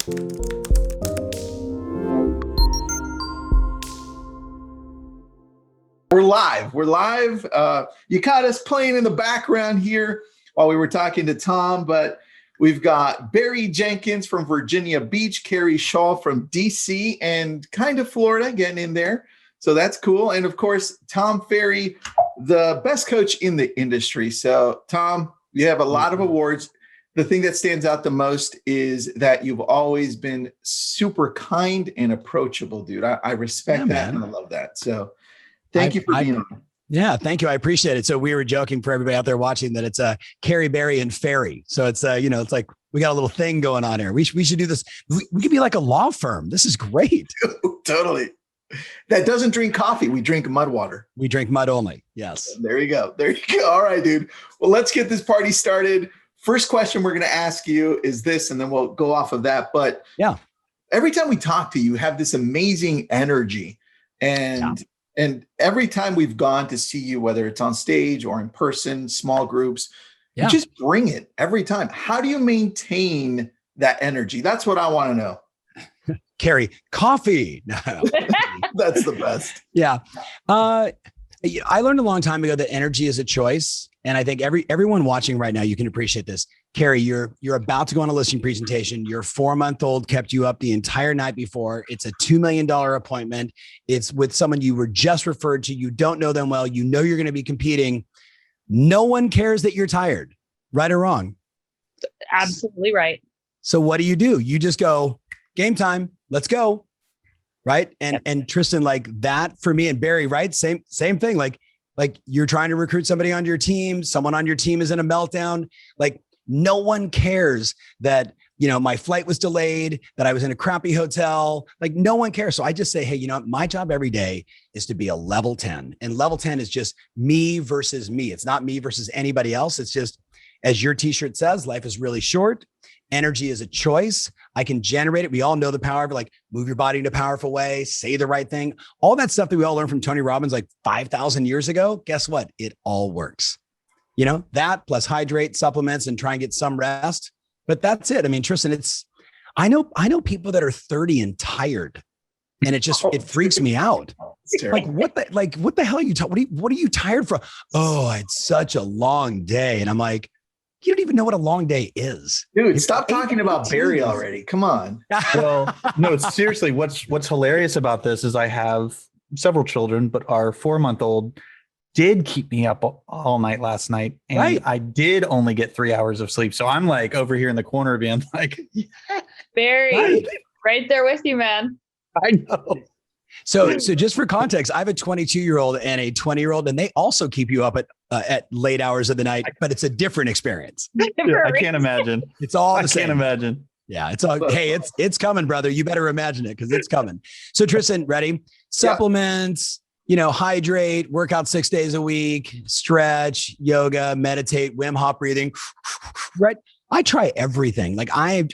We're live. We're live. You caught us playing in the background here while we were talking to Tom, but we've got Barry Jenkins from Virginia Beach, Carrie Shaw from DC, and kind of Florida getting in there. So that's cool. And of course, Tom Ferry, the best coach in the industry. So Tom, you have a lot of awards. The thing that stands out the most is that you've always been super kind and approachable, dude. I respect that, man. And I love that. So thank you for being on. Yeah, thank you. I appreciate it. So we were joking for everybody out there watching that it's Carrie, Barry, and Ferry. So it's it's like we got a little thing going on here. We should do this. We could be like a law firm. This is great. Totally. That doesn't drink coffee. We drink mud water. We drink mud only. Yes. There you go. There you go. All right, dude. Well, let's get this party started. First question we're going to ask you is this, and then we'll go off of that. But yeah, every time we talk to you, you have this amazing energy. And every time we've gone to see you, whether it's on stage or in person, small groups, you just bring it every time. How do you maintain that energy? That's what I want to know. Carrie, coffee. That's the best. Yeah. I learned a long time ago that energy is a choice. And I think everyone watching right now, you can appreciate this. Carrie, you're about to go on a listing presentation. Your 4-month-old kept you up the entire night before. It's a $2 million appointment. It's with someone you were just referred to. You don't know them well. You know you're going to be competing. No one cares that you're tired, right or wrong. Absolutely right. So what do? You just go, game time. Let's go. Right. And Tristan, like that for me and Barry, right? Same thing. Like you're trying to recruit somebody on your team. Someone on your team is in a meltdown. Like no one cares that, my flight was delayed, that I was in a crappy hotel. Like no one cares. So I just say, hey, my job every day is to be a level 10, and level 10 is just me versus me. It's not me versus anybody else. It's just, as your t-shirt says, life is really short. Energy is a choice. I can generate it. We all know the power of like move your body in a powerful way, say the right thing. All that stuff that we all learned from Tony Robbins like 5,000 years ago. Guess what? It all works. That plus hydrate, supplements, and try and get some rest. But that's it. I mean, Tristan, I know people that are 30 and tired, and it freaks me out. Like what the hell are you what are you tired from? Oh, I had such a long day. And I'm like, you don't even know what a long day is. Dude, stop talking about Barry already. Come on. Well, no, seriously, what's hilarious about this is I have several children, but our 4-month-old did keep me up all night last night. And I did only get 3 hours of sleep. So I'm like over here in the corner being like, Barry, right there with you, man. I know. So just for context, I have a 22-year-old and a 20-year-old, and they also keep you up at late hours of the night, but it's a different experience. I can't imagine. It's all the same. I can't imagine. Yeah, it's all. Hey, it's coming, brother. You better imagine it because it's coming. So Tristan, ready? Supplements, hydrate, work out 6 days a week, stretch, yoga, meditate, Wim Hof breathing, right? I try everything. Like I'm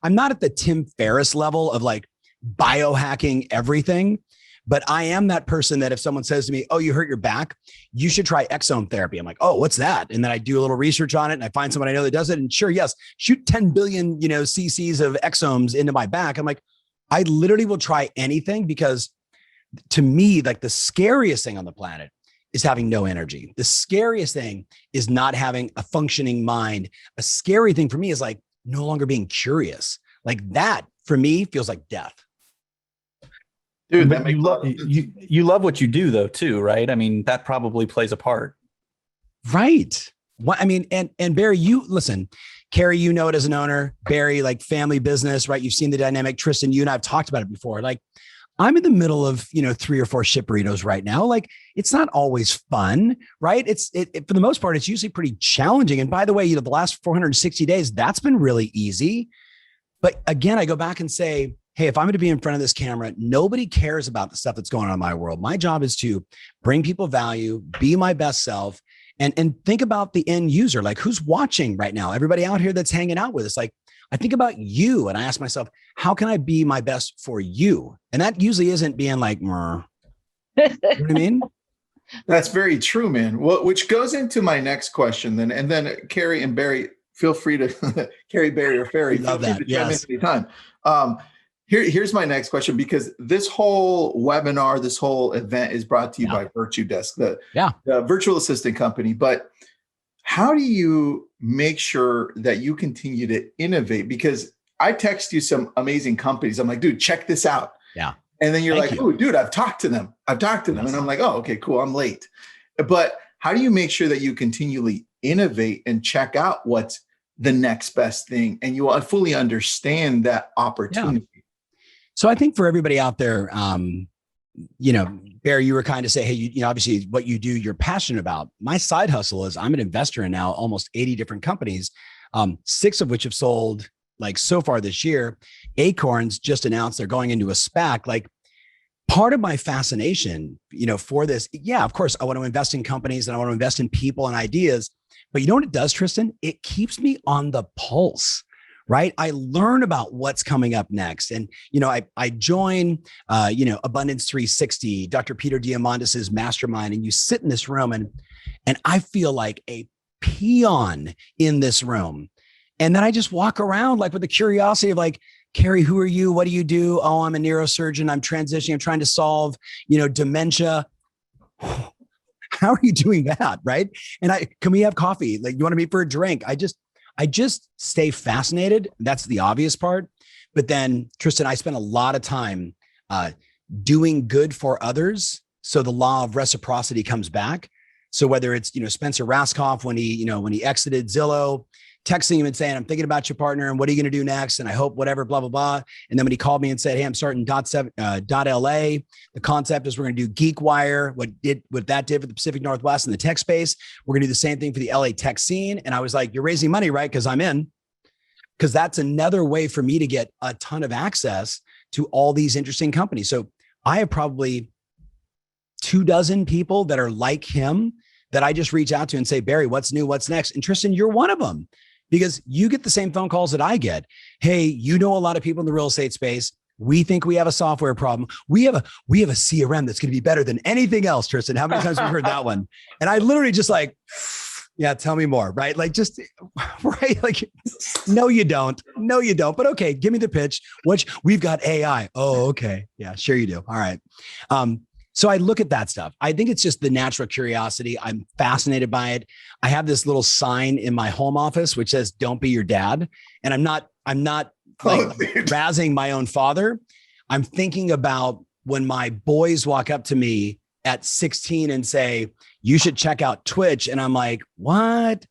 not at the Tim Ferriss level of like biohacking everything, but I am that person that if someone says to me, oh, you hurt your back, you should try exome therapy. I'm like, oh, what's that? And then I do a little research on it and I find someone I know that does it. And sure, yes, shoot 10 billion, cc's of exomes into my back. I'm like, I literally will try anything because to me, like the scariest thing on the planet is having no energy. The scariest thing is not having a functioning mind. A scary thing for me is like no longer being curious. Like that for me feels like death. Dude, but you love what you do though, too, right? I mean, that probably plays a part. Right. I mean, and Barry, listen, Carrie, it as an owner, Barry, like family business, right? You've seen the dynamic. Tristan, you and I have talked about it before. Like I'm in the middle of, 3 or 4 ship burritos right now. Like it's not always fun, right? For the most part, it's usually pretty challenging. And by the way, the last 460 days, that's been really easy. But again, I go back and say, hey, if I'm going to be in front of this camera, nobody cares about the stuff that's going on in my world. My job is to bring people value, be my best self, and think about the end user. Like who's watching right now? Everybody out here that's hanging out with us. Like I think about you and I ask myself, how can I be my best for you? And that usually isn't being like, you know what I mean? That's very true, man. Well, which goes into my next question then. And then Carrie and Barry, feel free to Carrie, Barry, or Ferry. Feel Love free that. to chime in Yes. anytime. Here's my next question, because this whole webinar, this whole event is brought to you by Virtudesk, the virtual assistant company. But how do you make sure that you continue to innovate? Because I text you some amazing companies. I'm like, dude, check this out. Yeah. And then you're Thank like, you. oh, dude, I've talked to them. And I'm like, oh, okay, cool. I'm late. But how do you make sure that you continually innovate and check out what's the next best thing? And you fully understand that opportunity. Yeah. So I think for everybody out there, Barry, you were kind of say, hey, you know, obviously what you do, you're passionate about. My side hustle is I'm an investor in now almost 80 different companies, 6 of which have sold like so far this year. Acorns just announced they're going into a SPAC. Like, part of my fascination, for this, of course, I want to invest in companies and I want to invest in people and ideas. But you know what it does, Tristan? It keeps me on the pulse, right? I learn about what's coming up next. And, I join, Abundance 360, Dr. Peter Diamandis's mastermind, and you sit in this room and I feel like a peon in this room. And then I just walk around like with the curiosity of like, Carrie, who are you? What do you do? Oh, I'm a neurosurgeon. I'm transitioning. I'm trying to solve, dementia. How are you doing that? Right. And can we have coffee? Like, you want to meet for a drink? I just stay fascinated. That's the obvious part. But then, Tristan, I spent a lot of time doing good for others. So the law of reciprocity comes back. So whether it's, Spencer Raskoff, when he exited Zillow, texting him and saying, I'm thinking about your partner and what are you going to do next? And I hope whatever, blah, blah, blah. And then when he called me and said, hey, I'm starting .LA, the concept is we're going to do GeekWire, what that did for the Pacific Northwest and the tech space. We're going to do the same thing for the LA tech scene. And I was like, you're raising money, right? Because I'm in. Because that's another way for me to get a ton of access to all these interesting companies. So I have probably 24 people that are like him that I just reach out to and say, Barry, what's new? What's next? And Tristan, you're one of them, because you get the same phone calls that I get. Hey, a lot of people in the real estate space. We think we have a software problem. We have a CRM that's going to be better than anything else, Tristan. How many times have we heard that one? And I literally just like, yeah, tell me more, right? Like, just right. Like, no, you don't. But okay, give me the pitch. We've got AI. Oh, okay. Yeah, sure you do. All right. So I look at that stuff. I think it's just the natural curiosity. I'm fascinated by it. I have this little sign in my home office which says, don't be your dad. And I'm not like razzing my own father. I'm thinking about when my boys walk up to me at 16 and say, you should check out Twitch. And I'm like, what?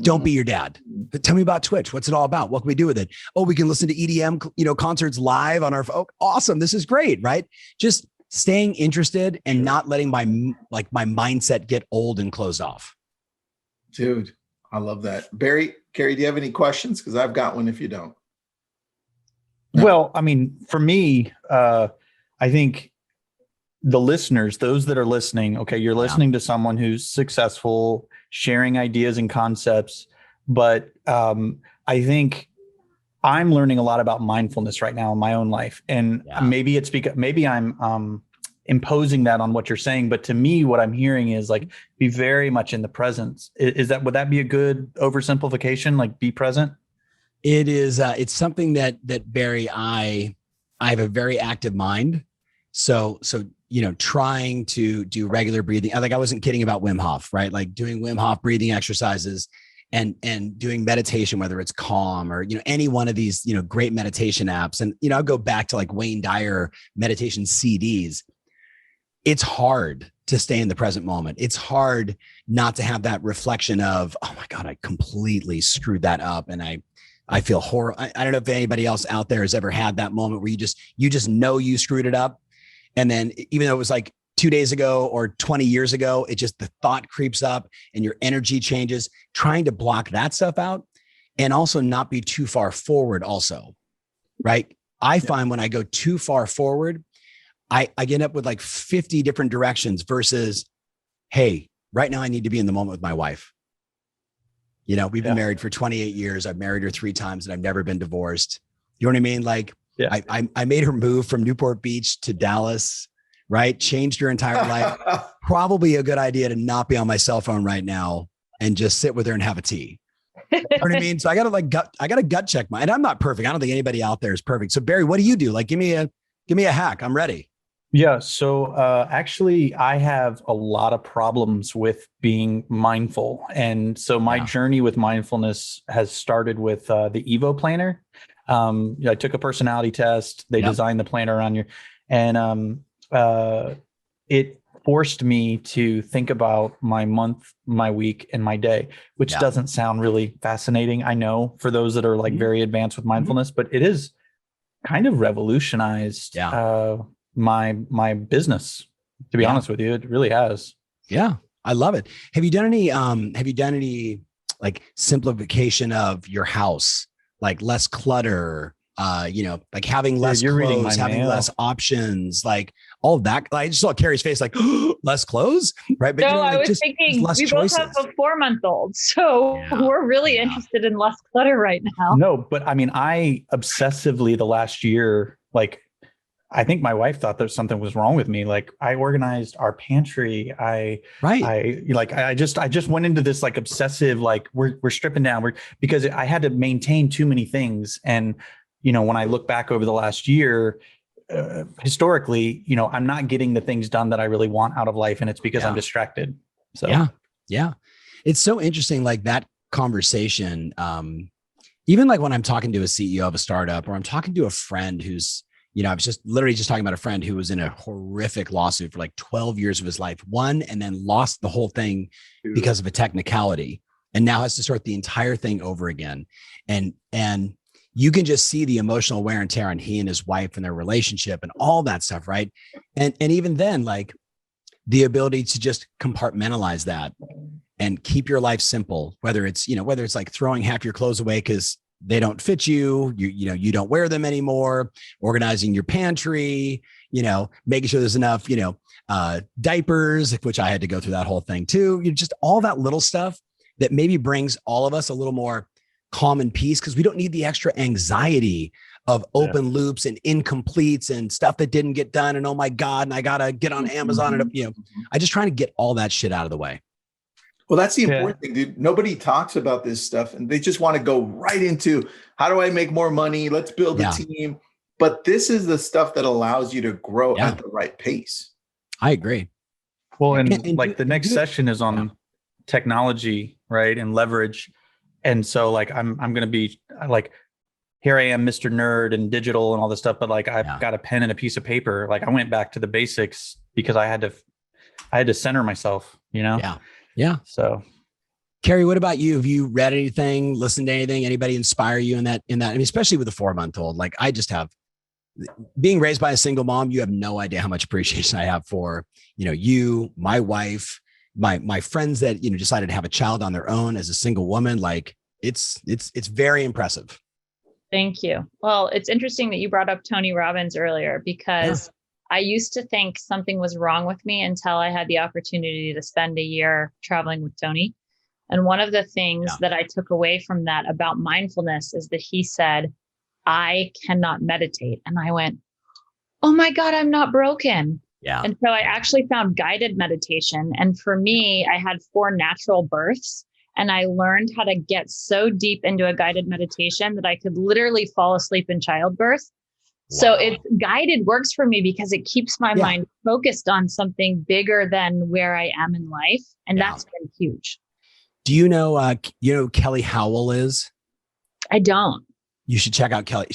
Don't be your dad. But tell me about Twitch. What's it all about? What can we do with it? Oh, we can listen to EDM, concerts live on our phone. Awesome. This is great. Right. Just staying interested and not letting my mindset get old and closed off. Dude, I love that. Barry, Carrie, do you have any questions? Because I've got one if you don't. No. Well, I mean, for me, I think the listeners, those that are listening, okay, you're listening to someone who's successful, sharing ideas and concepts. But I think I'm learning a lot about mindfulness right now in my own life. And maybe it's because maybe I'm imposing that on what you're saying. But to me, what I'm hearing is like, be very much in the present. Would that be a good oversimplification? Like, be present? It is. It's something that Barry, I have a very active mind. So, trying to do regular breathing. I wasn't kidding about Wim Hof, right? Like doing Wim Hof breathing exercises and doing meditation, whether it's Calm or, any one of these, great meditation apps. And, I'll go back to like Wayne Dyer meditation CDs. It's hard to stay in the present moment. It's hard not to have that reflection of, oh my God, I completely screwed that up. And I feel horrible. I don't know if anybody else out there has ever had that moment where you just know you screwed it up. And then even though it was like 2 days ago or 20 years ago, the thought creeps up and your energy changes, trying to block that stuff out and also not be too far forward also, right? I find when I go too far forward, I end up with like 50 different directions versus, hey, right now I need to be in the moment with my wife. We've been married for 28 years. I've married her 3 times and I've never been divorced. You know what I mean? Like I made her move from Newport Beach to Dallas, right? Changed her entire life. Probably a good idea to not be on my cell phone right now and just sit with her and have a tea. You know what I mean? So I got to gut check mine. And I'm not perfect. I don't think anybody out there is perfect. So Barry, what do you do? Like, give me a hack. I'm ready. Yeah. So actually, I have a lot of problems with being mindful. And so my journey with mindfulness has started with the Evo planner. I took a personality test. They designed the planner around you. And it forced me to think about my month, my week, and my day, which doesn't sound really fascinating. I know for those that are like very advanced with mindfulness, but it is kind of revolutionized my business, to be honest with you. It really has. Yeah. I love it. Have you done any like simplification of your house, like less clutter, like having less clothes, having less options, like all of that? I just saw Carrie's face, like less clothes, right? But no, I was thinking we both have a 4-month-old, so we're really interested in less clutter right now. No, but I mean, I obsessively the last year, like, I think my wife thought that something was wrong with me. Like, I organized our pantry. I just went into this like obsessive, like we're stripping down. Because I had to maintain too many things. And, when I look back over the last year, historically, I'm not getting the things done that I really want out of life. And it's because I'm distracted. So, yeah. It's so interesting. Like that conversation, even like when I'm talking to a CEO of a startup, or I'm talking to a friend who's, I was literally just talking about a friend who was in a horrific lawsuit for like 12 years of his life, won and then lost the whole thing because of a technicality, and now has to start the entire thing over again. And you can just see the emotional wear and tear on he and his wife and their relationship and all that stuff. Right. And even then, like the ability to just compartmentalize that and keep your life simple, whether it's like throwing half your clothes away because they don't fit you, you don't wear them anymore, organizing your pantry, making sure there's enough, diapers, which I had to go through that whole thing too. Just all that little stuff that maybe brings all of us a little more calm and peace, because we don't need the extra anxiety of open loops and incompletes and stuff that didn't get done. And oh my God, and I got to get on Amazon and, I just trying to get all that shit out of the way. Well, that's the important thing, dude. Nobody talks about this stuff and they just want to go right into how do I make more money? Let's build a team. But this is the stuff that allows you to grow at the right pace. I agree. Well, and like the next session is on technology, right? And leverage. And so like, I'm going to be like, here I am, Mr. Nerd and digital and all this stuff, but like, I've got a pen and a piece of paper. Like I went back to the basics because I had to center myself, Yeah. So, Carrie, what about you? Have you read anything, listened to anything, anybody inspire you in that? I mean, especially with a 4-month-old, like I just have, being raised by a single mom, you have no idea how much appreciation I have for, you, my wife, my friends that, decided to have a child on their own as a single woman. Like it's very impressive. Thank you. Well, it's interesting that you brought up Tony Robbins earlier, because I used to think something was wrong with me until I had the opportunity to spend a year traveling with Tony. And one of the things that I took away from that about mindfulness is that he said, I cannot meditate. And I went, oh my God, I'm not broken. Yeah. And so I actually found guided meditation. And for me, I had 4 natural births. And I learned how to get so deep into a guided meditation that I could literally fall asleep in childbirth. So it's guided works for me because it keeps my mind focused on something bigger than where I am in life. And that's been huge. Do you know Kelly Howell is? I don't. You should check out Kelly.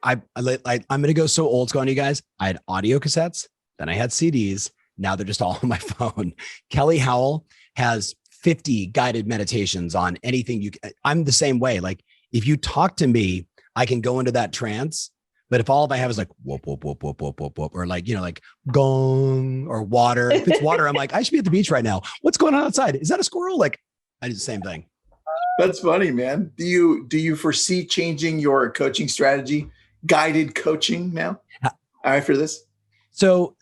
I'm going to go so old school on you guys. I had audio cassettes, then I had CDs. Now they're just all on my phone. Kelly Howell has 50 guided meditations on anything I'm the same way. Like if you talk to me, I can go into that trance. But if all I have is like whoop, whoop, whoop, whoop, whoop, whoop, whoop, or like, like gong or water. If it's water, I'm like, I should be at the beach right now. What's going on outside? Is that a squirrel? Like I do the same thing. That's funny, man. Do you foresee changing your coaching strategy, guided coaching now after this? So,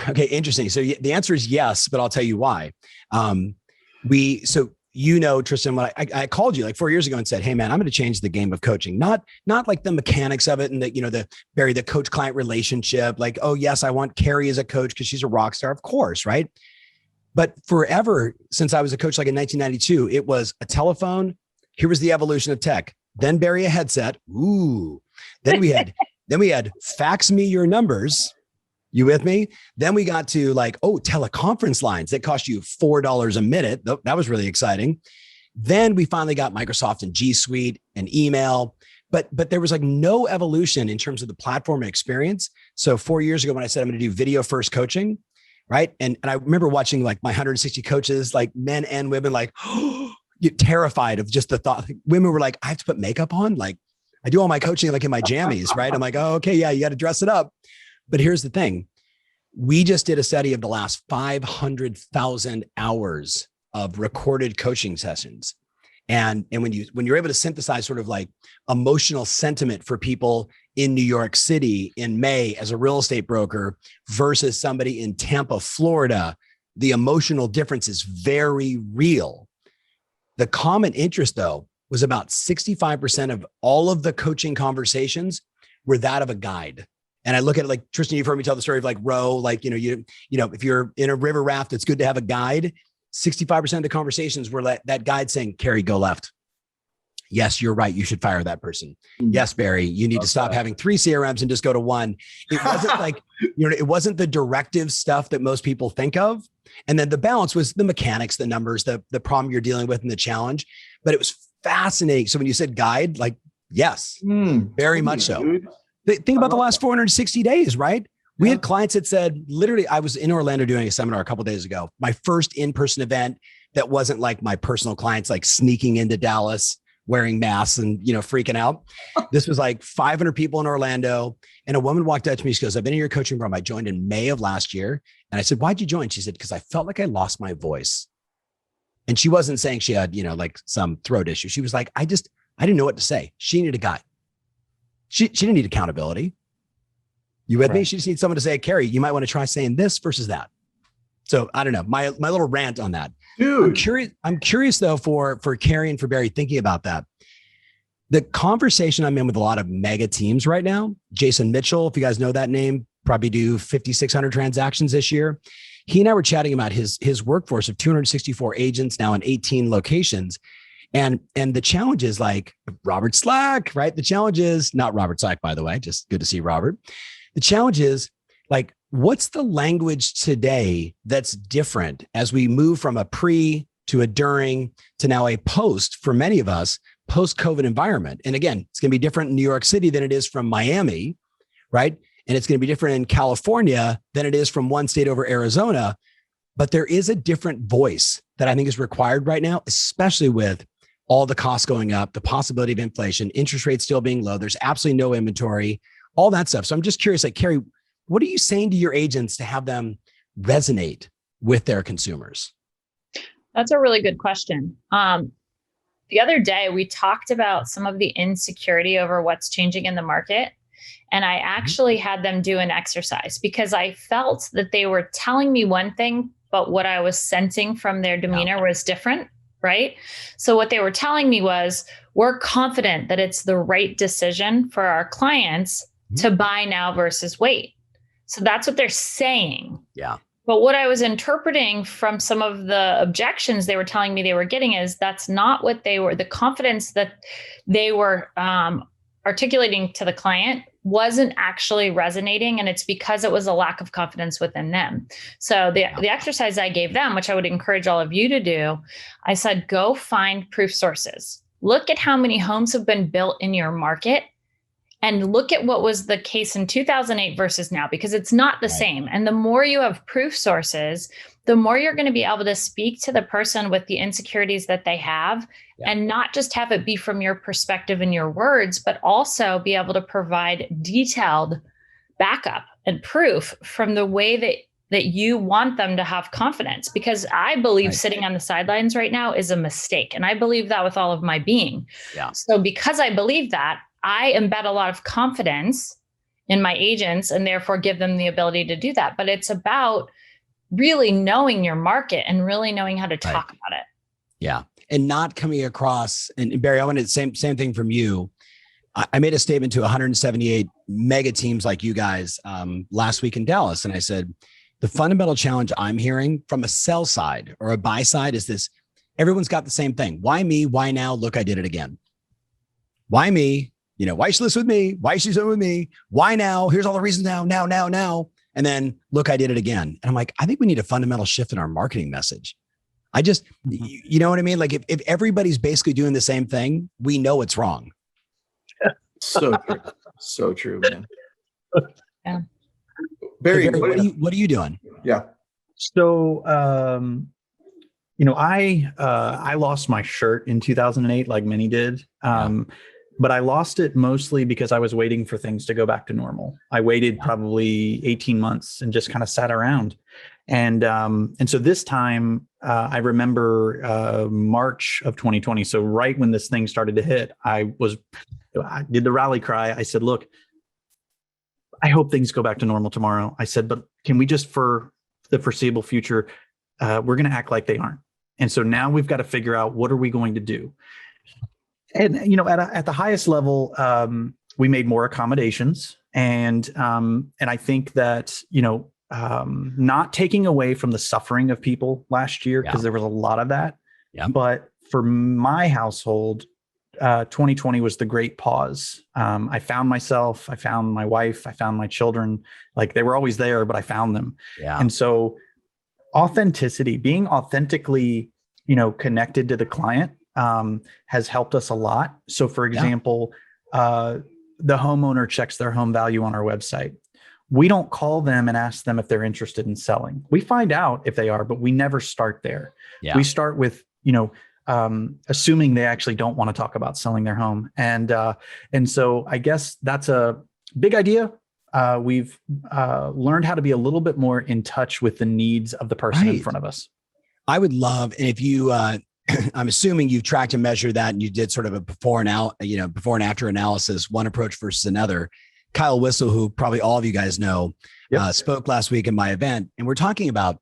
okay, interesting. So the answer is yes, but I'll tell you why. Tristan, when I called you like 4 years ago and said, hey man, I'm going to change the game of coaching, not like the mechanics of it and the coach client relationship. Like, oh yes, I want Carrie as a coach because she's a rock star, of course. Right. But forever since I was a coach, like in 1992, it was a telephone. Here was the evolution of tech. Then Barry a headset. Ooh. Then we had fax me your numbers. You with me? Then we got to like, teleconference lines that cost you $4 a minute. That was really exciting. Then we finally got Microsoft and G Suite and email, but there was like no evolution in terms of the platform experience. So 4 years ago when I said I'm going to do video first coaching, right? And I remember watching like my 160 coaches, like men and women, like terrified of just the thought. Women were like, I have to put makeup on. Like I do all my coaching like in my jammies, right? I'm like, oh, okay, yeah, you got to dress it up. But here's the thing. We just did a study of the last 500,000 hours of recorded coaching sessions. And when you're able to synthesize sort of like emotional sentiment for people in New York City in May as a real estate broker versus somebody in Tampa, Florida, the emotional difference is very real. The common interest though was about 65% of all of the coaching conversations were that of a guide. And I look at it like, Tristan, you've heard me tell the story of like row, like, if you're in a river raft, it's good to have a guide. 65% of the conversations were that guide saying, Carrie, go left. Yes, you're right. You should fire that person. Yes, Barry, you need to stop having 3 CRMs and just go to 1. It wasn't like, it wasn't the directive stuff that most people think of. And then the balance was the mechanics, the numbers, the problem you're dealing with and the challenge. But it was fascinating. So when you said guide, like, yes, very much so. Think about the last 460 days, right? We had clients that said, literally, I was in Orlando doing a seminar a couple of days ago, my first in-person event that wasn't like my personal clients, like sneaking into Dallas, wearing masks and, freaking out. This was like 500 people in Orlando. And a woman walked up to me. She goes, I've been in your coaching program. I joined in May of last year. And I said, why'd you join? She said, because I felt like I lost my voice. And she wasn't saying she had, like some throat issue. She was like, I didn't know what to say. She needed a guide. She didn't need accountability. You with me? She just needs someone to say, Carrie, you might want to try saying this versus that. So I don't know, my little rant on that. Dude. I'm curious though, for Carrie and for Barry thinking about that. The conversation I'm in with a lot of mega teams right now, Jason Mitchell, if you guys know that name, probably do 5,600 transactions this year. He and I were chatting about his workforce of 264 agents now in 18 locations. And the challenge is like Robert Slack, right? The challenge is not Robert Slack, by the way, just good to see Robert. The challenge is like, what's the language today that's different as we move from a pre to a during to now a post for many of us post-COVID environment? And again, it's going to be different in New York City than it is from Miami, right? And it's going to be different in California than it is from one state over Arizona. But there is a different voice that I think is required right now, especially with all the costs going up, the possibility of inflation, interest rates still being low. There's absolutely no inventory, all that stuff. So I'm just curious, like, Carrie, what are you saying to your agents to have them resonate with their consumers? That's a really good question. The other day, we talked about some of the insecurity over what's changing in the market. And I actually had them do an exercise because I felt that they were telling me one thing, but what I was sensing from their demeanor was different, right? So what they were telling me was, we're confident that it's the right decision for our clients to buy now versus wait. So that's what they're saying. Yeah. But what I was interpreting from some of the objections they were telling me they were getting is that's not what they were, the confidence that they were articulating to the client wasn't actually resonating. And it's because it was a lack of confidence within them. So the exercise I gave them, which I would encourage all of you to do, I said, go find proof sources. Look at how many homes have been built in your market and look at what was the case in 2008 versus now, because it's not the same. And the more you have proof sources, the more you're going to be able to speak to the person with the insecurities that they have and not just have it be from your perspective and your words, but also be able to provide detailed backup and proof from the way that you want them to have confidence. Because I believe sitting on the sidelines right now is a mistake. And I believe that with all of my being. Yeah. So because I believe that, I embed a lot of confidence in my agents and therefore give them the ability to do that. But it's about really knowing your market and really knowing how to talk about it. Yeah. And not coming across, and Barry, I wanted the same thing from you. I made a statement to 178 mega teams like you guys last week in Dallas. And I said, the fundamental challenge I'm hearing from a sell side or a buy side is this everyone's got the same thing. Why me? Why now? Look, I did it again. Why me? Why you should listen with me? Why you should listen with me? Why now? Here's all the reasons now. And then look, I did it again. And I'm like, I think we need a fundamental shift in our marketing message. You know what I mean? Like if everybody's basically doing the same thing, we know it's wrong. So true. So true, man. Yeah. Barry, what are you doing? Yeah. So, I lost my shirt in 2008, like many did. But I lost it mostly because I was waiting for things to go back to normal. I waited probably 18 months and just kind of sat around. And so this time, I remember March of 2020. So right when this thing started to hit, I did the rally cry. I said, look, I hope things go back to normal tomorrow. I said, but can we just, for the foreseeable future, we're going to act like they aren't. And so now we've got to figure out, what are we going to do? And, at the highest level, we made more accommodations. And I think that, not taking away from the suffering of people last year, because there was a lot of that. Yeah. But for my household, 2020 was the great pause. I found myself, I found my wife, I found my children. Like, they were always there, but I found them. Yeah. And so authenticity, being authentically, connected to the client, has helped us a lot. So for example, the homeowner checks their home value on our website. We don't call them and ask them if they're interested in selling. We find out if they are, but we never start there. Yeah. We start with, assuming they actually don't want to talk about selling their home. And so I guess that's a big idea. We've learned how to be a little bit more in touch with the needs of the person in front of us. I would love, and if you, I'm assuming you've tracked and measured that, and you did sort of a before and after analysis, one approach versus another. Kyle Whistle, who probably all of you guys know, spoke last week in my event, and we're talking about,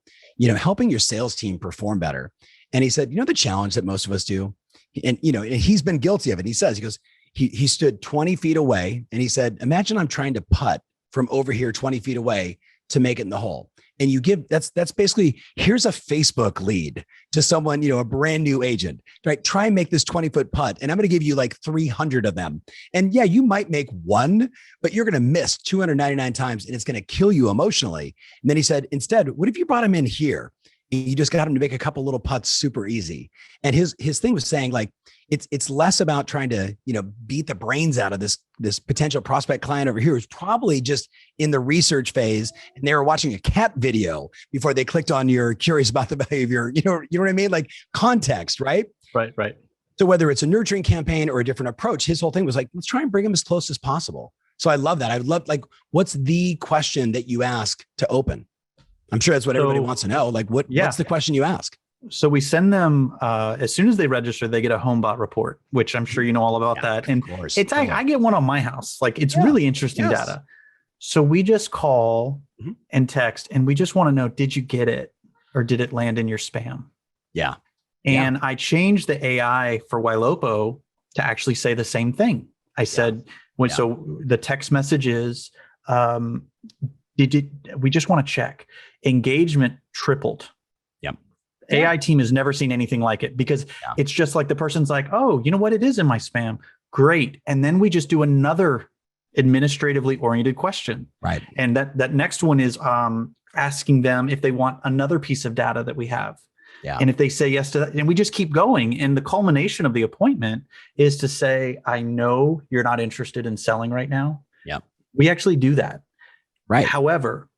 helping your sales team perform better. And he said, the challenge that most of us do, and he's been guilty of it. He goes, he stood 20 feet away, and he said, imagine I'm trying to putt from over here 20 feet away to make it in the hole. And you give, that's basically, here's a Facebook lead to someone, a brand new agent, right? Try and make this 20-foot putt. And I'm going to give you like 300 of them. And yeah, you might make one, but you're going to miss 299 times, and it's going to kill you emotionally. And then he said, instead, what if you brought him in here? You just got him to make a couple little putts super easy. And his thing was saying, like, it's less about trying to, beat the brains out of this potential prospect client over here who's probably just in the research phase, and they were watching a cat video before they clicked on you're curious about the behavior. You know what I mean? Like, context, right? Right. So whether it's a nurturing campaign or a different approach, his whole thing was like, let's try and bring them as close as possible. So I love that. I would love, like, what's the question that you ask to open? I'm sure that's what everybody wants to know. Like, what's the question you ask? So we send them, as soon as they register, they get a HomeBot report, which I'm sure you know all about that. And it's, I get one on my house. Like, it's really interesting data. So we just call and text, and we just want to know, did you get it, or did it land in your spam? Yeah. And I changed the AI for Ylopo to actually say the same thing. I said, so the text message is, we just want to check. Engagement tripled. AI team has never seen anything like it, because it's just like the person's like, oh, you know what? It is in my spam. Great. And then we just do another administratively oriented question. Right. And that next one is asking them if they want another piece of data that we have. Yeah. And if they say yes to that, and we just keep going. And the culmination of the appointment is to say, I know you're not interested in selling right now. Yeah. We actually do that. Right. However,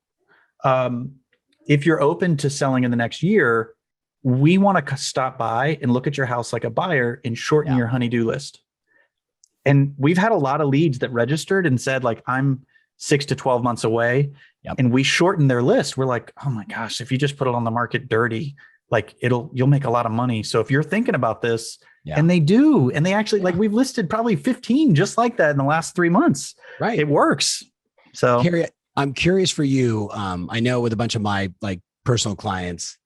if you're open to selling in the next year, we want to stop by and look at your house like a buyer and shorten your honey-do list. And we've had a lot of leads that registered and said, like, I'm 6 to 12 months away. And we shortened their list. We're like, oh my gosh, if you just put it on the market dirty, like, you'll make a lot of money. So if you're thinking about this, and they do, and they actually, like, we've listed probably 15 just like that in the last 3 months. Right. It works. So Carrie, I'm curious for you. I know with a bunch of my, like, personal clients,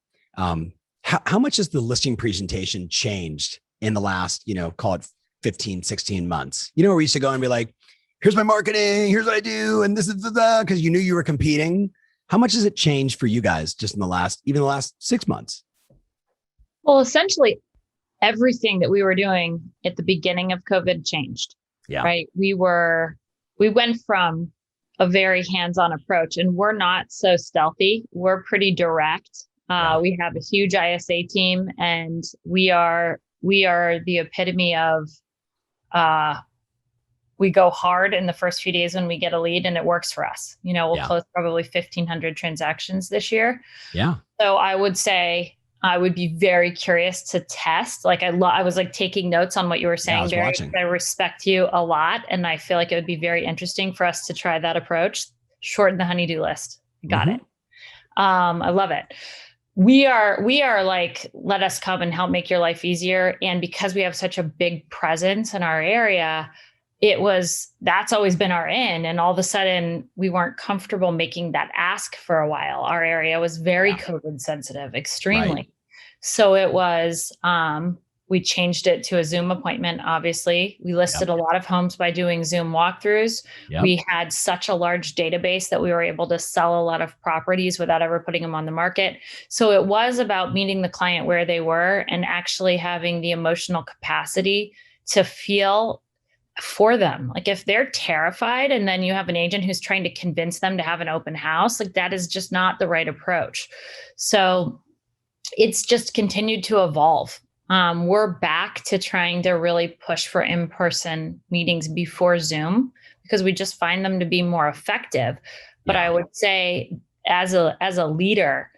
how much has the listing presentation changed in the last, call it 15, 16 months? Where we used to go and be like, here's my marketing, here's what I do, and this is because you knew you were competing. How much has it changed for you guys just in the last 6 months? Well, essentially everything that we were doing at the beginning of COVID changed. Yeah. Right. We went from a very hands-on approach, and we're not so stealthy. We're pretty direct. We have a huge ISA team, and we are the epitome of, we go hard in the first few days when we get a lead, and it works for us. We'll close probably 1,500 transactions this year. Yeah. So I would say I would be very curious to test. Like I was like taking notes on what you were saying, Barry. I respect you a lot, and I feel like it would be very interesting for us to try that approach. Shorten the honey-do list. Got it. I love it. We are like, let us come and help make your life easier. And because we have such a big presence in our area, that's always been our in. And all of a sudden we weren't comfortable making that ask for a while. Our area was very COVID sensitive, extremely. Right. So it was, we changed it to a Zoom appointment. Obviously, we listed a lot of homes by doing Zoom walkthroughs. We had such a large database that we were able to sell a lot of properties without ever putting them on the market. So it was about meeting the client where they were and actually having the emotional capacity to feel for them. Like if they're terrified and then you have an agent who's trying to convince them to have an open house, like that is just not the right approach. So it's just continued to evolve. We're back to trying to really push for in-person meetings before Zoom because we just find them to be more effective. But I would say as a leader,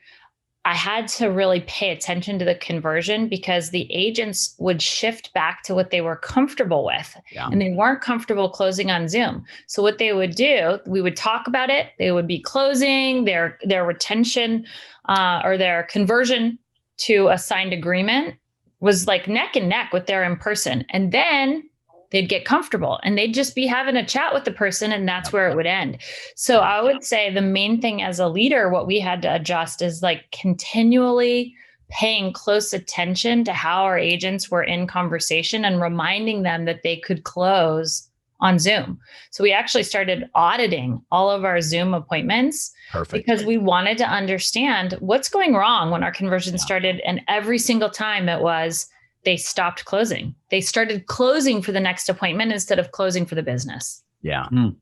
I had to really pay attention to the conversion because the agents would shift back to what they were comfortable with and they weren't comfortable closing on Zoom. So what they would do, we would talk about it. They would be closing their retention or their conversion to a signed agreement was like neck and neck with their in person. And then they'd get comfortable and they'd just be having a chat with the person and that's where it would end. So I would say the main thing as a leader, what we had to adjust is like continually paying close attention to how our agents were in conversation and reminding them that they could close on Zoom. So we actually started auditing all of our Zoom appointments. Perfect. Because we wanted to understand what's going wrong when our conversion started. And every single time it was, they stopped closing. They started closing for the next appointment instead of closing for the business. Yeah. I'm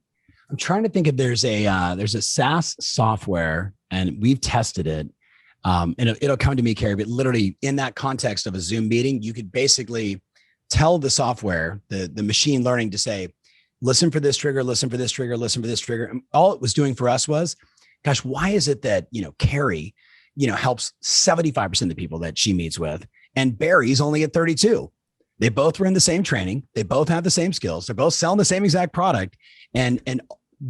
trying to think if there's a SaaS software and we've tested it. And it'll come to me, Carrie, but literally in that context of a Zoom meeting, you could basically tell the software, the machine learning to say, listen for this trigger, listen for this trigger, listen for this trigger. And all it was doing for us was, gosh, why is it that, Carrie, helps 75% of the people that she meets with and Barry's only at 32? They both were in the same training. They both have the same skills. They're both selling the same exact product and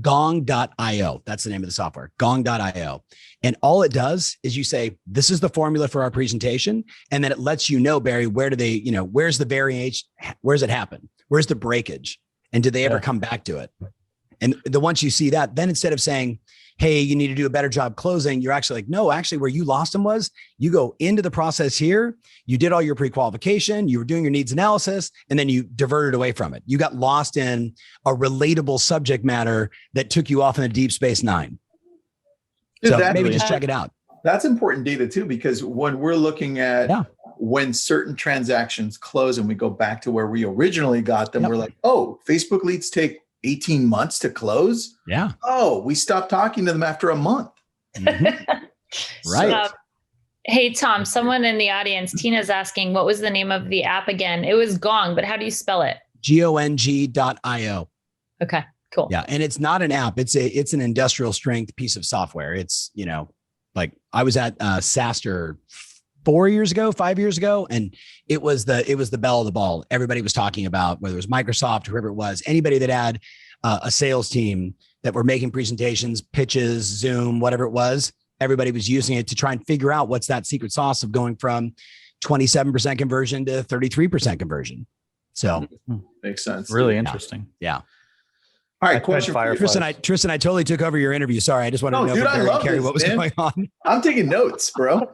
gong.io. That's the name of the software, gong.io. And all it does is you say, this is the formula for our presentation. And then it lets you know, Barry, where do they, where's the variation? Where's it happen? Where's the breakage? And do they ever come back to it? And once you see that, then instead of saying, hey, you need to do a better job closing, you're actually like, no, actually where you lost them was you go into the process here. You did all your pre-qualification, you were doing your needs analysis, and then you diverted away from it. You got lost in a relatable subject matter that took you off in a deep space nine. So maybe just check it out. That's important data too, because when we're looking at when certain transactions close and we go back to where we originally got them, we're like, oh, Facebook leads take 18 months to close. Yeah. Oh, we stopped talking to them after a month. Right. Hey, Tom, someone in the audience, Tina's asking, what was the name of the app again? It was Gong, but how do you spell it? gong.io. Okay, cool. Yeah. And it's not an app. It's an industrial strength piece of software. It's, like I was at SaaStr 5 years ago, and it was the bell of the ball. Everybody was talking about, whether it was Microsoft, whoever it was, anybody that had a sales team that were making presentations, pitches, Zoom, whatever it was, everybody was using it to try and figure out what's that secret sauce of going from 27% conversion to 33% conversion. So makes sense. Really interesting. Yeah. All right, question for Tristan, I totally took over your interview. Sorry, I just wanted to know from Barry and Carrie what was going on. I'm taking notes, bro.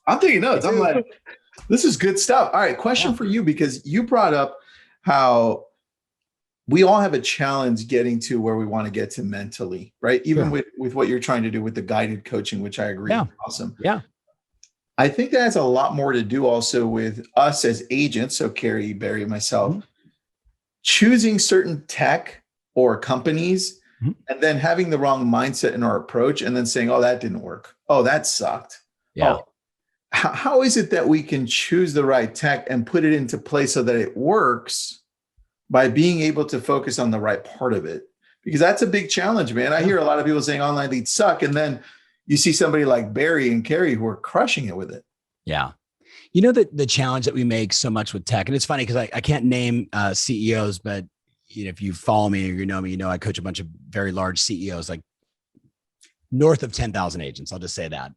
I'm taking notes. I'm like, this is good stuff. All right, question for you, because you brought up how we all have a challenge getting to where we want to get to mentally, right? Even with what you're trying to do with the guided coaching, which I agree is awesome. Yeah. I think that has a lot more to do also with us as agents. So Carrie, Barry, myself, choosing certain tech or companies and then having the wrong mindset in our approach and then saying, oh, that didn't work. Oh, that sucked. Yeah. Oh, how is it that we can choose the right tech and put it into place so that it works by being able to focus on the right part of it? Because that's a big challenge, man. I hear a lot of people saying online leads suck. And then you see somebody like Barry and Carrie who are crushing it with it. Yeah. You know, the challenge that we make so much with tech, and it's funny because I can't name CEOs, but you know, if you follow me or you know me, you know I coach a bunch of very large CEOs, like north of 10,000 agents. I'll just say that.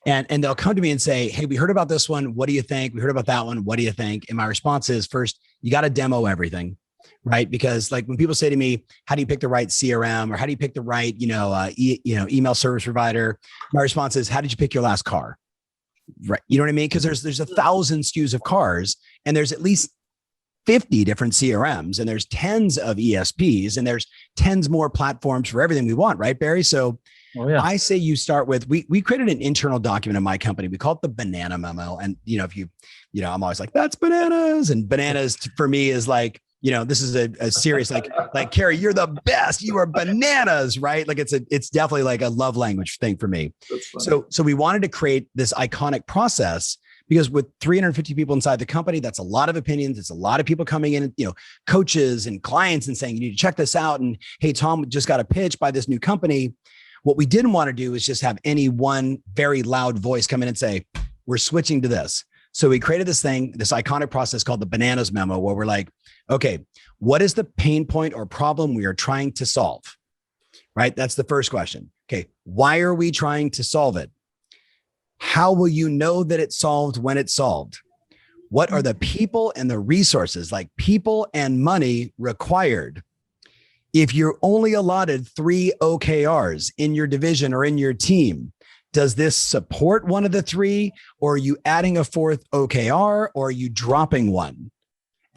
And they'll come to me and say, hey, we heard about this one. What do you think? We heard about that one. What do you think? And my response is, first, you got to demo everything, right? Because like when people say to me, how do you pick the right CRM or how do you pick the right, email service provider? My response is, how did you pick your last car? Right. You know what I mean? Because there's 1,000 SKUs of cars and there's at least 50 different CRMs and there's tens of ESPs and there's tens more platforms for everything we want. Right, Barry? So I say you start with, we created an internal document in my company. We call it the Banana Memo. And, I'm always like, that's bananas. And bananas for me is like, this is a serious, like Carrie, you're the best. You are bananas, right? Like it's definitely like a love language thing for me. So we wanted to create this iconic process because with 350 people inside the company, that's a lot of opinions. It's a lot of people coming in, coaches and clients and saying, you need to check this out. And hey, Tom just got a pitch by this new company. What we didn't want to do is just have any one very loud voice come in and say, we're switching to this. So we created this iconic process called the Bananas Memo, where we're like, okay, what is the pain point or problem we are trying to solve? Right? That's the first question. Okay. Why are we trying to solve it? How will you know that it's solved when it's solved? What are the people and the resources, like people and money required? If you're only allotted 3 OKRs in your division or in your team, does this support one of the 3, or are you adding a 4th OKR, or are you dropping one?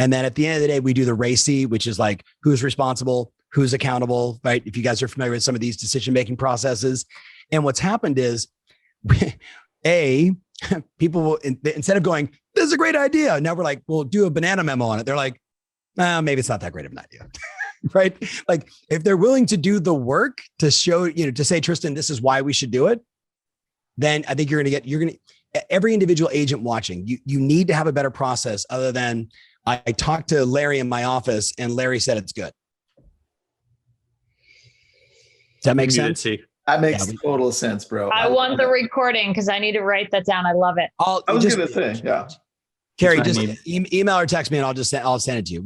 And then at the end of the day, we do the RACI, which is like who's responsible, who's accountable, right? If you guys are familiar with some of these decision-making processes. And what's happened is, people will, instead of going, this is a great idea. Now we're like, we'll do a banana memo on it. They're like, maybe it's not that great of an idea. Right? Like if they're willing to do the work to show, to say, Tristan, this is why we should do it, then I think every individual agent watching, you need to have a better process other than I talked to Larry in my office and Larry said it's good. Does that make sense? That makes total sense, bro. I want the recording because I need to write that down. I love it. I was going to say, yeah. Carrie, just email or text me and I'll send it to you.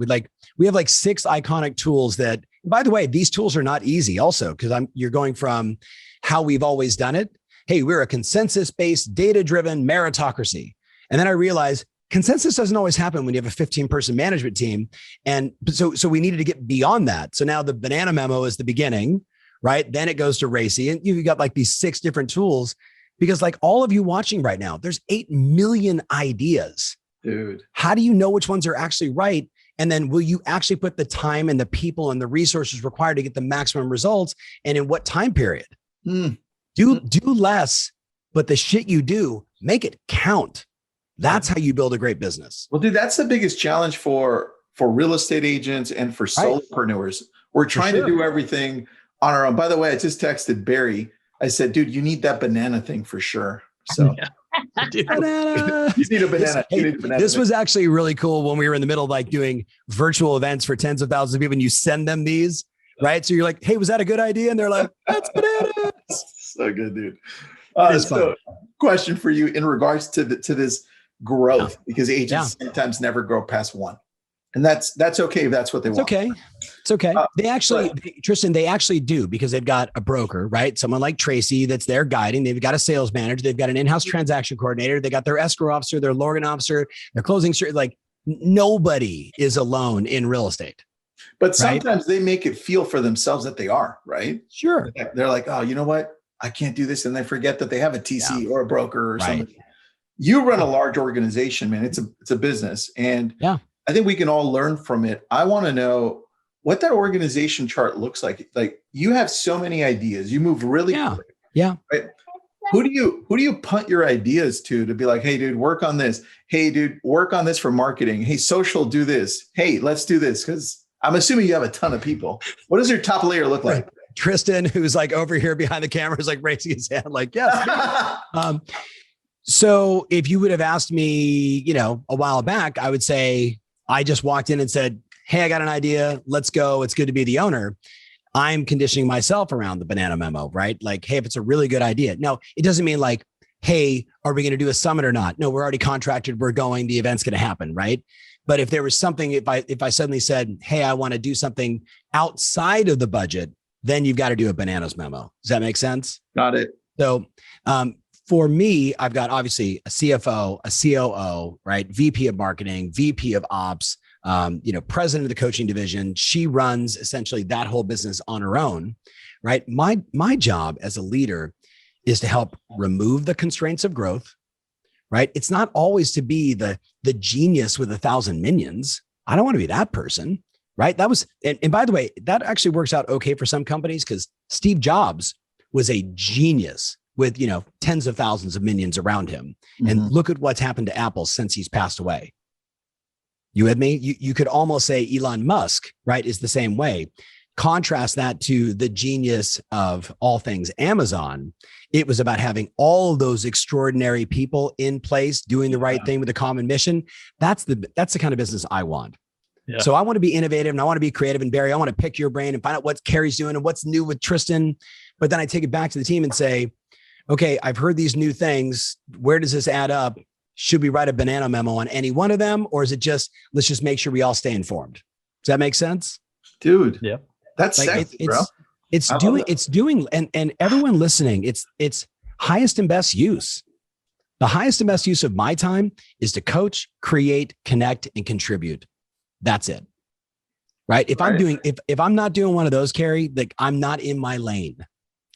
We have like 6 iconic tools that, by the way, these tools are not easy also, because you're going from how we've always done it. Hey, we're a consensus-based, data-driven meritocracy. And then I realized consensus doesn't always happen when you have a 15-person management team. And so we needed to get beyond that. So now the Banana Memo is the beginning, right? Then it goes to RACI. And you've got like these 6 different tools because like all of you watching right now, there's 8 million ideas. Dude, how do you know which ones are actually right? And then will you actually put the time and the people and the resources required to get the maximum results? And in what time period? Do less, but the shit you do, make it count. That's how you build a great business. Well, dude, that's the biggest challenge for real estate agents and for solopreneurs. We're trying to do everything on our own. By the way, I just texted Barry. I said, dude, you need that banana thing for sure. So banana. You need a banana. This was actually really cool when we were in the middle of like doing virtual events for tens of thousands of people and you send them these, right? So you're like, hey, was that a good idea? And they're like, that's bananas. So good, dude. So question for you in regards to this growth, because agents sometimes never grow past 1. And that's okay if that's what they want. It's okay. They actually, Tristan, they actually do, because they've got a broker, right? Someone like Tracy that's there guiding. They've got a sales manager. They've got an in-house transaction coordinator. They got their escrow officer, their Logan officer, their closing. Like nobody is alone in real estate. But sometimes they make it feel for themselves that they are, right? Sure. They're like, oh, you know what? I can't do this. And they forget that they have a TC or a broker or something. You run a large organization, man. It's a business. And I think we can all learn from it. I want to know what that organization chart looks like. Like you have so many ideas. You move really quick. Yeah. Right? who do you punt your ideas to be like, hey, dude, work on this. Hey, dude, work on this for marketing. Hey, social, do this. Hey, let's do this. Because I'm assuming you have a ton of people. What does your top layer look like? Tristan, who's like over here behind the camera, is like raising his hand, like, yes. So if you would have asked me, a while back, I would say, I just walked in and said, hey, I got an idea. Let's go. It's good to be the owner. I'm conditioning myself around the Banana Memo, right? Like, hey, if it's a really good idea. No, it doesn't mean like, hey, are we going to do a summit or not? No, we're already contracted. We're going, the event's going to happen, right? But if there was something, if I suddenly said, hey, I want to do something outside of the budget, then you've got to do a Bananas Memo. Does that make sense? Got it. So for me, I've got obviously a CFO, a COO, right? VP of marketing, VP of ops, president of the coaching division. She runs essentially that whole business on her own, right? My job as a leader is to help remove the constraints of growth, right? It's not always to be the genius with 1,000 minions. I don't want to be that person, right? That was, and by the way, that actually works out okay for some companies because Steve Jobs was a genius with, tens of thousands of minions around him. Mm-hmm. And look at what's happened to Apple since he's passed away. You with me? You could almost say Elon Musk, right, is the same way. Contrast that to the genius of all things Amazon. It was about having all of those extraordinary people in place doing the right thing with a common mission. That's the kind of business I want. Yeah. So I want to be innovative and I want to be creative. And Barry, I want to pick your brain and find out what Carrie's doing and what's new with Tristan. But then I take it back to the team and say, okay, I've heard these new things. Where does this add up? Should we write a Banana Memo on any one of them? Or is it just, let's just make sure we all stay informed? Does that make sense? Dude. Yeah. That's like sexy, bro. It's doing, and everyone listening, it's highest and best use. The highest and best use of my time is to coach, create, connect, and contribute. That's it. Right. If I'm not doing one of those, Carrie, like I'm not in my lane.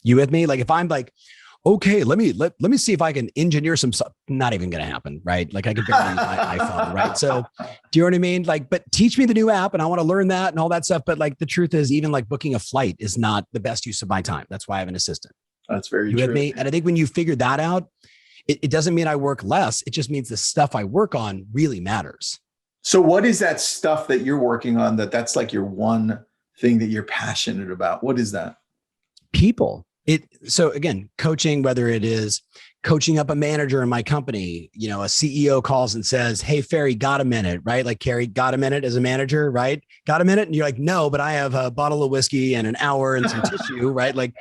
You with me? Like if I'm like, okay, let me see if I can engineer some stuff. Not even going to happen, right? Like I could barely use my iPhone, right? So do you know what I mean? Like, but teach me the new app and I want to learn that and all that stuff. But like the truth is even like booking a flight is not the best use of my time. That's why I have an assistant. That's very true. You with me? And I think when you figure that out, it doesn't mean I work less. It just means the stuff I work on really matters. So what is that stuff that you're working on that's like your one thing that you're passionate about? What is that? People. So again, coaching, whether it is coaching up a manager in my company, a CEO calls and says, hey, Ferry, got a minute, right? Like Carrie, got a minute as a manager, right? Got a minute? And you're like, no, but I have a bottle of whiskey and an hour and some tissue, right? Like,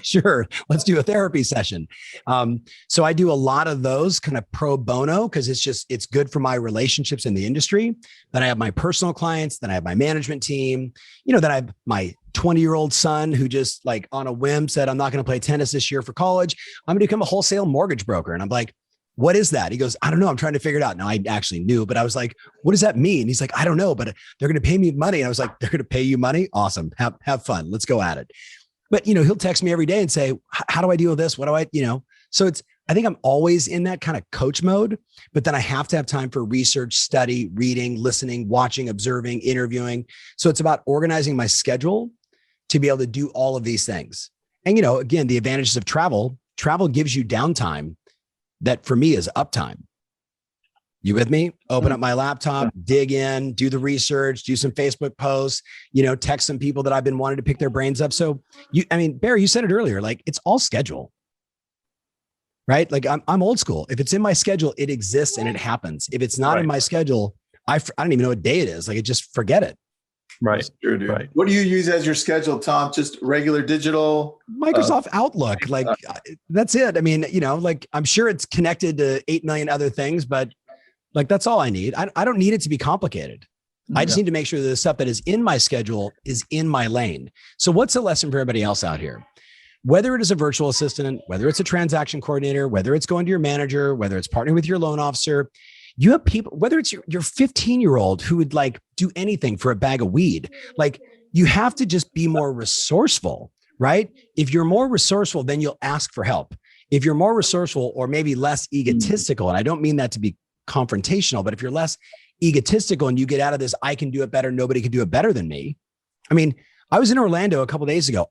sure, let's do a therapy session. So I do a lot of those kind of pro bono because it's good for my relationships in the industry. Then I have my personal clients, then I have my management team, then I have my 20-year-old son who just like on a whim said, I'm not going to play tennis this year for college. I'm going to become a wholesale mortgage broker. And I'm like, what is that? He goes, I don't know. I'm trying to figure it out. No, I actually knew, but I was like, what does that mean? He's like, I don't know, but they're going to pay me money. And I was like, they're going to pay you money? Awesome. Have fun. Let's go at it. But, he'll text me every day and say, how do I deal with this? What do I, so I think I'm always in that kind of coach mode, but then I have to have time for research, study, reading, listening, watching, observing, interviewing. So it's about organizing my schedule to be able to do all of these things. And, again, the advantages of travel gives you downtime that for me is uptime. You with me? Open up my laptop, dig in, do the research, do some Facebook posts, text some people that I've been wanting to pick their brains up. So Barry, you said it earlier, like it's all schedule, right? Like I'm old school. If it's in my schedule, it exists and it happens. If it's not in my schedule, I don't even know what day it is. Like just forget it. Right. Sure, dude. Right. What do you use as your schedule, Tom? Just regular digital? Microsoft Outlook. Like that's it. I mean, like I'm sure it's connected to 8 million other things, but like, that's all I need. I don't need it to be complicated. I just need to make sure that the stuff that is in my schedule is in my lane. So what's the lesson for everybody else out here? Whether it is a virtual assistant, whether it's a transaction coordinator, whether it's going to your manager, whether it's partnering with your loan officer, you have people, whether it's your 15-year-old who would like do anything for a bag of weed, like you have to just be more resourceful, right? If you're more resourceful, then you'll ask for help. If you're more resourceful or maybe less egotistical, and I don't mean that to be confrontational, but if you're less egotistical and you get out of this, I can do it better, nobody can do it better than me. I mean, I was in Orlando a couple of days ago.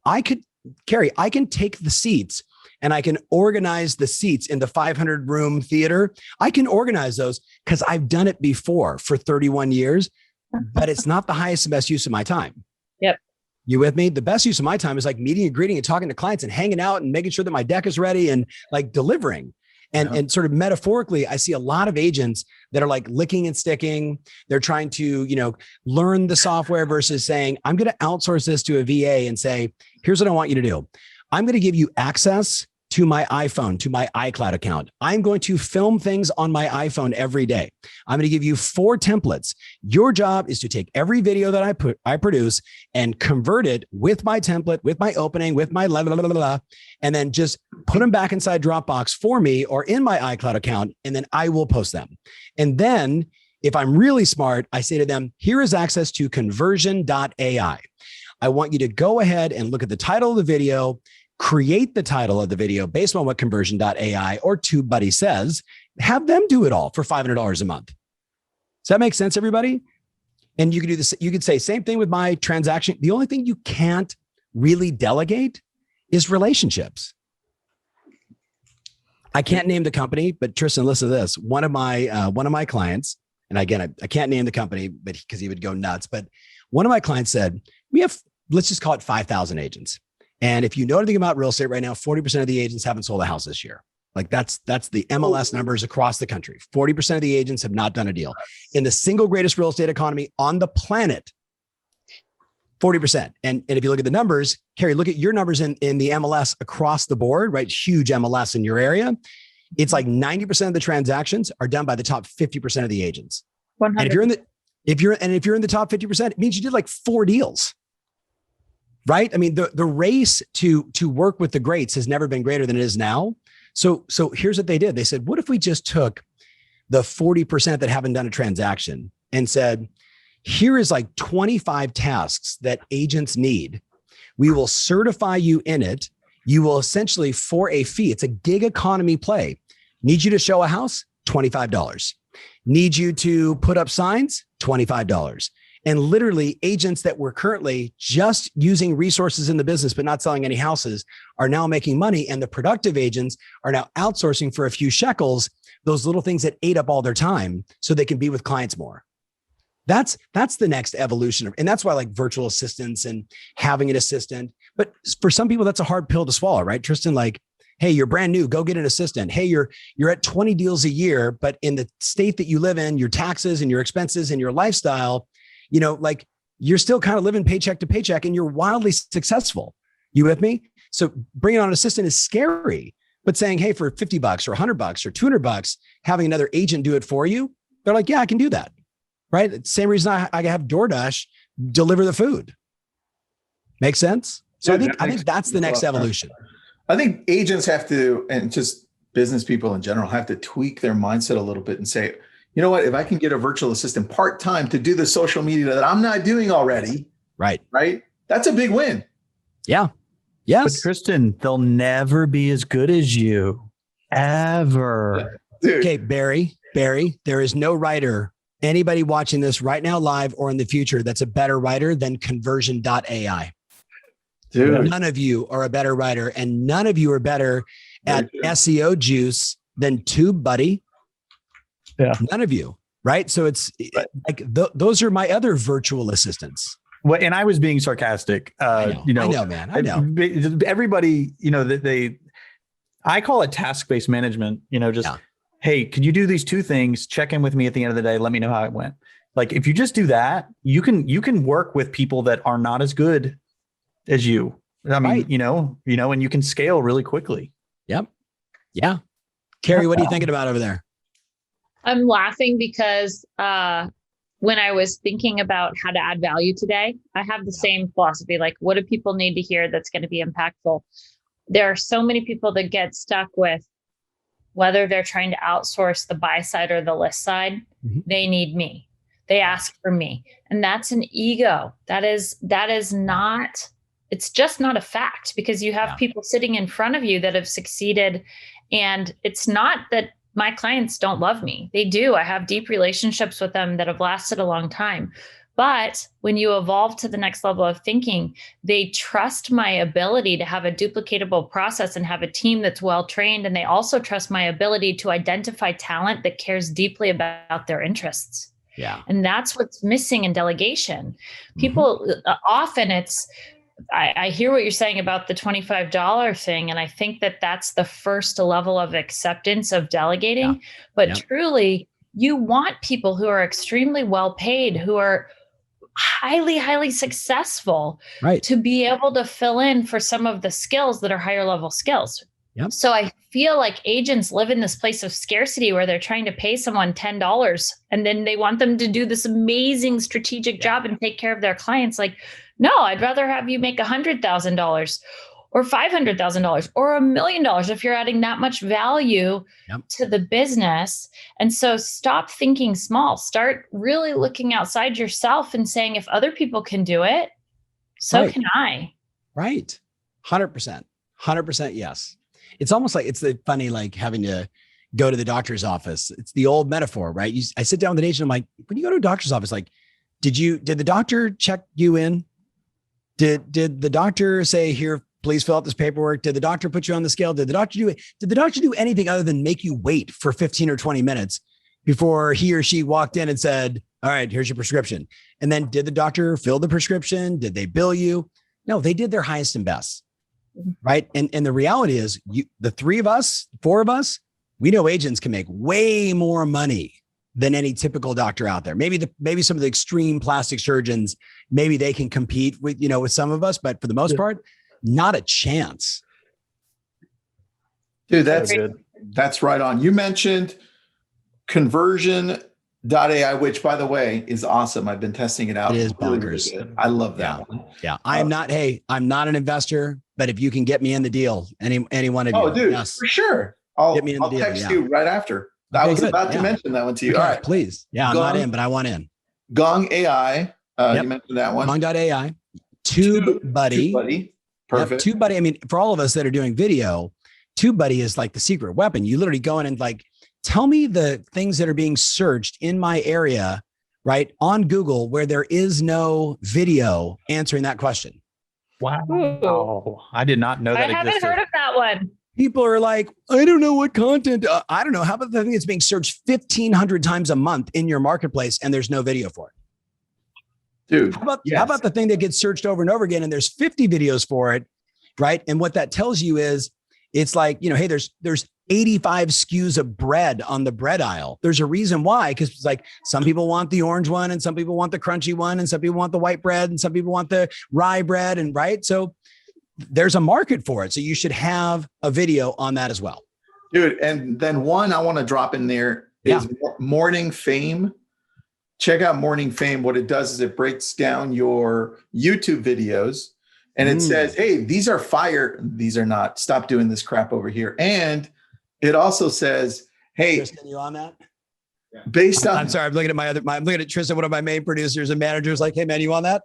Carrie, I can take the seats and I can organize the seats in the 500 room theater. I can organize those because I've done it before for 31 years, but it's not the highest and best use of my time. Yep. You with me? The best use of my time is like meeting and greeting and talking to clients and hanging out and making sure that my deck is ready and like delivering. And sort of metaphorically, I see a lot of agents that are like licking and sticking. They're trying to, learn the software versus saying, I'm going to outsource this to a VA and say, here's what I want you to do. I'm going to give you access to my iPhone, to my iCloud account. I'm going to film things on my iPhone every day. I'm going to give you 4 templates. Your job is to take every video that I produce and convert it with my template, with my opening, with my blah, blah, blah, blah, and then just put them back inside Dropbox for me or in my iCloud account, and then I will post them. And then if I'm really smart, I say to them, here is access to conversion.ai. I want you to go ahead and look at the title of the video, create the title of the video based on what conversion.ai or TubeBuddy says, have them do it all for $500 a month. Does that make sense, everybody? And you can do this. You could say same thing with my transaction. The only thing you can't really delegate is relationships. I can't name the company, but Tristan, listen to this. One of my clients, and again, I can't name the company, but because he would go nuts. But one of my clients said, we have, let's just call it 5,000 agents. And if you know anything about real estate right now, 40% of the agents haven't sold a house this year. Like that's the MLS numbers across the country. 40% of the agents have not done a deal. In the single greatest real estate economy on the planet, 40%. And if you look at the numbers, Carrie, look at your numbers in the MLS across the board, right? Huge MLS in your area. It's like 90% of the transactions are done by the top 50% of the agents. 100%. And if you're in the top 50%, it means you did like 4 deals. Right? I mean, the race to work with the greats has never been greater than it is now. So here's what they did. They said, what if we just took the 40% that haven't done a transaction and said, here is like 25 tasks that agents need. We will certify you in it. You will essentially, for a fee, it's a gig economy play. Need you to show a house? $25. Need you to put up signs? $25. And literally agents that were currently just using resources in the business, but not selling any houses are now making money. And the productive agents are now outsourcing for a few shekels, those little things that ate up all their time so they can be with clients more. That's the next evolution. And that's why I like virtual assistants and having an assistant. But for some people, that's a hard pill to swallow, right? Tristan, like, hey, you're brand new, go get an assistant. Hey, you're at 20 deals a year, but in the state that you live in, your taxes and your expenses and your lifestyle, like you're still kind of living paycheck to paycheck and you're wildly successful. You with me? So bringing on an assistant is scary, but saying, hey, for $50 or $100 or $200, having another agent do it for you, they're like, yeah, I can do that. Right? Same reason I have DoorDash deliver the food. Make sense? So I think that's the next evolution. I think agents have to, and just business people in general, have to tweak their mindset a little bit and say, you know what, if I can get a virtual assistant part-time to do the social media that I'm not doing already, right? That's a big win. Yeah. Yes. But Tristan, they'll never be as good as you, ever. Dude. Okay, Barry, there is no writer, anybody watching this right now live or in the future that's a better writer than conversion.ai. Dude. None of you are a better writer, and none of you are better at SEO juice than TubeBuddy. Yeah. None of you, right? So it's like those are my other virtual assistants. Well, and I was being sarcastic. I know, man. I know. Everybody, I call it task-based management. Hey, could you do these 2 things? Check in with me at the end of the day. Let me know how it went. Like if you just do that, you can work with people that are not as good as you. I mean, and you can scale really quickly. Yep. Yeah. Carrie, what are you thinking about over there? I'm laughing because when I was thinking about how to add value today, I have the same philosophy. Like, what do people need to hear that's going to be impactful? There are so many people that get stuck with whether they're trying to outsource the buy side or the list side. Mm-hmm. They need me. They ask for me. And that's an ego. That is not, it's just not a fact, because you have people sitting in front of you that have succeeded. And it's not that my clients don't love me. They do. I have deep relationships with them that have lasted a long time. But when you evolve to the next level of thinking, they trust my ability to have a duplicatable process and have a team that's well trained. And they also trust my ability to identify talent that cares deeply about their interests. Yeah. And that's what's missing in delegation. People often I hear what you're saying about the $25 thing. And I think that that's the first level of acceptance of delegating. But truly, you want people who are extremely well paid, who are highly, highly successful, to be able to fill in for some of the skills that are higher level skills. Yep. So I feel like agents live in this place of scarcity where they're trying to pay someone $10 and then they want them to do this amazing strategic job and take care of their clients. Like, no, I'd rather have you make $100,000 or $500,000 or $1 million if you're adding that much value to the business. And so stop thinking small, start really looking outside yourself and saying, if other people can do it, so can I. Right. 100%. 100% yes. It's almost like it's the funny, like having to go to the doctor's office. It's the old metaphor, right? I sit down with an agent. I'm like, when you go to a doctor's office, like, did the doctor check you in? Did the doctor say, here, please fill out this paperwork? Did the doctor put you on the scale? Did the doctor do anything other than make you wait for 15 or 20 minutes before he or she walked in and said, all right, here's your prescription? And then did the doctor fill the prescription? Did they bill you? No, they did their highest and best. Right. And the reality is the four of us, we know agents can make way more money than any typical doctor out there. Maybe some of the extreme plastic surgeons, maybe they can compete with some of us, but for the most part, not a chance. Dude, that's right on. You mentioned conversion.ai, which by the way is awesome. I've been testing it out. It is bonkers. Really I love that one. Yeah. I'm not an investor, but if you can get me in the deal, any one of you. Oh, dude, for sure. I'll text you right after. I was about to mention that one to you. Okay, all right. Please. Yeah, I'm not in, but I want in. Gong AI. You mentioned that one. Gong.ai. TubeBuddy. Perfect. TubeBuddy. I mean, for all of us that are doing video, TubeBuddy is like the secret weapon. You literally go in and like, tell me the things that are being searched in my area, right, on Google where there is no video answering that question. Wow. Ooh. I did not know that existed. I haven't heard of that one. People are like, I don't know what content. I don't know. How about the thing that's being searched 1,500 times a month in your marketplace and there's no video for it? Dude. How about the thing that gets searched over and over again and there's 50 videos for it, right? And what that tells you is it's like, hey, there's 85 SKUs of bread on the bread aisle. There's a reason why, because it's like some people want the orange one and some people want the crunchy one and some people want the white bread and some people want the rye bread, and right. So there's a market for it. So you should have a video on that as well. Dude. And then one I want to drop in there is Morning Fame. Check out Morning Fame. What it does is it breaks down your YouTube videos and it says, hey, these are fire. These are not. Stop doing this crap over here. And it also says, hey, Tristan, you on that? Based on, I'm sorry, I'm looking at Tristan, one of my main producers and managers, like, hey man, you on that?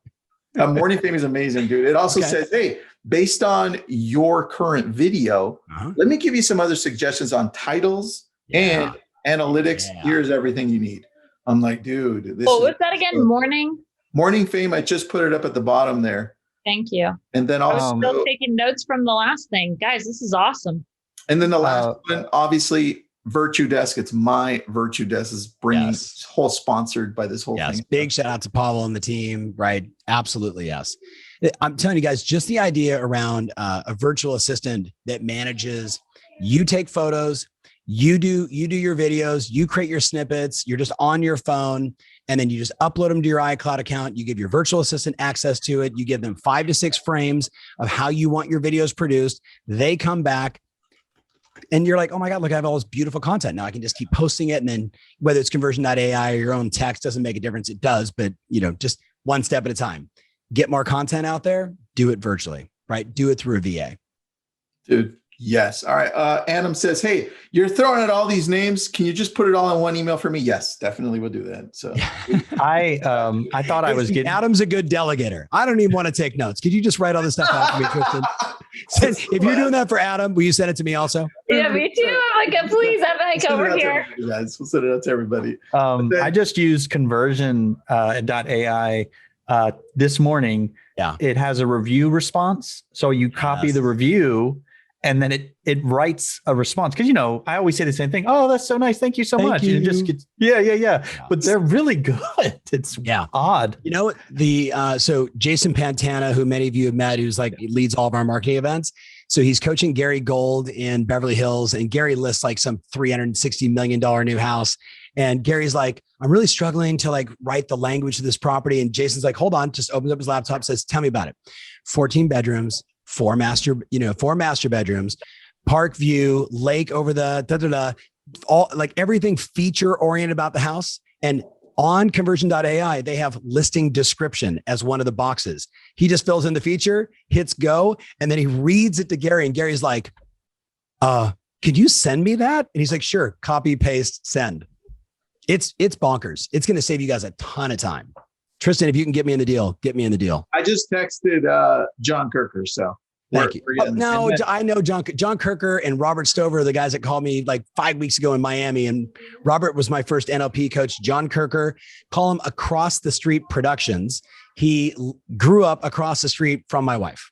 Morning Fame is amazing, dude. It also says, hey, based on your current video, let me give you some other suggestions on titles and analytics. Here's everything you need. I'm like, dude. What's that again? Morning Fame. I just put it up at the bottom there. Thank you. And then also, I was still taking notes from the last thing. Guys, this is awesome. And then the last one, obviously, Virtudesk. It's my Virtudesk is bringing whole sponsored by this whole thing. Big shout out to Pavel and the team. Right. Absolutely. Yes. I'm telling you guys, just the idea around a virtual assistant that manages, you take photos, you do your videos, you create your snippets, you're just on your phone, and then you just upload them to your iCloud account. You give your virtual assistant access to it. You give them 5 to 6 frames of how you want your videos produced. They come back. And you're like, oh my God, look, I have all this beautiful content. Now I can just keep posting it. And then whether it's conversion.ai or your own text doesn't make a difference. It does, but just one step at a time. Get more content out there, do it virtually, right? Do it through a VA. Dude, yes. All right. Adam says, hey, you're throwing out all these names. Can you just put it all in one email for me? Yes, definitely will do that. So I thought I was getting. Adam's a good delegator. I don't even want to take notes. Could you just write all this stuff out for me, Tristan? If you're doing that for Adam, will you send it to me also? Yeah, me too. I'm like, please, I'm like over here. Guys, we'll send it out to everybody. I just used conversion.ai this morning. Yeah. It has a review response. So you copy the review and then it writes a response. Cause I always say the same thing. Oh, that's so nice. Thank you so much. And it just gets, yeah. But they're really good. It's odd. So Jason Pantana, who many of you have met, who's like leads all of our marketing events. So he's coaching Gary Gold in Beverly Hills, and Gary lists like some $360 million new house. And Gary's like, I'm really struggling to like write the language of this property. And Jason's like, hold on, just opens up his laptop, says, tell me about it. 14 bedrooms, four master bedrooms, park view, lake over the all like everything feature oriented about the house. And on conversion.ai, they have listing description as one of the boxes. He just fills in the feature, hits go, and then he reads it to Gary. And Gary's like, could you send me that? And he's like, sure, copy, paste, send. It's bonkers. It's going to save you guys a ton of time. Tristan, if you can get me in the deal, get me in the deal. I just texted John Kirker, so. Thank you. No, I know John Kirker and Robert Stover are the guys that called me like 5 weeks ago in Miami. And Robert was my first NLP coach. John Kirker, call him Across the Street Productions. He grew up across the street from my wife.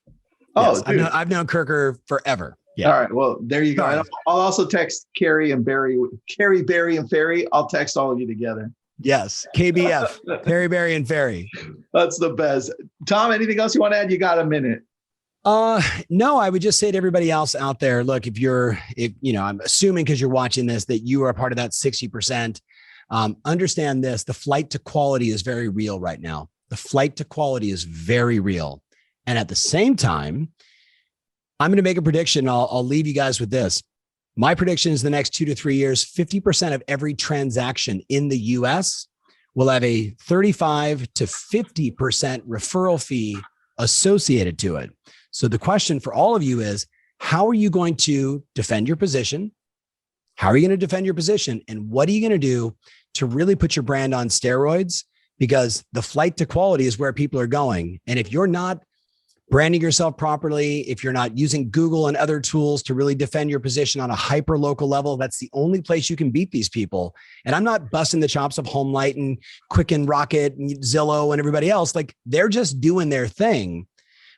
Oh, yes, I've known Kirker forever. Yeah. All right. Well, there you go. I'll also text Carrie, Barry, and Ferry. I'll text all of you together. Yes. KBF, Carrie, Barry, and Ferry. That's the best. Tom, anything else you want to add? You got a minute. No, I would just say to everybody else out there, look, I'm assuming because you're watching this, that you are a part of that 60%. Understand this, the flight to quality is very real right now. The flight to quality is very real. And at the same time, I'm going to make a prediction. I'll leave you guys with this. My prediction is the next 2 to 3 years, 50% of every transaction in the US will have a 35 to 50% referral fee associated to it. So the question for all of you is, how are you going to defend your position? How are you going to defend your position? And what are you going to do to really put your brand on steroids? Because the flight to quality is where people are going. And if you're not branding yourself properly, if you're not using Google and other tools to really defend your position on a hyper local level, that's the only place you can beat these people. And I'm not busting the chops of Homelight and Quicken Rocket and Zillow and everybody else. Like, they're just doing their thing.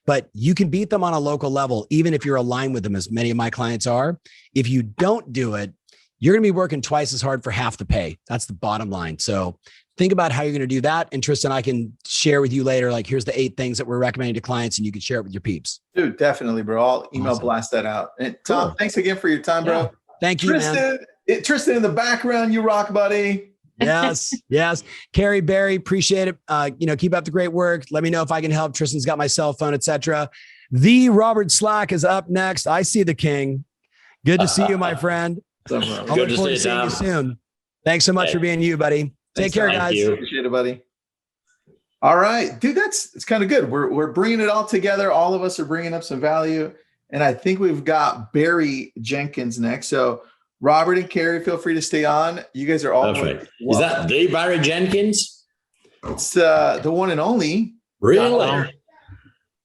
But you can beat them on a local level, even if you're aligned with them, as many of my clients are. If you don't do it, you're going to be working twice as hard for half the pay. That's the bottom line. So think about how you're going to do that. And Tristan, I can share with you later, like, here's the 8 things that we're recommending to clients, and you can share it with your peeps. Dude, definitely, bro. I'll email blast that out. And Tom, thanks again for your time, bro. Yeah. Thank you, man. Tristan in the background, you rock, buddy. Yes. Carrie, Barry, appreciate it. Keep up the great work. Let me know if I can help. Tristan's got my cell phone, etc. The Robert Slack is up next. I see the king. Good to see you, my friend. Good to see you, Tom. You soon. Thanks so much for being you, buddy. Take care, guys. Appreciate it, buddy. All right, dude, it's kind of good. We're bringing it all together. All of us are bringing up some value. And I think we've got Barry Jenkins next. So Robert and Carrie, feel free to stay on. You guys are all perfect. Is that the Barry Jenkins? It's the one and only. Really?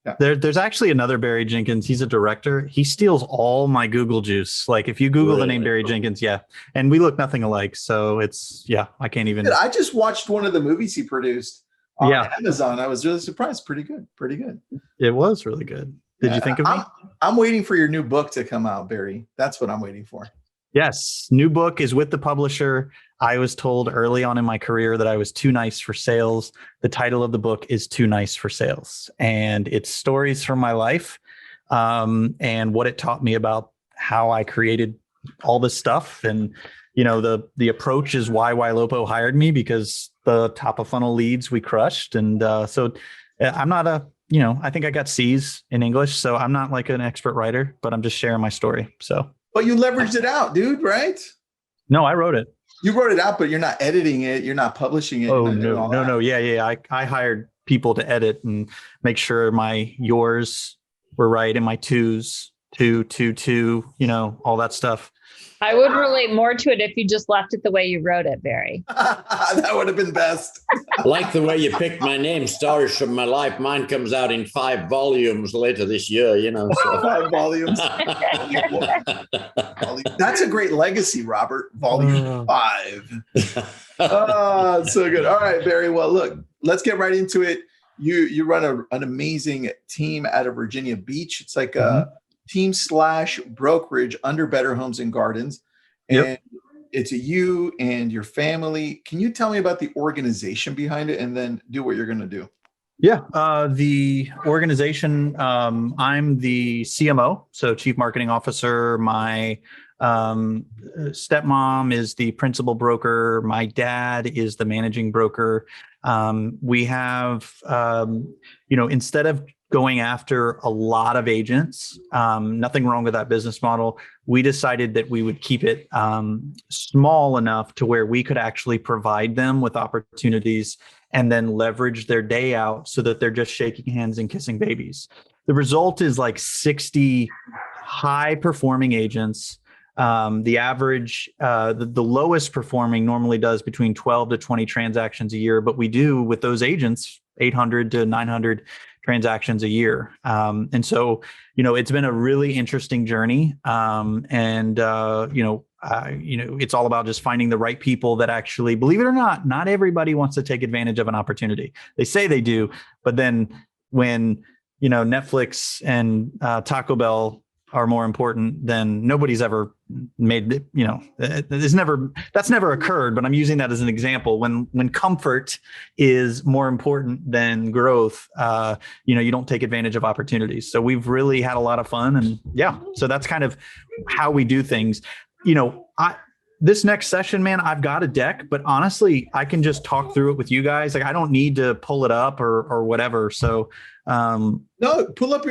Yeah. There's actually another Barry Jenkins. He's a director. He steals all my Google juice. Like, if you Google the name Barry Jenkins, and we look nothing alike. So I can't even. I just watched one of the movies he produced on Amazon. I was really surprised. Pretty good. It was really good. Did you think of me? I'm waiting for your new book to come out, Barry. That's what I'm waiting for. Yes. New book is with the publisher. I was told early on in my career that I was too nice for sales. The title of the book is Too Nice for Sales. And it's stories from my life and what it taught me about how I created all this stuff. And, the approach is why Lopo hired me, because the top of funnel leads we crushed. And so I'm not I think I got C's in English. So I'm not like an expert writer, but I'm just sharing my story. So. But you leveraged it out, dude, right? No, I wrote it. You wrote it out, but you're not editing it. You're not publishing it. Oh, no. Yeah. I hired people to edit and make sure yours were right and my twos, two, all that stuff. I would relate more to it if you just left it the way you wrote it, Barry. That would have been best. Like the way you picked my name, Stories from My Life. Mine comes out in 5 volumes later this year, So. 5 volumes. That's a great legacy, Robert. Volume 5. So good. All right, Barry. Well, look, let's get right into it. You run an amazing team out of Virginia Beach. It's like a team / brokerage under Better Homes and Gardens. And it's you and your family. Can you tell me about the organization behind it and then do what you're going to do? Yeah. The organization, I'm the CMO, so Chief Marketing Officer. My stepmom is the principal broker. My dad is the managing broker. We have, instead of going after a lot of agents, nothing wrong with that business model. We decided that we would keep it small enough to where we could actually provide them with opportunities and then leverage their day out so that they're just shaking hands and kissing babies. The result is like 60 high performing agents. The average, the lowest performing normally does between 12 to 20 transactions a year, but we do with those agents 800 to 900 transactions a year. And so, it's been a really interesting journey. It's all about just finding the right people that actually, believe it or not everybody wants to take advantage of an opportunity. They say they do, but then when, Netflix and Taco Bell are more important than nobody's ever made it, that's never occurred, but I'm using that as an example. When comfort is more important than growth, you don't take advantage of opportunities. So we've really had a lot of fun, and so that's kind of how we do things. This next session, man, I've got a deck, but honestly, I can just talk through it with you guys. Like I don't need to pull it up or whatever. So, no, pull up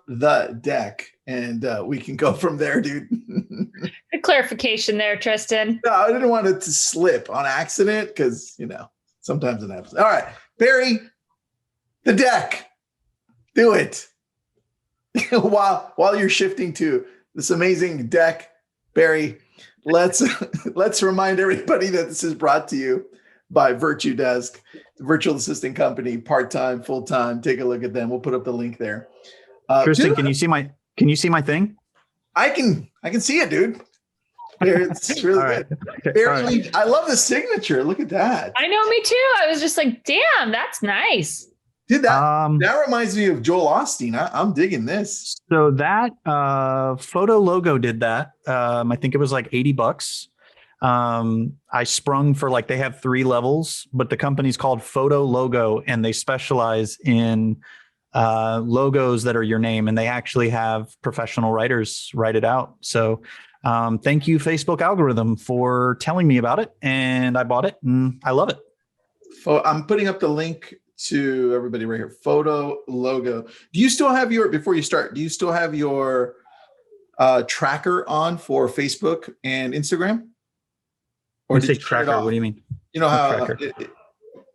the deck and we can go from there, dude. Good clarification there, Tristan. No, I didn't want it to slip on accident because, sometimes it happens. All right, Barry, the deck. Do it. While you're shifting to this amazing deck, Barry, let's remind everybody that this is brought to you by Virtudesk, the virtual assistant company, part-time, full-time. Take a look at them. We'll put up the link there. Tristan, can you see my thing? I can see it, dude. It's really good. Okay. Barry Lee, I love the signature. Look at that. I know, me too. I was just like, damn, that's nice. Dude, that reminds me of Joel Osteen. I'm digging this. So that photo logo did that. I think it was like $80. I sprung for they have 3 levels, but the company's called Photo Logo, and they specialize in logos that are your name, and they actually have professional writers write it out. So thank you, Facebook algorithm, for telling me about it, and I bought it and I love it. I'm putting up the link to everybody right here. Photo Logo. Do you still have before you start, do you still have your tracker on for Facebook and Instagram? Or did you say tracker? What do you mean? You know how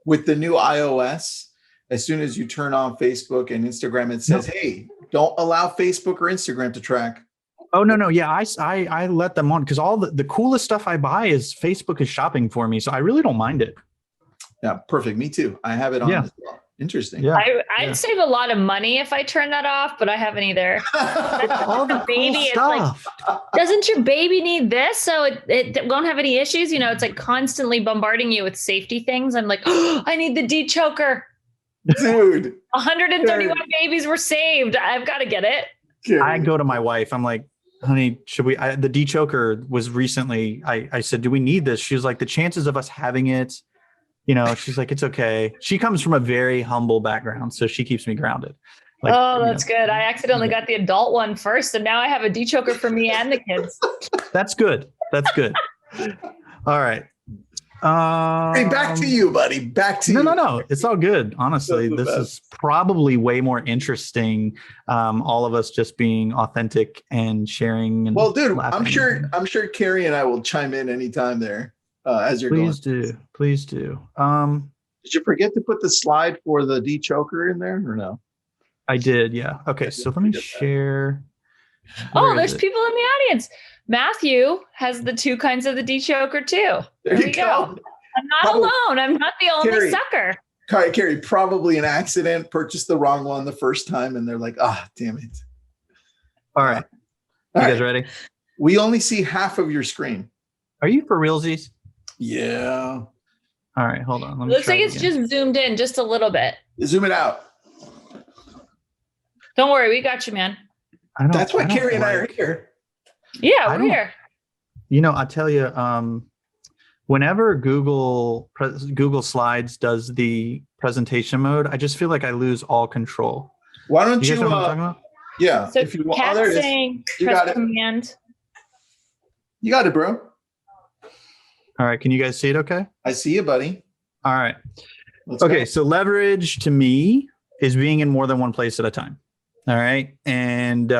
with the new iOS, as soon as you turn on Facebook and Instagram, it says, "Hey, don't allow Facebook or Instagram to track." Oh, no. Yeah, I let them on because all the coolest stuff I buy is Facebook is shopping for me. So I really don't mind it. Yeah, perfect. Me too. I have it on as well. Interesting. Yeah. I'd save a lot of money if I turn that off, but I haven't either. All the baby stuff. Doesn't your baby need this? So it won't have any issues. It's like constantly bombarding you with safety things. I'm like, oh, I need the de-choker. Dude. 131 babies were saved. I've got to get it. I go to my wife. I'm like, honey, should we? The de-choker was recently, I said, do we need this? She was like, the chances of us having it, she's like, it's okay. She comes from a very humble background, so she keeps me grounded. That's good. I accidentally got the adult one first, and now I have a de-choker for me and the kids. That's good. All right. Hey, back to you, buddy. Back to you. No. It's all good. Honestly, this is probably way more interesting. All of us just being authentic and sharing. And dude, I'm sure Carrie and I will chime in anytime there as you're going. Please do. Did you forget to put the slide for the de-choker in there or no? I did. Yeah. Okay. So let me share Oh, there's people in the audience. Matthew has the 2 kinds of the D choker too. There we you go. I'm not alone. I'm not the only Carrie. sucker. Carrie, probably an accident, purchased the wrong one the first time, and they're like, damn it. All right. You guys ready? We only see half of your screen. Are you for realsies? Yeah. All right, hold on. Looks like it's just zoomed in just a little bit. Zoom it out. Don't worry, we got you, man. That's why Carrie and I are here. Yeah, we're here. You know, I tell you, whenever Google Slides does the presentation mode, I just feel like I lose all control. Why don't you? Know what I'm talking about? Yeah. So if you Kat saying press command. You got it, bro. All right. Can you guys see it okay? I see you, buddy. All right. Let's okay. go. So leverage to me is being in more than one place at a time. All right. And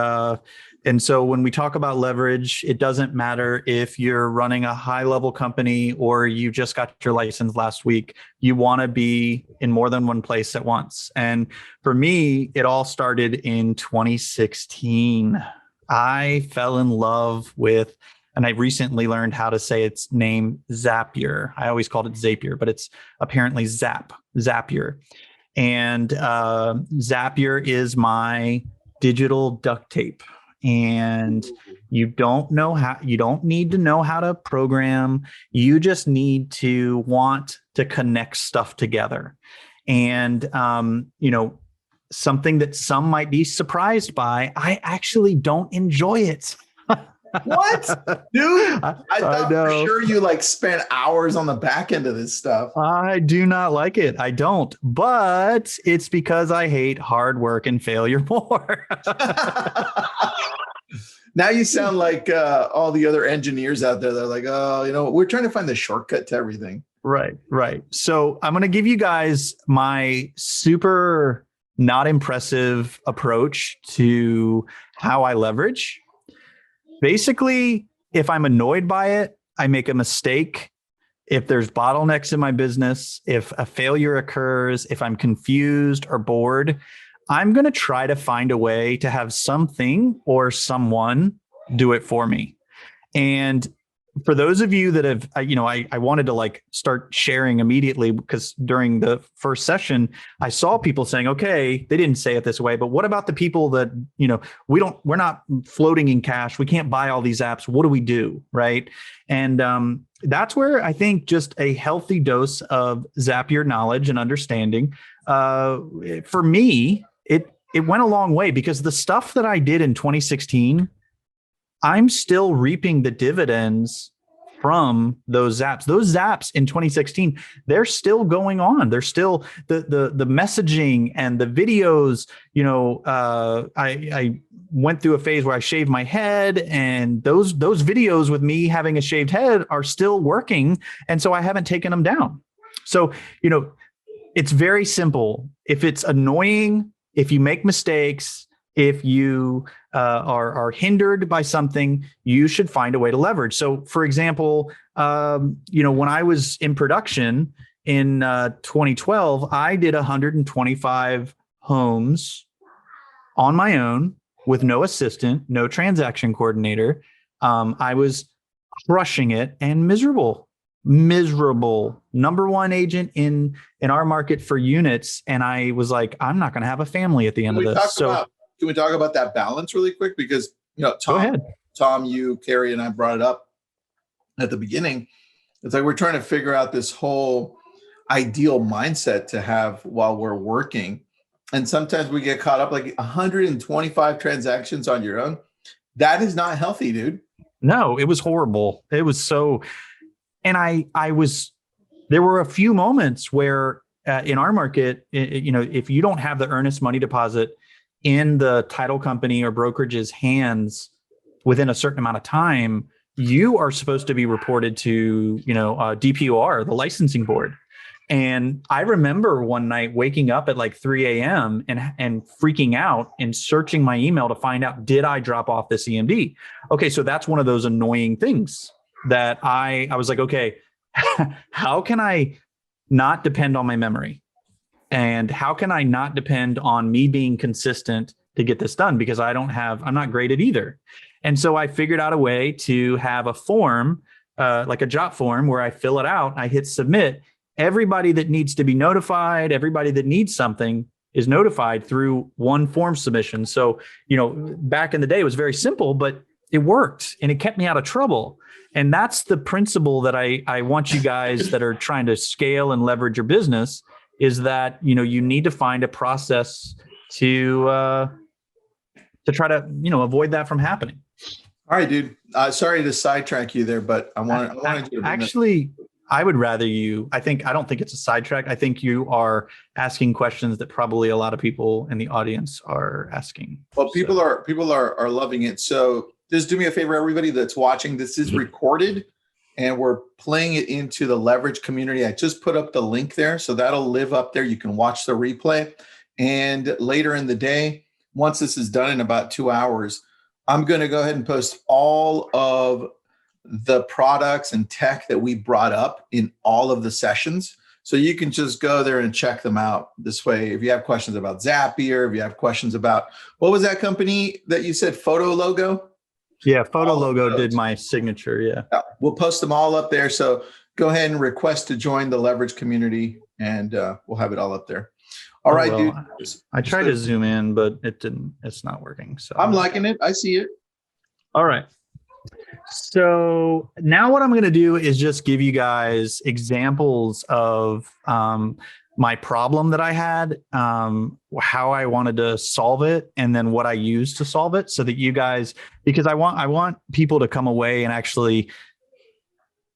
so when we talk about leverage, it doesn't matter if you're running a high level company or you just got your license last week, you want to be in more than one place at once. And for me, it all started in 2016. I fell in love with, and I recently learned how to say its name, Zapier. I always called it Zapier, but it's apparently Zapier. And Zapier is my digital duct tape. And you don't need to know how to program. You just need to want to connect stuff together. And, something that some might be surprised by, I actually don't enjoy it. What? Dude, I thought know. for sure you spent hours on the back end of this stuff. I do not like it. I don't, but it's because I hate hard work and failure more. Now you sound like all the other engineers out there. They're like, we're trying to find the shortcut to everything. Right. So I'm going to give you guys my super not impressive approach to how I leverage. Basically, if I'm annoyed by it, I make a mistake. If there's bottlenecks in my business, if a failure occurs, if I'm confused or bored, I'm going to try to find a way to have something or someone do it for me. And for those of you that have, I wanted to start sharing immediately because during the first session, I saw people saying, okay, they didn't say it this way, but what about the people that, we're not floating in cash. We can't buy all these apps. What do we do? Right. And that's where I think just a healthy dose of Zapier knowledge and understanding, for me, it went a long way because the stuff that I did in 2016, I'm still reaping the dividends from those apps. Those apps in 2016, they're still going on. They're still the messaging and the videos. I went through a phase where I shaved my head, and those videos with me having a shaved head are still working. And so I haven't taken them down. So, it's very simple. If it's annoying, if you make mistakes, if you are hindered by something, you should find a way to leverage. So, for example, when I was in production in 2012, I did 125 homes on my own with no assistant, no transaction coordinator. I was crushing it and miserable. Number one agent in our market for units. And I was like, I'm not going to have a family at the end of this. Can we talk about that balance really quick? Because, Tom, you, Carrie, and I brought it up at the beginning. It's like we're trying to figure out this whole ideal mindset to have while we're working. And sometimes we get caught up 125 transactions on your own. That is not healthy, dude. No, it was horrible. It was so... And there were a few moments where in our market, if you don't have the earnest money deposit in the title company or brokerage's hands within a certain amount of time, you are supposed to be reported to, DPOR, the licensing board. And I remember one night waking up at 3 a.m. and freaking out and searching my email to find out, did I drop off this EMD? Okay, so that's one of those annoying things that I was like, okay, how can I not depend on my memory? And how can I not depend on me being consistent to get this done because I'm not great at either. And so I figured out a way to have a form, like a job form where I fill it out, I hit submit. Everybody that needs to be notified, everybody that needs something is notified through one form submission. So, back in the day, it was very simple, but it worked and it kept me out of trouble. And that's the principle that I want you guys that are trying to scale and leverage your business is that, you need to find a process to try to, avoid that from happening. All right, dude. Sorry to sidetrack you there, but I wanted you to actually. I would rather I don't think it's a sidetrack. I think you are asking questions that probably a lot of people in the audience are asking. Well, people are loving it. So just do me a favor, everybody that's watching. This is recorded and we're playing it into the Leverage community. I just put up the link there. So that'll live up there. You can watch the replay. And later in the day, once this is done in about 2 hours, I'm going to go ahead and post all of the products and tech that we brought up in all of the sessions. So you can just go there and check them out. This way, if you have questions about Zapier, if you have questions about, what was that company that you said, Photo Logo? Yeah, Photo Logo did my signature, yeah. We'll post them all up there. So go ahead and request to join the Leverage community and we'll have it all up there. All right, dude. I tried to zoom in, but it's not working. So I'm liking it. I see it. All right. So now what I'm going to do is just give you guys examples of my problem that I had, how I wanted to solve it, and then what I used to solve it so that you guys, because I want people to come away and actually,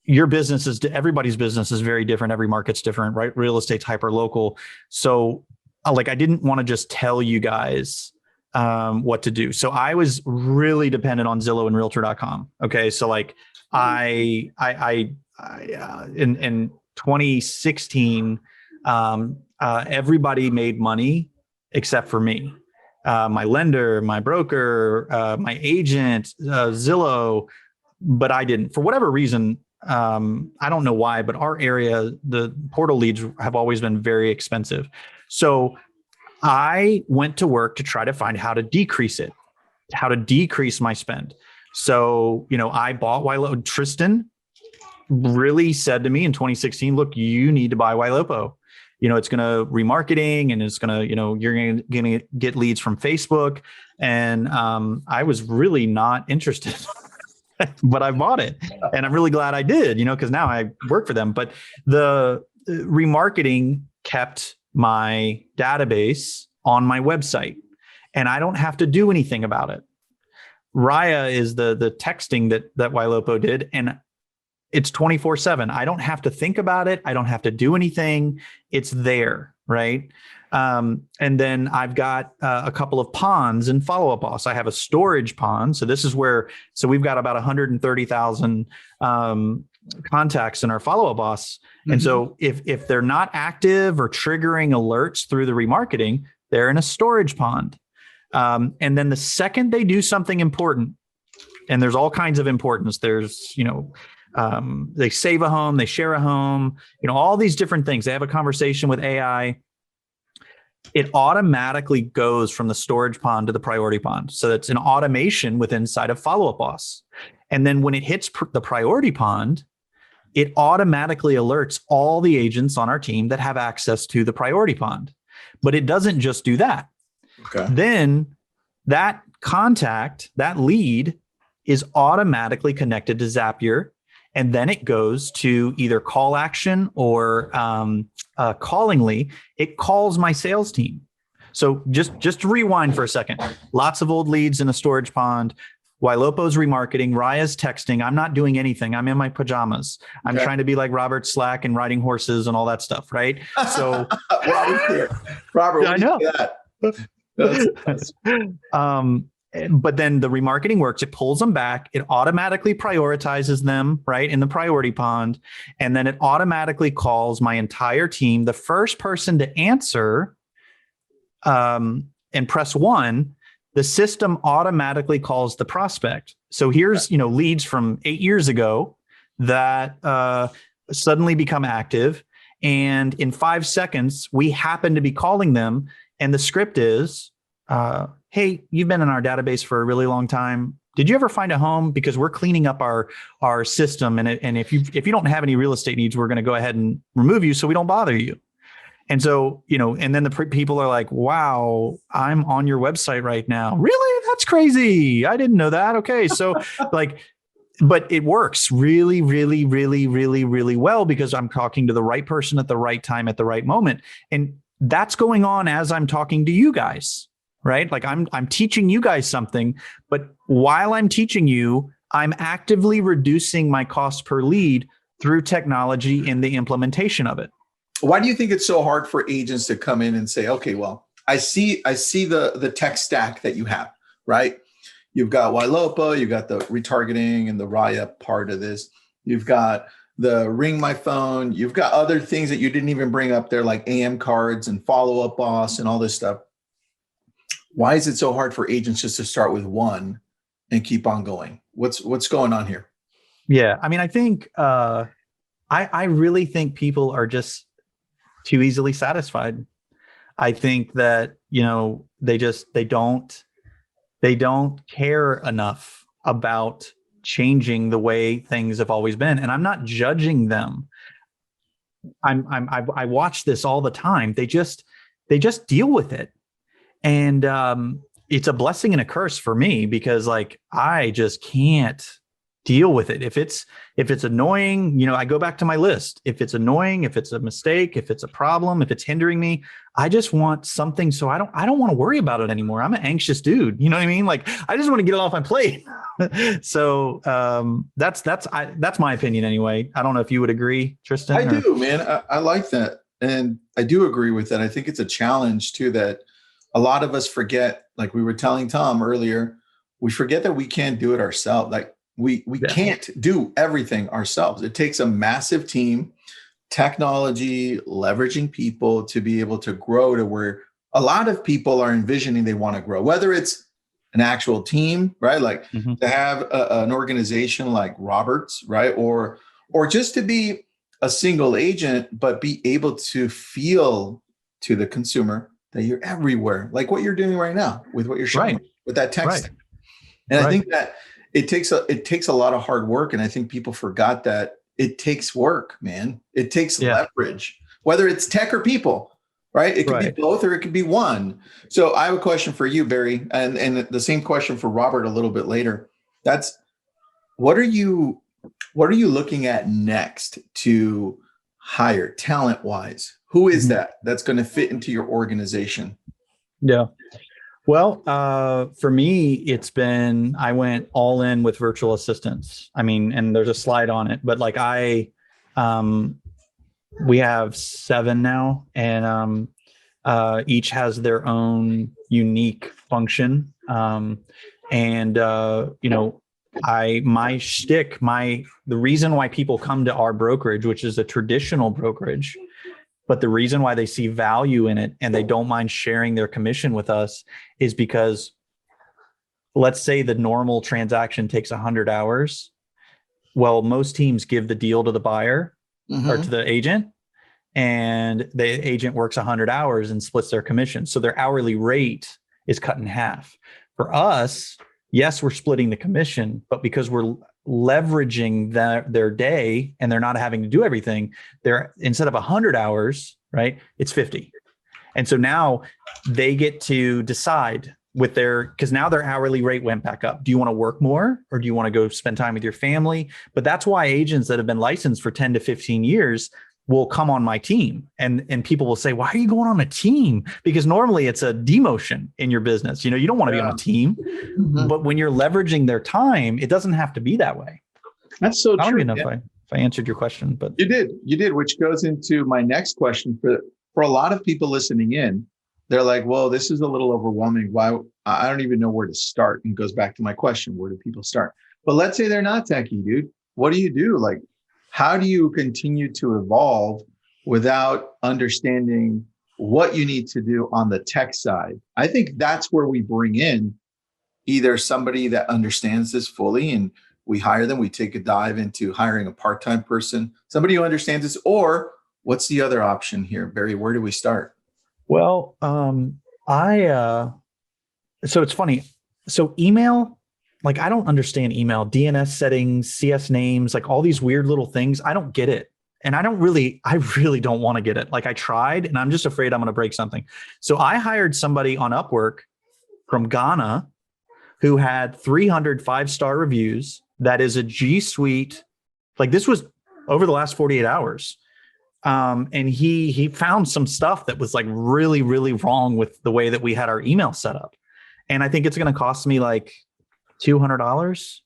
everybody's business is very different. Every market's different, right? Real estate's hyper local. So I didn't want to just tell you guys what to do. So I was really dependent on Zillow and realtor.com. Okay. So I in 2016, everybody made money except for me, my lender, my broker, my agent, Zillow, but I didn't, for whatever reason. I don't know why, but our area, the portal leads have always been very expensive. So I went to work to try to find how to decrease my spend. So, I bought YLOPO. Tristan really said to me in 2016, look, you need to buy YLOPO. It's going to remarketing and it's going to, you're going to get leads from Facebook. And I was really not interested, but I bought it and I'm really glad I did, because now I work for them. But the remarketing kept my database on my website and I don't have to do anything about it. Raya is the texting that YLOPO did, and it's 24/7. I don't have to think about it. I don't have to do anything. It's there, right? And then I've got a couple of ponds in Follow Up Boss. I have a storage pond. So this is so we've got about 130,000 contacts in our Follow Up Boss. Mm-hmm. And so if they're not active or triggering alerts through the remarketing, they're in a storage pond. And then the second they do something important, and there's all kinds of importance, there's, they save a home, they share a home, all these different things. They have a conversation with AI. It automatically goes from the storage pond to the priority pond. So that's an automation inside of Follow Up Boss. And then when it hits the priority pond, it automatically alerts all the agents on our team that have access to the priority pond. But it doesn't just do that. Okay. Then that contact, that lead is automatically connected to Zapier. And then it goes to either call action or callingly, it calls my sales team. So just to rewind for a second, lots of old leads in a storage pond. YLOPO's remarketing, Raya's texting. I'm not doing anything. I'm in my pajamas. I'm trying to be like Robert Slack and riding horses and all that stuff, right? So Robert, I know. That's but then the remarketing works. It pulls them back. It automatically prioritizes them right in the priority pond. And then it automatically calls my entire team. The first person to answer and press 1, the system automatically calls the prospect. So here's, leads from 8 years ago that suddenly become active. And in 5 seconds, we happen to be calling them. And the script is, hey, you've been in our database for a really long time. Did you ever find a home? Because we're cleaning up our system, and if you don't have any real estate needs, we're going to go ahead and remove you so we don't bother you. And so, and then the people are like, wow, I'm on your website right now. Really? That's crazy. I didn't know that. Okay. So but it works really, really, really, really, really well because I'm talking to the right person at the right time, at the right moment. And that's going on as I'm talking to you guys, right? Like I'm teaching you guys something, but while I'm teaching you, I'm actively reducing my cost per lead through technology in the implementation of it. Why do you think it's so hard for agents to come in and say, okay, well, I see the tech stack that you have, right? You've got YLOPA, you've got the retargeting and the RIA part of this. You've got the Ring My Phone. You've got other things that you didn't even bring up there, like AM cards and Follow Up Boss and all this stuff. Why is it so hard for agents just to start with one and keep on going? What's going on here? Yeah, I mean, I think I really think people are just too easily satisfied. I think that they don't care enough about changing the way things have always been. And I'm not judging them. I watch this all the time. They just deal with it. And it's a blessing and a curse for me because I just can't deal with it. If it's annoying, I go back to my list. If it's annoying, if it's a mistake, if it's a problem, if it's hindering me, I just want something. So I don't want to worry about it anymore. I'm an anxious dude. You know what I mean? I just want to get it off my plate. So that's my opinion anyway. I don't know if you would agree, Tristan. I do, man. I like that. And I do agree with that. I think it's a challenge too, that a lot of us forget, like we were telling Tom earlier, we forget that we can't do it ourselves. We can't do everything ourselves. It takes a massive team, technology, leveraging people to be able to grow to where a lot of people are envisioning they want to grow, whether it's an actual team, right? To have an organization like Robert's, right? Or just to be a single agent, but be able to feel to the consumer that you're everywhere, like what you're doing right now with what you're showing with that text. Right. And I think that it takes a lot of hard work. And I think people forgot that it takes work, man. It takes leverage, whether it's tech or people, right? It could be both or it could be one. So I have a question for you, Barry, and the same question for Robert a little bit later. That's what are you looking at next to hire talent-wise? Who is that's going to fit into your organization? Yeah. Well, for me, I went all in with virtual assistants. I mean, and there's a slide on it, but we have 7 now, and each has their own unique function. My shtick, the reason why people come to our brokerage, which is a traditional brokerage, but the reason why they see value in it and they don't mind sharing their commission with us is because, let's say the normal transaction takes 100 hours. Well, most teams give the deal to the buyer or to the agent, and the agent works 100 hours and splits their commission. So their hourly rate is cut in half. For us, yes, we're splitting the commission, but because we're leveraging their day and they're not having to do everything, they're instead of 100 hours, right, it's 50. And so now they get to decide because now their hourly rate went back up. Do you want to work more or do you want to go spend time with your family? But that's why agents that have been licensed for 10 to 15 years will come on my team, and people will say, why are you going on a team? Because normally it's a demotion in your business. You don't want to be on a team, but when you're leveraging their time, it doesn't have to be that way. That's so true. I don't even know if I answered your question, but you did, which goes into my next question for a lot of people listening in. They're like, well, this is a little overwhelming. Why? I don't even know where to start. And it goes back to my question, where do people start? But let's say they're not techie, dude. What do you do? How do you continue to evolve without understanding what you need to do on the tech side? I think that's where we bring in either somebody that understands this fully and we hire them, we take a dive into hiring a part-time person, somebody who understands this, or what's the other option here? Barry, where do we start? Well, So it's funny. So email, like I don't understand email, DNS settings, CS names, like all these weird little things. I don't get it. And I really don't want to get it. Like I tried and I'm just afraid I'm going to break something. So I hired somebody on Upwork from Ghana who had 300 5-star reviews. That is a G Suite. Like this was over the last 48 hours. And he found some stuff that was like really, really wrong with the way that we had our email set up. And I think it's going to cost me like $200.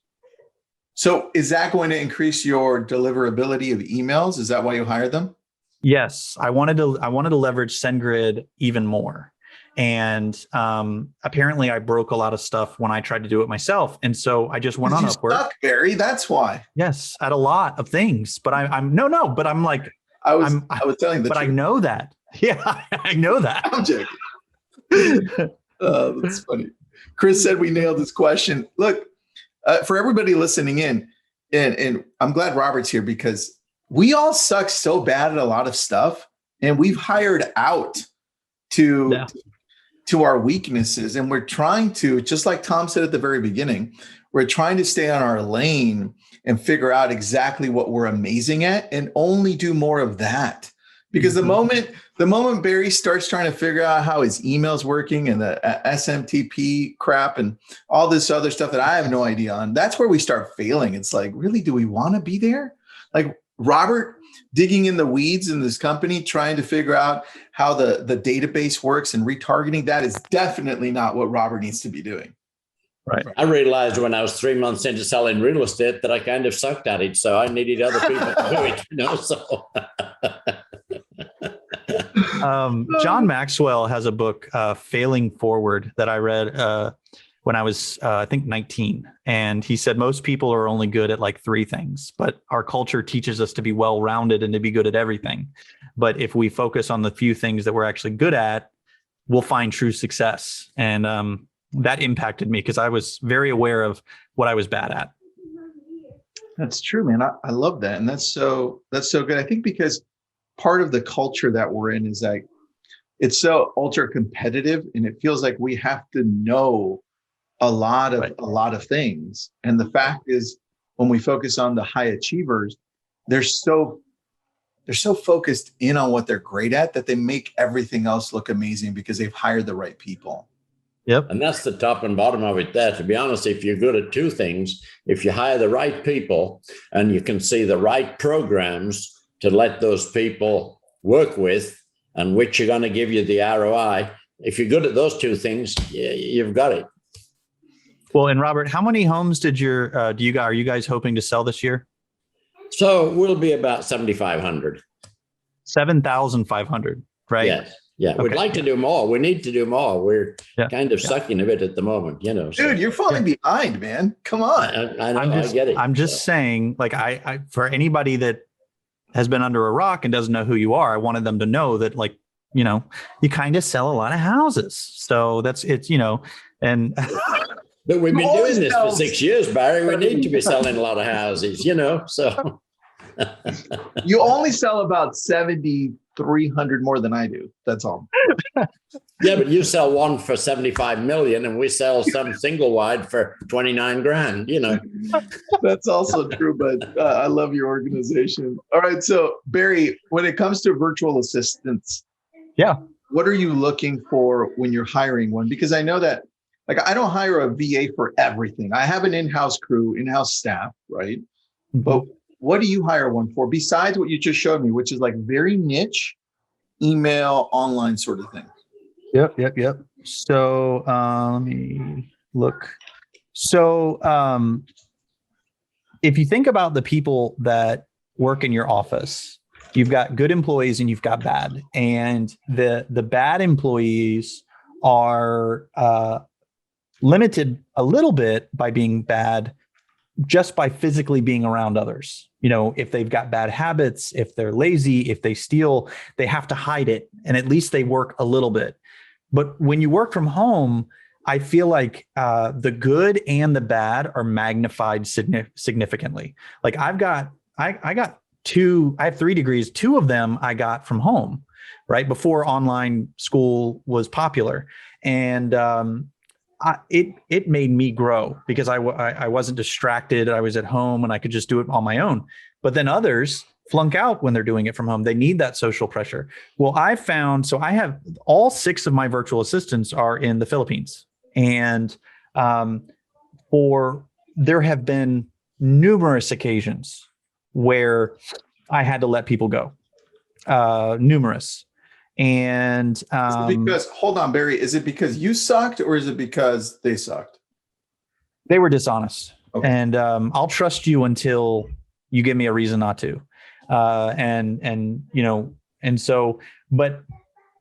So is that going to increase your deliverability of emails? Is that why you hired them? Yes. I wanted to leverage SendGrid even more. And apparently I broke a lot of stuff when I tried to do it myself. And so I just went on Upwork. Stuck, Barry. That's why. Yes, at a lot of things. But but I'm like, I was telling the but truth. I know that. Yeah, I know that. I'm joking. That's funny. Chris said we nailed this question. Look, for everybody listening in, and I'm glad Robert's here because we all suck so bad at a lot of stuff, and we've hired out to our weaknesses, and we're trying to, just like Tom said at the very beginning, we're trying to stay on our lane and figure out exactly what we're amazing at and only do more of that. Because the moment Barry starts trying to figure out how his email's working and the SMTP crap and all this other stuff that I have no idea on, that's where we start failing. It's like, really, do we want to be there? Like Robert digging in the weeds in this company, trying to figure out how the database works and retargeting, that is definitely not what Robert needs to be doing. Right. I realized when I was 3 months into selling real estate that I kind of sucked at it. So I needed other people to do it, so. John Maxwell has a book, Failing Forward, that I read when I was, I think 19. And he said, most people are only good at like 3 things, but our culture teaches us to be well-rounded and to be good at everything. But if we focus on the few things that we're actually good at, we'll find true success. And that impacted me because I was very aware of what I was bad at. That's true, man. I love that. And that's so good. I think because part of the culture that we're in is like, it's so ultra competitive and it feels like we have to know a lot of things. And the fact is, when we focus on the high achievers, they're so focused in on what they're great at that they make everything else look amazing because they've hired the right people. Yep. And that's the top and bottom of it there. To be honest, if you're good at 2 things, if you hire the right people and you can see the right programs to let those people work with and which are going to give you the ROI, if you're good at those 2 things, you've got it. Well, and Robert, how many homes are you guys hoping to sell this year? So we'll be about 7,500. 7,500, right? Yes. Yeah, Okay. We'd like to do more. We need to do more. We're kind of sucking a bit at the moment, So. Dude, you're falling behind, man. Come on. I know, I get it. I'm just saying, like, I for anybody that has been under a rock and doesn't know who you are, I wanted them to know that, like, you kind of sell a lot of houses. So and but we've been doing this for 6 years, Barry. We need to be selling a lot of houses, so. You only sell about 7,300 more than I do. That's all. Yeah, but you sell one for 75 million and we sell some single wide for 29 grand, That's also true, but I love your organization. All right. So Barry, when it comes to virtual assistants, what are you looking for when you're hiring one? Because I know that, like, I don't hire a VA for everything. I have an in-house crew, in-house staff, right? Mm-hmm. But what do you hire one for besides what you just showed me, which is like very niche email, online sort of thing? Yep. So let me look. So if you think about the people that work in your office, you've got good employees and you've got bad. And the bad employees are limited a little bit by being bad just by physically being around others. If they've got bad habits, if they're lazy, if they steal, they have to hide it. And at least they work a little bit. But when you work from home, I feel like the good and the bad are magnified significantly. Like I have 3 degrees. 2 of them I got from home, right? Before online school was popular. And it made me grow because I wasn't distracted. I was at home and I could just do it on my own. But then others flunk out when they're doing it from home. They need that social pressure. Well, I have all 6 of my virtual assistants are in the Philippines, and there have been numerous occasions where I had to let people go. Numerous. And hold on, Barry, is it because you sucked or is it because they sucked? They were dishonest. Okay. And I'll trust you until you give me a reason not to. But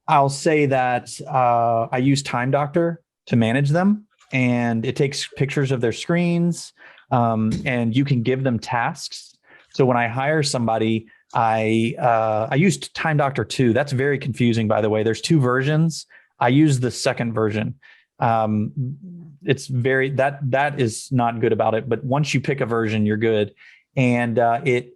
I'll say that I use Time Doctor to manage them, and it takes pictures of their screens, and you can give them tasks. So when I hire somebody, I used Time Doctor 2. That's very confusing, by the way. There's 2 versions. I use the second version. It's that is not good about it. But once you pick a version, you're good. And it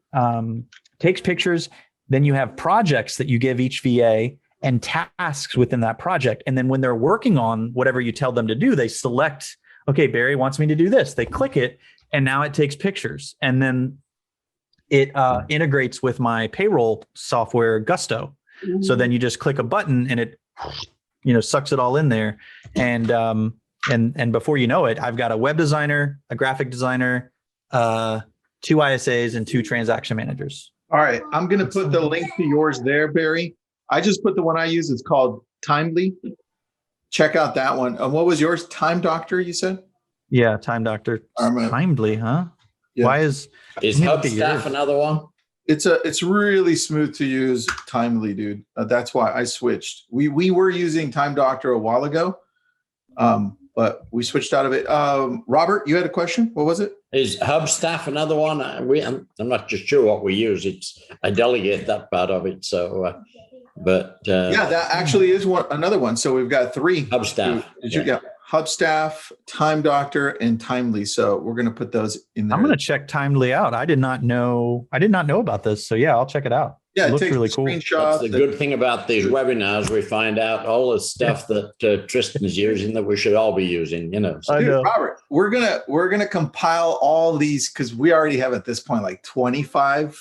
takes pictures. Then you have projects that you give each VA and tasks within that project. And then when they're working on whatever you tell them to do, they select, okay, Barry wants me to do this. They click it, and now it takes pictures. And then it integrates with my payroll software, Gusto. Mm-hmm. So then you just click a button and it, sucks it all in there. And before you know it, I've got a web designer, a graphic designer, 2 ISAs, and 2 transaction managers. All right. I'm going to put the link to yours there, Barry. I just put the one I use. It's called Timely. Check out that one. And what was yours? Time Doctor, you said? Yeah. Time Doctor. Timely, huh? Yeah. Why is HubStaff another one? It's really smooth to use. Timely, dude. That's why I switched. We were using Time Doctor a while ago, but we switched out of it. Robert, you had a question. What was it? Is HubStaff another one? I'm not just sure what we use. I delegate that part of it. So, yeah, that actually is another one. So we've got 3. HubStaff. You got HubStaff, Time Doctor, and Timely. So we're going to put those in there. I'm going to check Timely out. I did not know about this. So yeah, I'll check it out. Yeah, it looks really cool. That's the good thing about these webinars. We find out all the stuff that Tristan's using that we should all be using. So, dude, Robert, we're gonna compile all these because we already have at this point like 25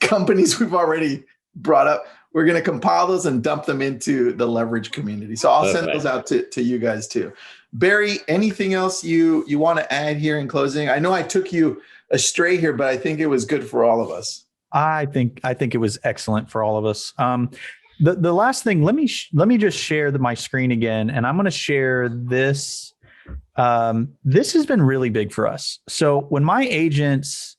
companies we've already brought up. We're going to compile those and dump them into the leverage community. So I'll send those out to you guys too. Barry, anything else you want to add here in closing? I know I took you astray here, but I think it was good for all of us. I think it was excellent for all of us. The last thing, let me just share my screen again, and I'm going to share this. This has been really big for us. So when my agents,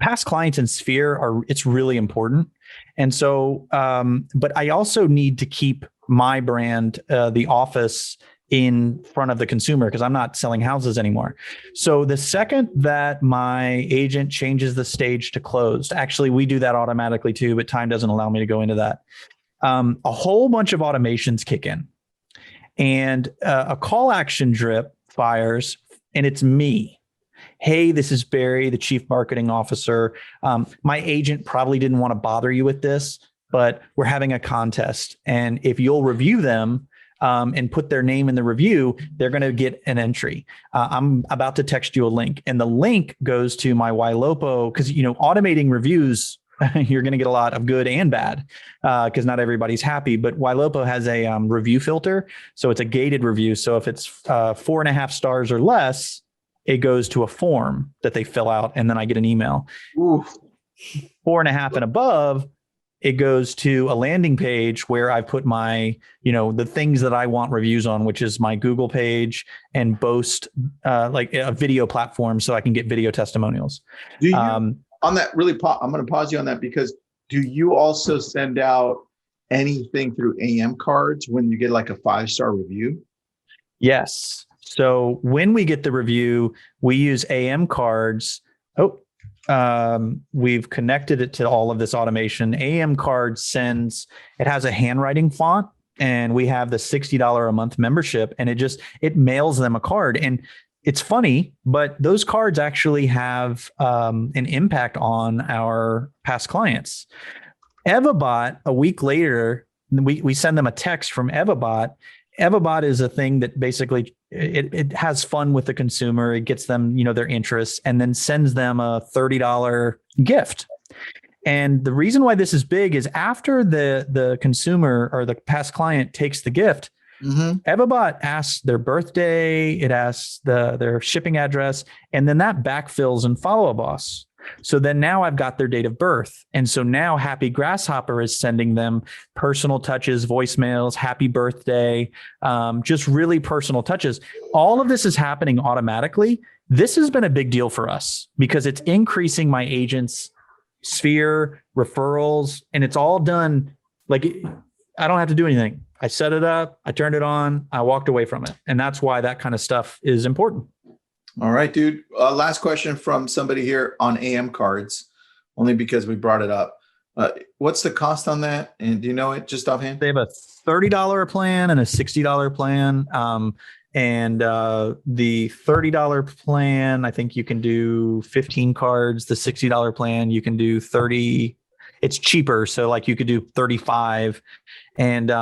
past clients in Sphere it's really important. And so, but I also need to keep my brand, the office, in front of the consumer because I'm not selling houses anymore. So the second that my agent changes the stage to closed, actually we do that automatically too, but time doesn't allow me to go into that. A whole bunch of automations kick in, and a call action drip fires, and it's me. Hey, this is Barry, the chief marketing officer. My agent probably didn't want to bother you with this, but we're having a contest. And if you'll review them and put their name in the review, they're going to get an entry. I'm about to text you a link, and the link goes to my Ylopo because, automating reviews, you're going to get a lot of good and bad because not everybody's happy. But Ylopo has a review filter. So it's a gated review. So if it's 4.5 stars or less, it goes to a form that they fill out, and then I get an email. Ooh. 4.5 and above, it goes to a landing page where I put my, the things that I want reviews on, which is my Google page and Boast, like a video platform, so I can get video testimonials. Do you, on that, really, I'm going to pause you on that because do you also send out anything through AM cards when you get like a 5-star review? Yes. So when we get the review, we use AM cards. We've connected it to all of this automation. AM card it has a handwriting font, and we have the $60 a month membership, and it mails them a card. And it's funny, but those cards actually have an impact on our past clients. EvaBot, a week later, we send them a text from EvaBot, Evabot is a thing that basically it has fun with the consumer. It gets them, their interests, and then sends them a $30 gift. And the reason why this is big is after the consumer or the past client takes the gift, Evabot asks their birthday, it asks their shipping address, and then that backfills in Follow Up Boss. So then now I've got their date of birth. And so now Happy Grasshopper is sending them personal touches, voicemails, happy birthday, just really personal touches. All of this is happening automatically. This has been a big deal for us because it's increasing my agents' sphere, referrals, and it's all done. Like, I don't have to do anything. I set it up, I turned it on, I walked away from it. And that's why that kind of stuff is important. All right, dude. Last question from somebody here on AM cards, only because we brought it up. What's the cost on that? And do you know it just offhand? They have a $30 plan and a $60 plan. And the $30 plan, I think you can do 15 cards. The $60 plan, you can do 30. It's cheaper. So like you could do 35. And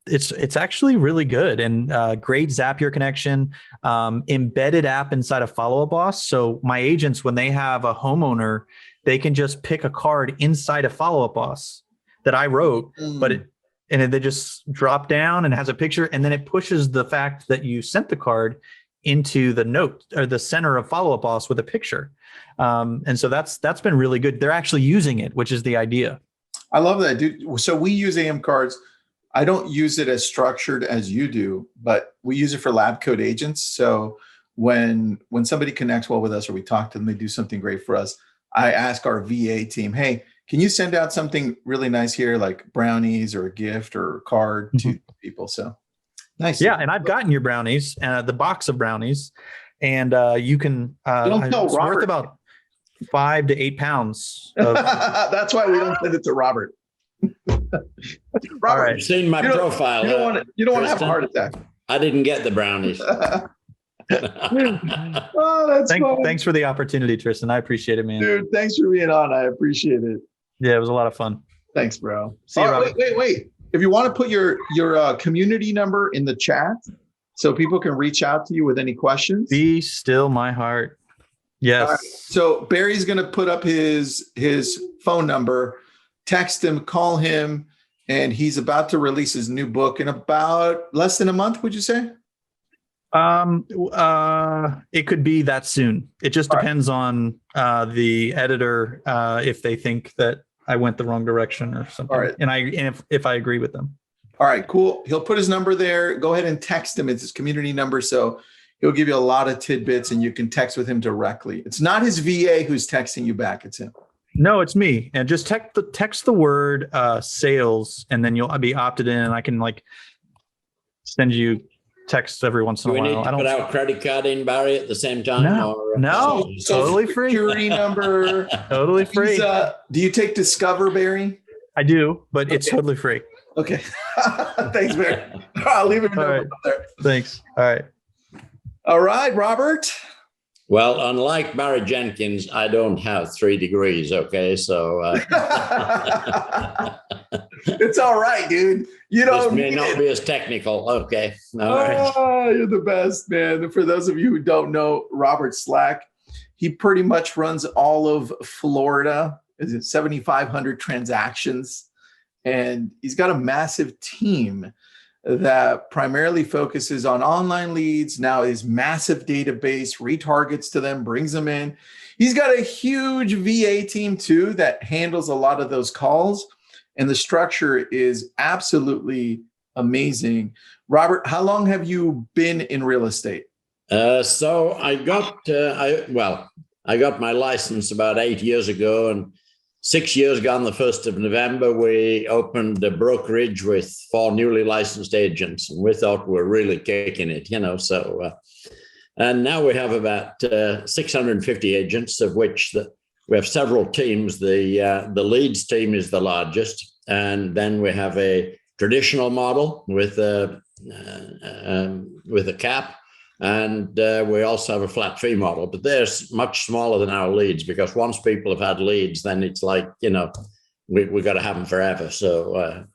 it's actually really good and great Zapier connection, embedded app inside of Follow Up Boss. So my agents, when they have a homeowner, they can just pick a card inside of Follow Up Boss that I wrote, and they just drop down and has a picture, and then it pushes the fact that you sent the card into the note or the center of Follow Up Boss with a picture. And so that's been really good. They're actually using it, which is the idea. I love that, dude. So we use AM cards. I don't use it as structured as you do, but we use it for lab code agents. So when somebody connects well with us or we talk to them, they do something great for us. I ask our VA team, hey, can you send out something really nice here, like brownies or a gift or a card to people? So nice. Yeah. And I've gotten your brownies, the box of brownies, and you can, don't tell it's Robert. worth about 5 to 8 pounds. That's why we don't send it to Robert. Robert, You've seen my profile. You don't want to have a heart attack. I didn't get the brownies. Oh, that's fun. Thanks for the opportunity, Tristan. I appreciate it, man. Dude, thanks for being on. I appreciate it. Yeah, it was a lot of fun. Thanks, bro. See you, Robert. Wait. If you want to put your community number in the chat so people can reach out to you with any questions. Be still my heart. Yes. Right. So Barry's going to put up his phone number, text him, call him, and he's about to release his new book in about less than a month, would you say? It could be that soon. It just depends on the editor if they think that I went the wrong direction or something. All right. And if I agree with them. All right, cool. He'll put his number there. Go ahead and text him. It's his community number. So he'll give you a lot of tidbits and you can text with him directly. It's not his VA who's texting you back. It's him. No, it's me. And just text the word sales, and then you'll be opted in, and I can send you texts every once in a while. Do we need to put our credit card in, Barry, at the same time? No, totally free. Security number. Totally free. Do you take Discover, Barry? I do, but it's totally free. Okay. Thanks, Barry. I'll leave it there. Thanks. All right. All right, Robert. Well, unlike Barry Jenkins, I don't have 3 degrees. Okay, so it's all right, dude. You don't may not be as technical. Okay, all right. You're the best, man. For those of you who don't know Robert Slack, he pretty much runs all of Florida. Is it 7,500 transactions, and he's got a massive team that primarily focuses on online leads. Now his massive database retargets to them, brings them in. He's got a huge VA team too that handles a lot of those calls. And the structure is absolutely amazing. Robert, how long have you been in real estate? So I got my license about 8 years ago, and 6 years ago on the 1st of November, we opened a brokerage with 4 newly licensed agents, and we thought we were really kicking it, and now we have about 650 agents, of which we have several teams. The leads team is the largest, and then we have a traditional model with a cap. And we also have a flat fee model, but they're much smaller than our leads, because once people have had leads, then it's like, we got to have them forever. So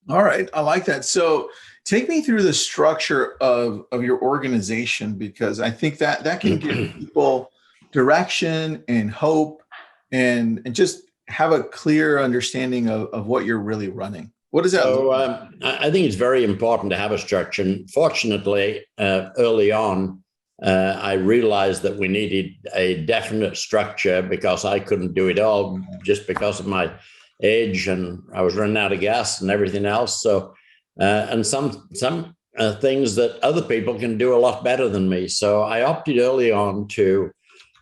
All right. I like that. So take me through the structure of your organization, because I think that can give people direction and hope and just have a clear understanding of what you're really running. What does that look like? I think it's very important to have a structure. And fortunately, early on, I realized that we needed a definite structure because I couldn't do it all just because of my age, and I was running out of gas and everything else. So, and some things that other people can do a lot better than me. So I opted early on to,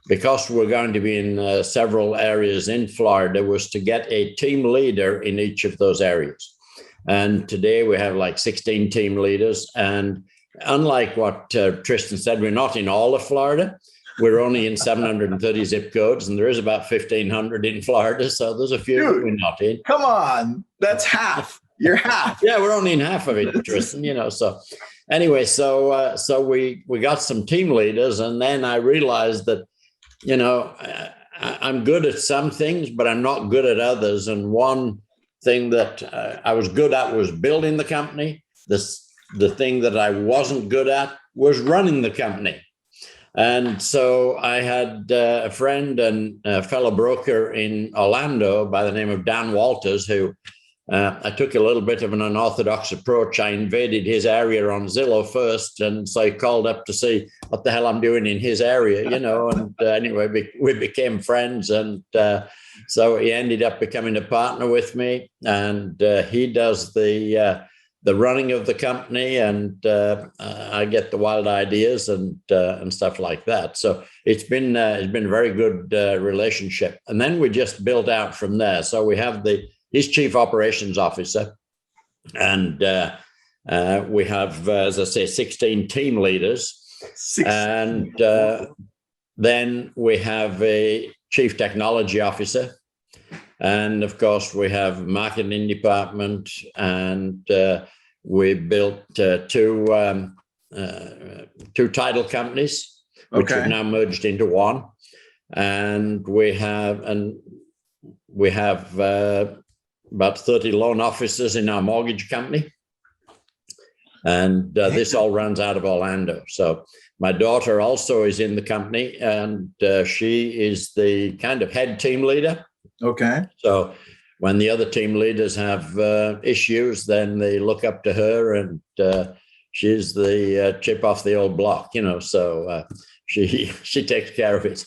because we're going to be in several areas in Florida, was to get a team leader in each of those areas. And today we have like 16 team leaders. And unlike what Tristan said, we're not in all of Florida. We're only in 730 zip codes, and there is about 1,500 in Florida. So there's a few that we're not in. Come on, that's half. You're half. Yeah, we're only in half of it, Tristan. So anyway, so we got some team leaders, and then I realized that, I'm good at some things, but I'm not good at others. And one thing that I was good at was building the company. The thing that I wasn't good at was running the company. And so I had a friend and a fellow broker in Orlando by the name of Dan Walters, who I took a little bit of an unorthodox approach. I invaded his area on Zillow first, and so I called up to see what the hell I'm doing in his area, and anyway, we became friends. And so he ended up becoming a partner with me, and he does the running of the company, and I get the wild ideas and stuff like that. So it's been a very good relationship. And then we just built out from there. So we have his chief operations officer, and we have, as I say, 16 team leaders. 16. And then we have a chief technology officer. And of course, we have marketing department, and we built two title companies, which have now merged into one. And we have about 30 loan officers in our mortgage company. And this all runs out of Orlando. So my daughter also is in the company, and she is the kind of head team leader. Okay. So when the other team leaders have issues, then they look up to her, and she's the chip off the old block, so she takes care of it.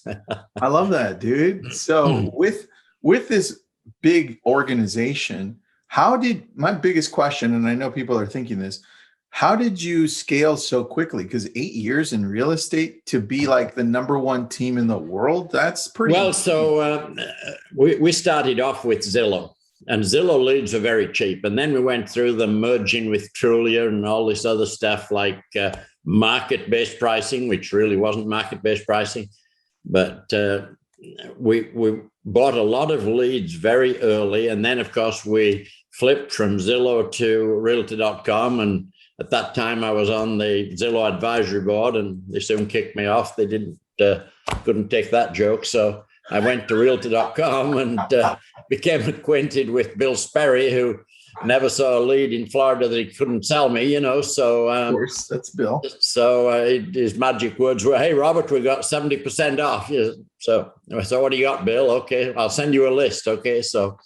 I love that, dude. So with this big organization, my biggest question, and I know people are thinking this, how did you scale so quickly? Because 8 years in real estate to be like the number one team in the world, that's pretty. Well, so we started off with Zillow, and Zillow leads are very cheap. And then we went through the merging with Trulia and all this other stuff like market-based pricing, which really wasn't market-based pricing. But we bought a lot of leads very early. And then, of course, we flipped from Zillow to Realtor.com. And at that time, I was on the Zillow advisory board, and they soon kicked me off. They couldn't take that joke. So I went to Realtor.com and became acquainted with Bill Sperry, who never saw a lead in Florida that he couldn't sell me, So of course, that's Bill. So his magic words were, "Hey, Robert, we got 70% off." So what do you got, Bill? Okay, I'll send you a list. Okay, so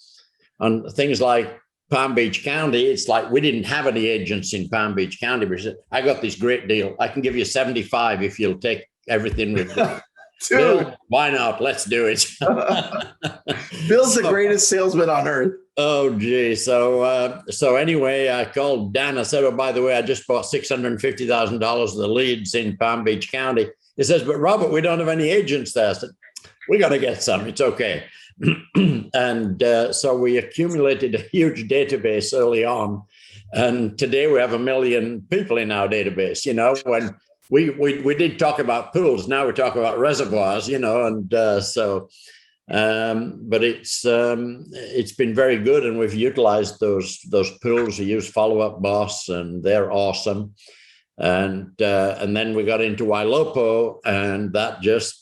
on things like Palm Beach County, it's like we didn't have any agents in Palm Beach County. But said, I got this great deal. I can give you 75 if you'll take everything with me. Bill, why not? Let's do it. Bill's the greatest salesman on earth. Oh, gee. So anyway, I called Dan. I said, "Oh, by the way, I just bought $650,000 of the leads in Palm Beach County." He says, "But Robert, we don't have any agents there." I said, "We got to get some. It's okay." And so we accumulated a huge database early on. And today we have 1 million people in our database. When we did talk about pools, now we talk about reservoirs, and but it's been very good. And we've utilized those pools. We use Follow Up Boss, and they're awesome. And then we got into Ylopo, and that just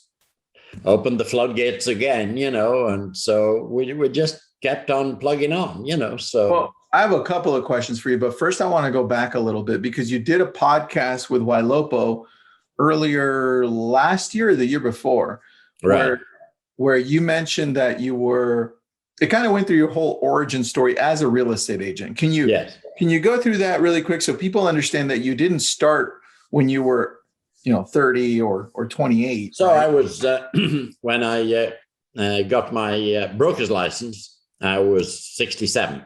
opened the floodgates again, and so we just kept on plugging on, so. Well, I have a couple of questions for you, but first I want to go back a little bit because you did a podcast with Wailopo earlier last year or the year before, Right. where you mentioned that it kind of went through your whole origin story as a real estate agent. Can you go through that really quick so people understand that you didn't start when you were, 30 or 28? So right? I was, when I got my broker's license, I was 67.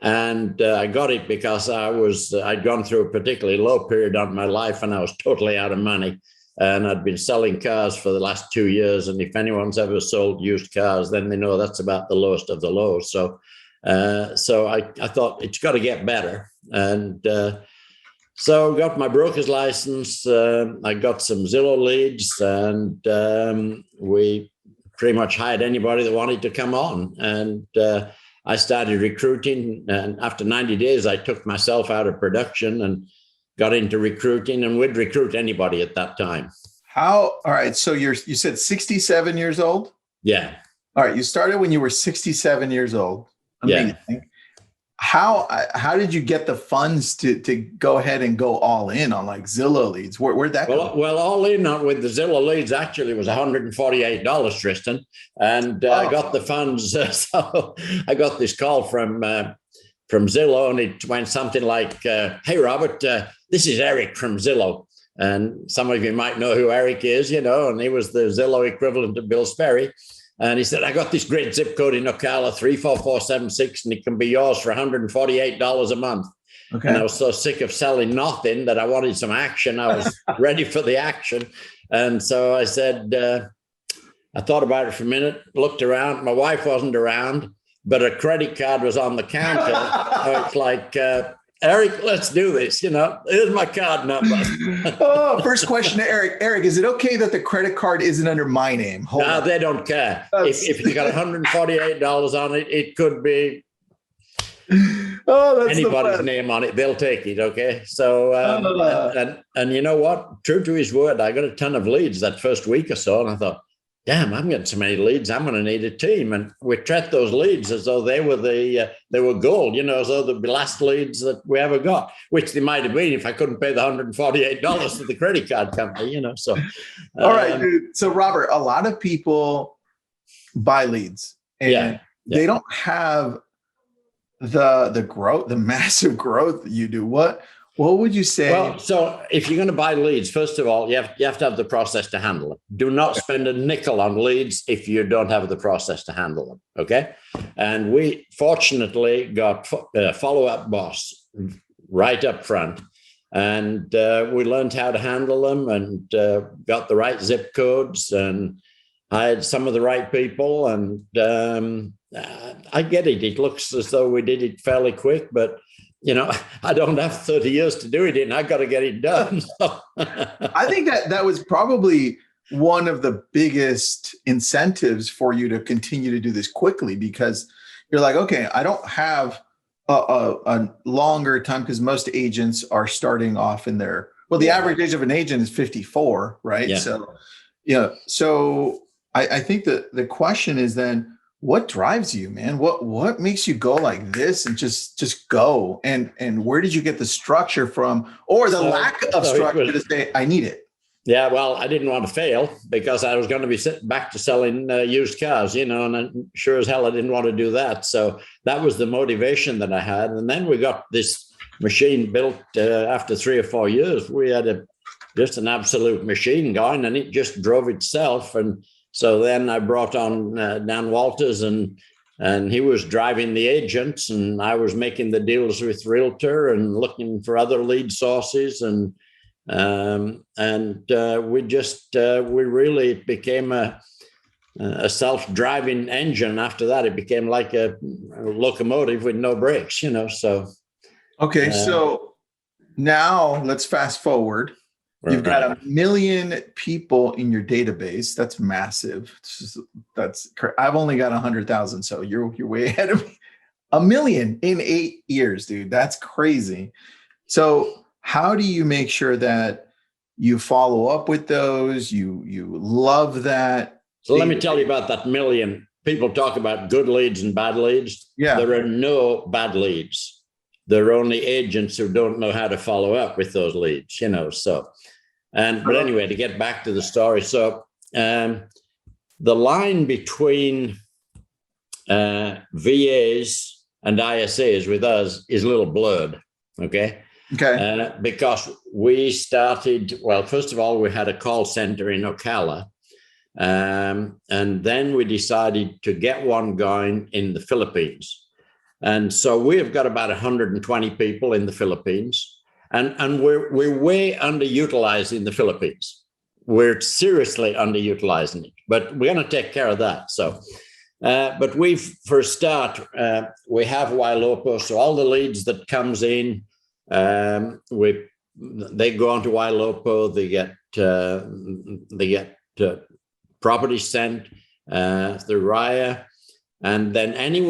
And I got it because I'd gone through a particularly low period of my life and I was totally out of money. And I'd been selling cars for the last 2 years. And if anyone's ever sold used cars, then they know that's about the lowest of the lows. So I thought it's got to get better. And so got my broker's license. I got some Zillow leads and we pretty much hired anybody that wanted to come on. And I started recruiting, and after 90 days, I took myself out of production and got into recruiting, and we'd recruit anybody at that time. All right. So you said 67 years old? Yeah. All right. You started when you were 67 years old. Amazing. Yeah. How did you get the funds to go ahead and go all in on like Zillow leads? Where'd that go? Well, all in with the Zillow leads actually was $148, Tristan, and I got the funds. So I got this call from Zillow, and it went something like, "Hey, Robert, this is Eric from Zillow." And some of you might know who Eric is, and he was the Zillow equivalent of Bill Sperry. And he said, "I got this great zip code in Ocala, 34476, and it can be yours for $148 a month." Okay. And I was so sick of selling nothing that I wanted some action. I was ready for the action. And so I said, I thought about it for a minute, looked around. My wife wasn't around, but a credit card was on the counter. It's like, Eric, let's do this. Here's my card number. First question to Eric. Eric, is it okay that the credit card isn't under my name? No, they don't care. If you got $148 on it, it could be anybody's name on it. They'll take it. Okay. So, and you know what? True to his word, I got a ton of leads that first week or so. And I thought, damn, I'm getting so many leads. I'm going to need a team. And we treat those leads as though they were gold, as though the last leads that we ever got, which they might have been if I couldn't pay the $148 to the credit card company, So, all right, dude. So, Robert, a lot of people buy leads, and they don't have the growth, the massive growth that you do. What would you say? Well, so if you're going to buy leads, first of all, you have to have the process to handle them. Do not spend a nickel on leads if you don't have the process to handle them. Okay. And we fortunately got a follow-up boss right up front. And we learned how to handle them and got the right zip codes and hired some of the right people. And I get it. It looks as though we did it fairly quick, but I don't have 30 years to do it in. I got to get it done. So. I think that was probably one of the biggest incentives for you to continue to do this quickly, because you're like, okay, I don't have a longer time, because most agents are starting off in the average age of an agent is 54, right? Yeah. So, so I think that the question is then, what drives you, man? What makes you go like this and just go? And where did you get the structure from, or the lack of structure to say, I need it? Yeah, well, I didn't want to fail because I was going to be back to selling used cars, and I'm sure as hell I didn't want to do that. So that was the motivation that I had. And then we got this machine built after 3 or 4 years. We had just an absolute machine going, and it just drove itself. And so then I brought on Dan Walters, and he was driving the agents, and I was making the deals with Realtor and looking for other lead sources. And we really became a self-driving engine. After that, it became like a locomotive with no brakes, So okay, so now let's fast forward. You've got 1 million people in your database. That's massive. I've only got 100,000, so you're way ahead of me. 1 million in 8 years, dude. That's crazy. So how do you make sure that you follow up with those? You love that? So let me tell you about that 1 million people talk about good leads and bad leads. Yeah. There are no bad leads. There are only agents who don't know how to follow up with those leads, so. But anyway, to get back to the story. So the line between VAs and ISAs with us is a little blurred. Okay. Because we started, well, first of all, we had a call center in Ocala. And then we decided to get one going in the Philippines. And so we have got about 120 people in the Philippines. And we're way underutilized in the Philippines. We're seriously underutilizing it, but we're going to take care of that. So, but for a start, we have Wailopo. So all the leads that comes in, they go on to Wailopo. They get property sent through Raya, and then any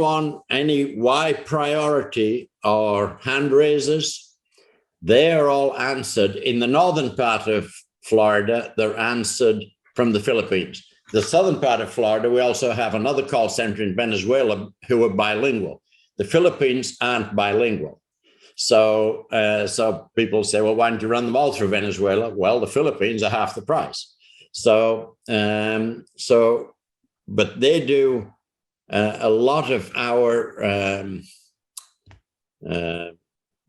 Y priority or hand raises, they are all answered. In the northern part of Florida, they're answered from the Philippines. The southern part of Florida, we also have another call center in Venezuela who are bilingual. The Philippines aren't bilingual. So people say, well, why don't you run them all through Venezuela? Well, the Philippines are half the price. But they do a lot of our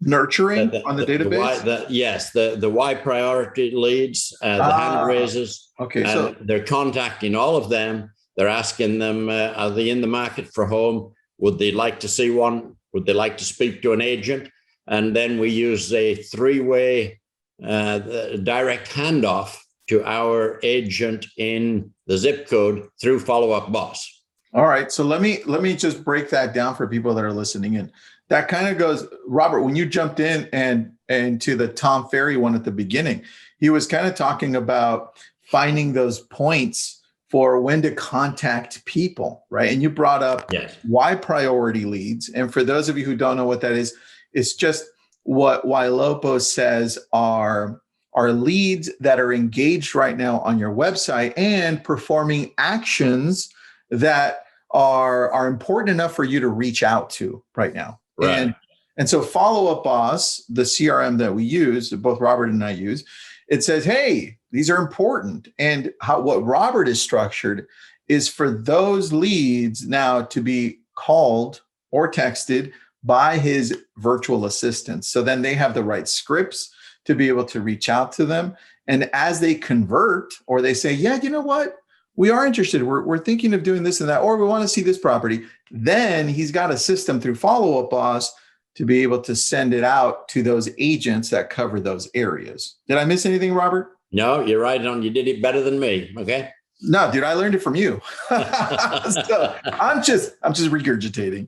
nurturing on the database. The Y priority leads, the hand raisers. Okay, so they're contacting all of them. They're asking them, are they in the market for home? Would they like to see one? Would they like to speak to an agent? And then we use a three-way direct handoff to our agent in the zip code through Follow Up Boss. All right. So let me just break that down for people that are listening in. That kind of goes, Robert, when you jumped in and to the Tom Ferry one at the beginning, he was kind of talking about finding those points for when to contact people, right? And you brought up Y priority leads. And for those of you who don't know what that is, it's just what Wailopo says are leads that are engaged right now on your website and performing actions that are important enough for you to reach out to right now. Right. And so Follow Up Boss, the CRM that we use, both Robert and I use, it says, hey, these are important. And what Robert is structured is for those leads now to be called or texted by his virtual assistants. So then they have the right scripts to be able to reach out to them. And as they convert or they say, yeah, you know what? We are interested. We're thinking of doing this and that, or we want to see this property. Then he's got a system through Follow Up Boss to be able to send it out to those agents that cover those areas. Did I miss anything, Robert? No, you're right on. You did it better than me. Okay. No, dude, I learned it from you. So I'm just regurgitating.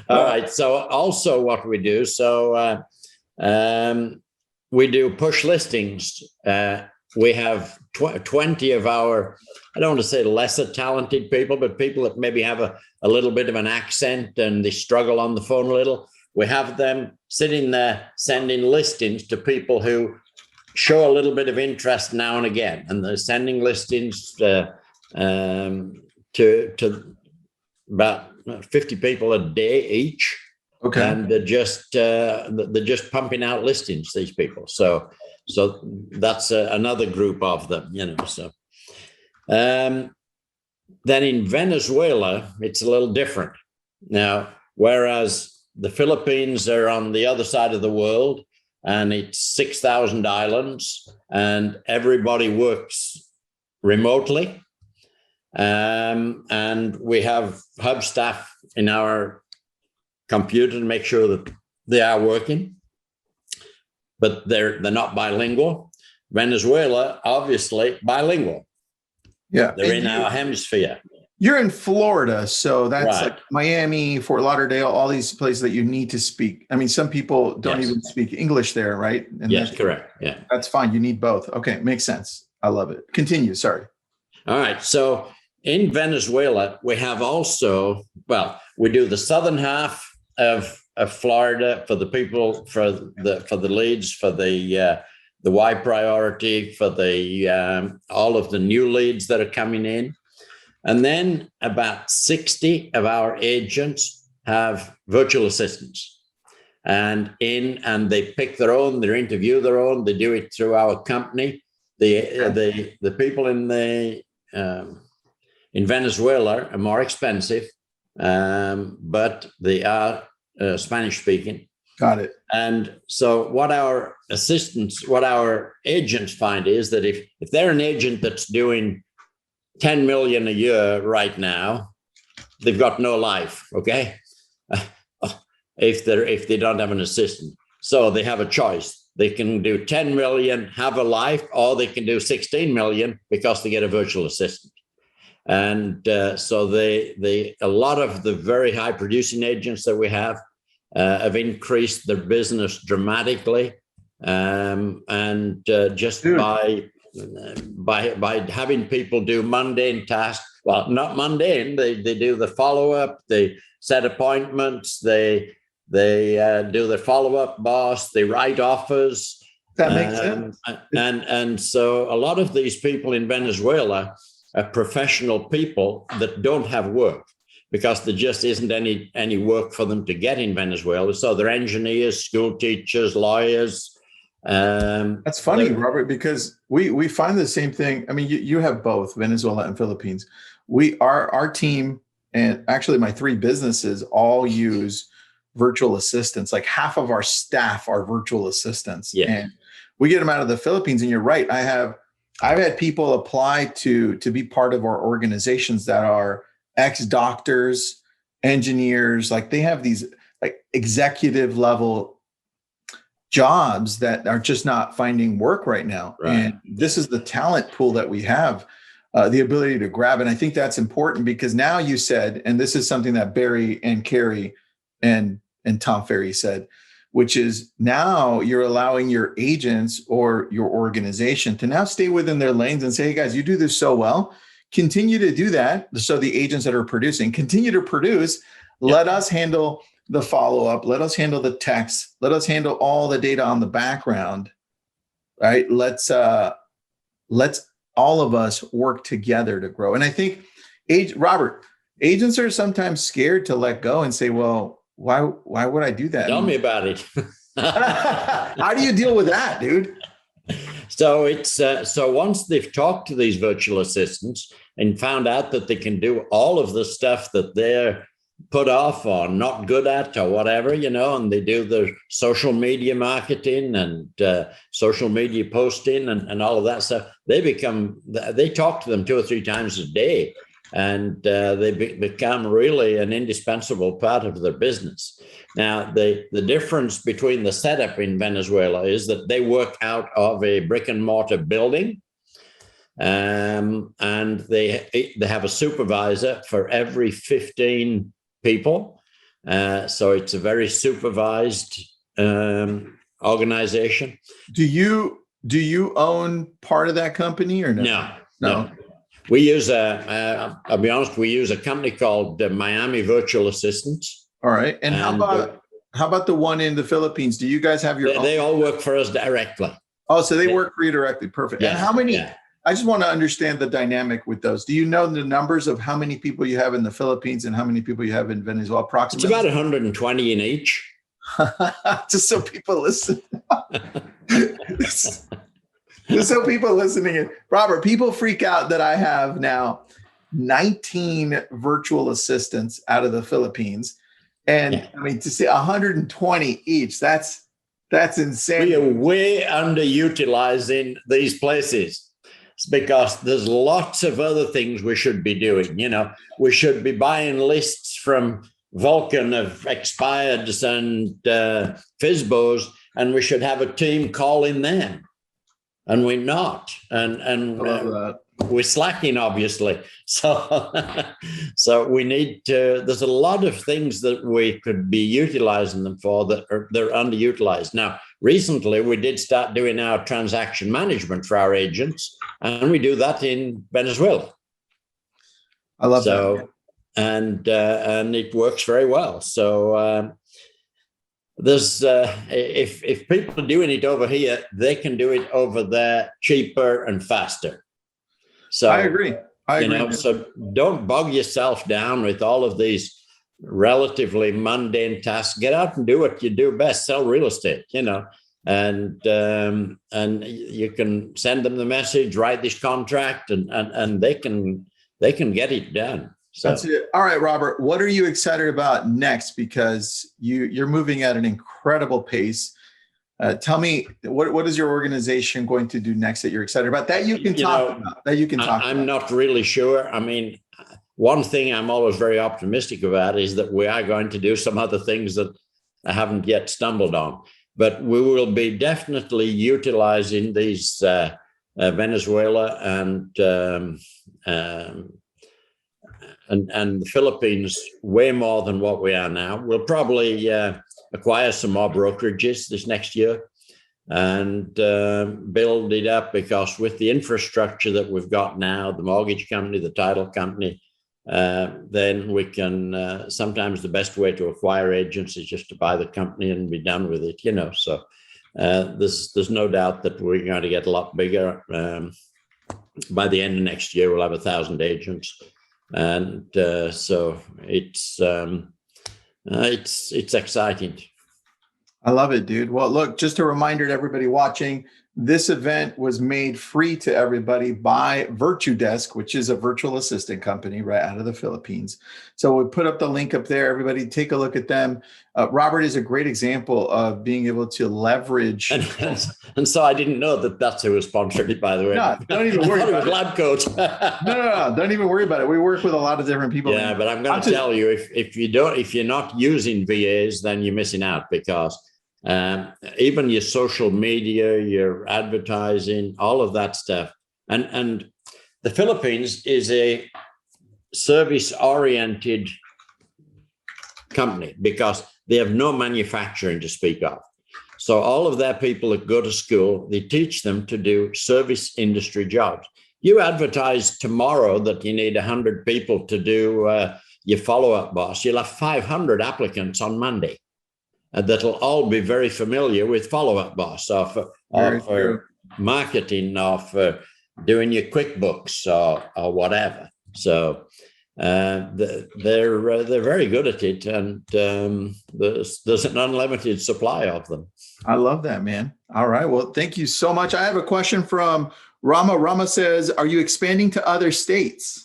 All right. So also what we do, we do push listings. We have 20 of our, I don't want to say lesser talented people, but people that maybe have a little bit of an accent and they struggle on the phone a little. We have them sitting there sending listings to people who show a little bit of interest now and again. And they're sending listings to about 50 people a day each. Okay. And they're just pumping out listings, these people. So that's another group of them, so. Then in Venezuela, it's a little different. Now, whereas the Philippines are on the other side of the world, and it's 6,000 islands, and everybody works remotely. And we have hub staff in our computer to make sure that they are working, but they're not bilingual. Venezuela, obviously, bilingual. Yeah, they're in our hemisphere. You're in Florida, so that's right. Like Miami, Fort Lauderdale, all these places that you need to speak. I mean, some people don't even speak English there, right? And yes, correct. Yeah, that's fine. You need both. Okay, makes sense. I love it. Continue. Sorry. All right. So in Venezuela, we have also, we do the southern half of Florida for the people, for the leads, for the Y priority, for the all of the new leads that are coming in. And then about 60 of our agents have virtual assistants. And they pick their own, they interview their own, they do it through our company. The people in Venezuela are more expensive, but they are Spanish speaking. Got it. And so what our agents find is that if they're an agent that's doing 10 million a year right now, they've got no life. Okay. If they don't have an assistant. So they have a choice. They can do 10 million, have a life, or they can do 16 million because they get a virtual assistant. And so a lot of the very high producing agents that we have increased their business dramatically. Just by having people do mundane tasks, well, not mundane, they do the follow-up, they set appointments, they do the follow-up boss, they write offers. That makes sense. And so a lot of these people in Venezuela are professional people that don't have work because there just isn't any work for them to get in Venezuela. So they're engineers, school teachers, lawyers. That's funny, Robert, because we find the same thing. I mean, you have both Venezuela and Philippines. Our team, and actually my 3 businesses, all use virtual assistants. Like half of our staff are virtual assistants. Yeah. And we get them out of the Philippines. And you're right. I've had people apply to be part of our organizations that are ex-doctors, engineers. Like they have these like executive level jobs that are just not finding work right now. Right. And this is the talent pool that we have, the ability to grab. And I think that's important because now you said, and this is something that Barry and Carrie and Tom Ferry said, which is now you're allowing your agents or your organization to now stay within their lanes and say, hey guys, you do this so well, continue to do that. So the agents that are producing continue to produce. Let us handle the follow-up. Let us handle the text. Let us handle all the data on the background, right? Let's all of us work together to grow. And I think, Robert, agents are sometimes scared to let go and say, well, why would I do that? Tell me about it. How do you deal with that, dude? So so once they've talked to these virtual assistants and found out that they can do all of the stuff that they're put off or not good at or whatever, and they do the social media marketing and social media posting and all of that stuff, they talk to them 2 or 3 times a day. And they become really an indispensable part of their business. Now, the difference between the setup in Venezuela is that they work out of a brick and mortar building, and they have a supervisor for every 15 people. So it's a very supervised organization. Do you own part of that company or no? No. We use I'll be honest, we use a company called Miami Virtual Assistants. All right. And how about the one in the Philippines? Do you guys have your own? They all work for us directly. Oh, so they work for you directly. Perfect. Yeah. And how many, I just want to understand the dynamic with those. Do you know the numbers of how many people you have in the Philippines and how many people you have in Venezuela approximately? It's about 120 in each. Just so people listen. Just so people listening in. Robert, people freak out that I have now 19 virtual assistants out of the Philippines. And I mean, to say 120 each, that's insane. We are way underutilizing these places because there's lots of other things we should be doing. We should be buying lists from Vulcan of expireds and FISBOs, and we should have a team calling them. And we're not, and we're slacking, obviously. So we need to. There's a lot of things that we could be utilizing them for they're underutilized. Now, recently we did start doing our transaction management for our agents, and we do that in Venezuela. I love that. And it works very well. So. There's if people are doing it over here, they can do it over there cheaper and faster. So I agree. I agree. So don't bog yourself down with all of these relatively mundane tasks. Get out and do what you do best, sell real estate, and you can send them the message, write this contract, and they can get it done. So that's it. All right, Robert, what are you excited about next? Because you're moving at an incredible pace. Tell me, what is your organization going to do next that you're excited about that you can talk about? I'm not really sure. I mean, one thing I'm always very optimistic about is that we are going to do some other things that I haven't yet stumbled on. But we will be definitely utilizing these Venezuela and the Philippines way more than what we are now. We'll probably acquire some more brokerages this next year and build it up, because with the infrastructure that we've got now, the mortgage company, the title company, then we can, sometimes the best way to acquire agents is just to buy the company and be done with it, So there's no doubt that we're going to get a lot bigger. By the end of next year, we'll have 1,000 agents. And so it's exciting. I love it, dude. Well, look, just a reminder to everybody watching, this event was made free to everybody by Virtudesk, which is a virtual assistant company right out of the Philippines. So we put up the link up there. Everybody take a look at them. Robert is a great example of being able to leverage. And so I didn't know that that's who was sponsored it, by the way. No, don't even worry about it. Lab coat. No. Don't even worry about it. We work with a lot of different people. Yeah, but I'm going to tell you, if you're not using VAs, then you're missing out, because even your social media, your advertising, all of that stuff. And the Philippines is a service-oriented company because they have no manufacturing to speak of. So all of their people that go to school, they teach them to do service industry jobs. You advertise tomorrow that you need 100 people to do your follow-up boss. You'll have 500 applicants on Monday. That'll all be very familiar with follow-up boss, or marketing, or doing your QuickBooks or whatever. So they're very good at it, and there's an unlimited supply of them. I love that, man. All right. Well, thank you so much. I have a question from Rama. Rama says, are you expanding to other states?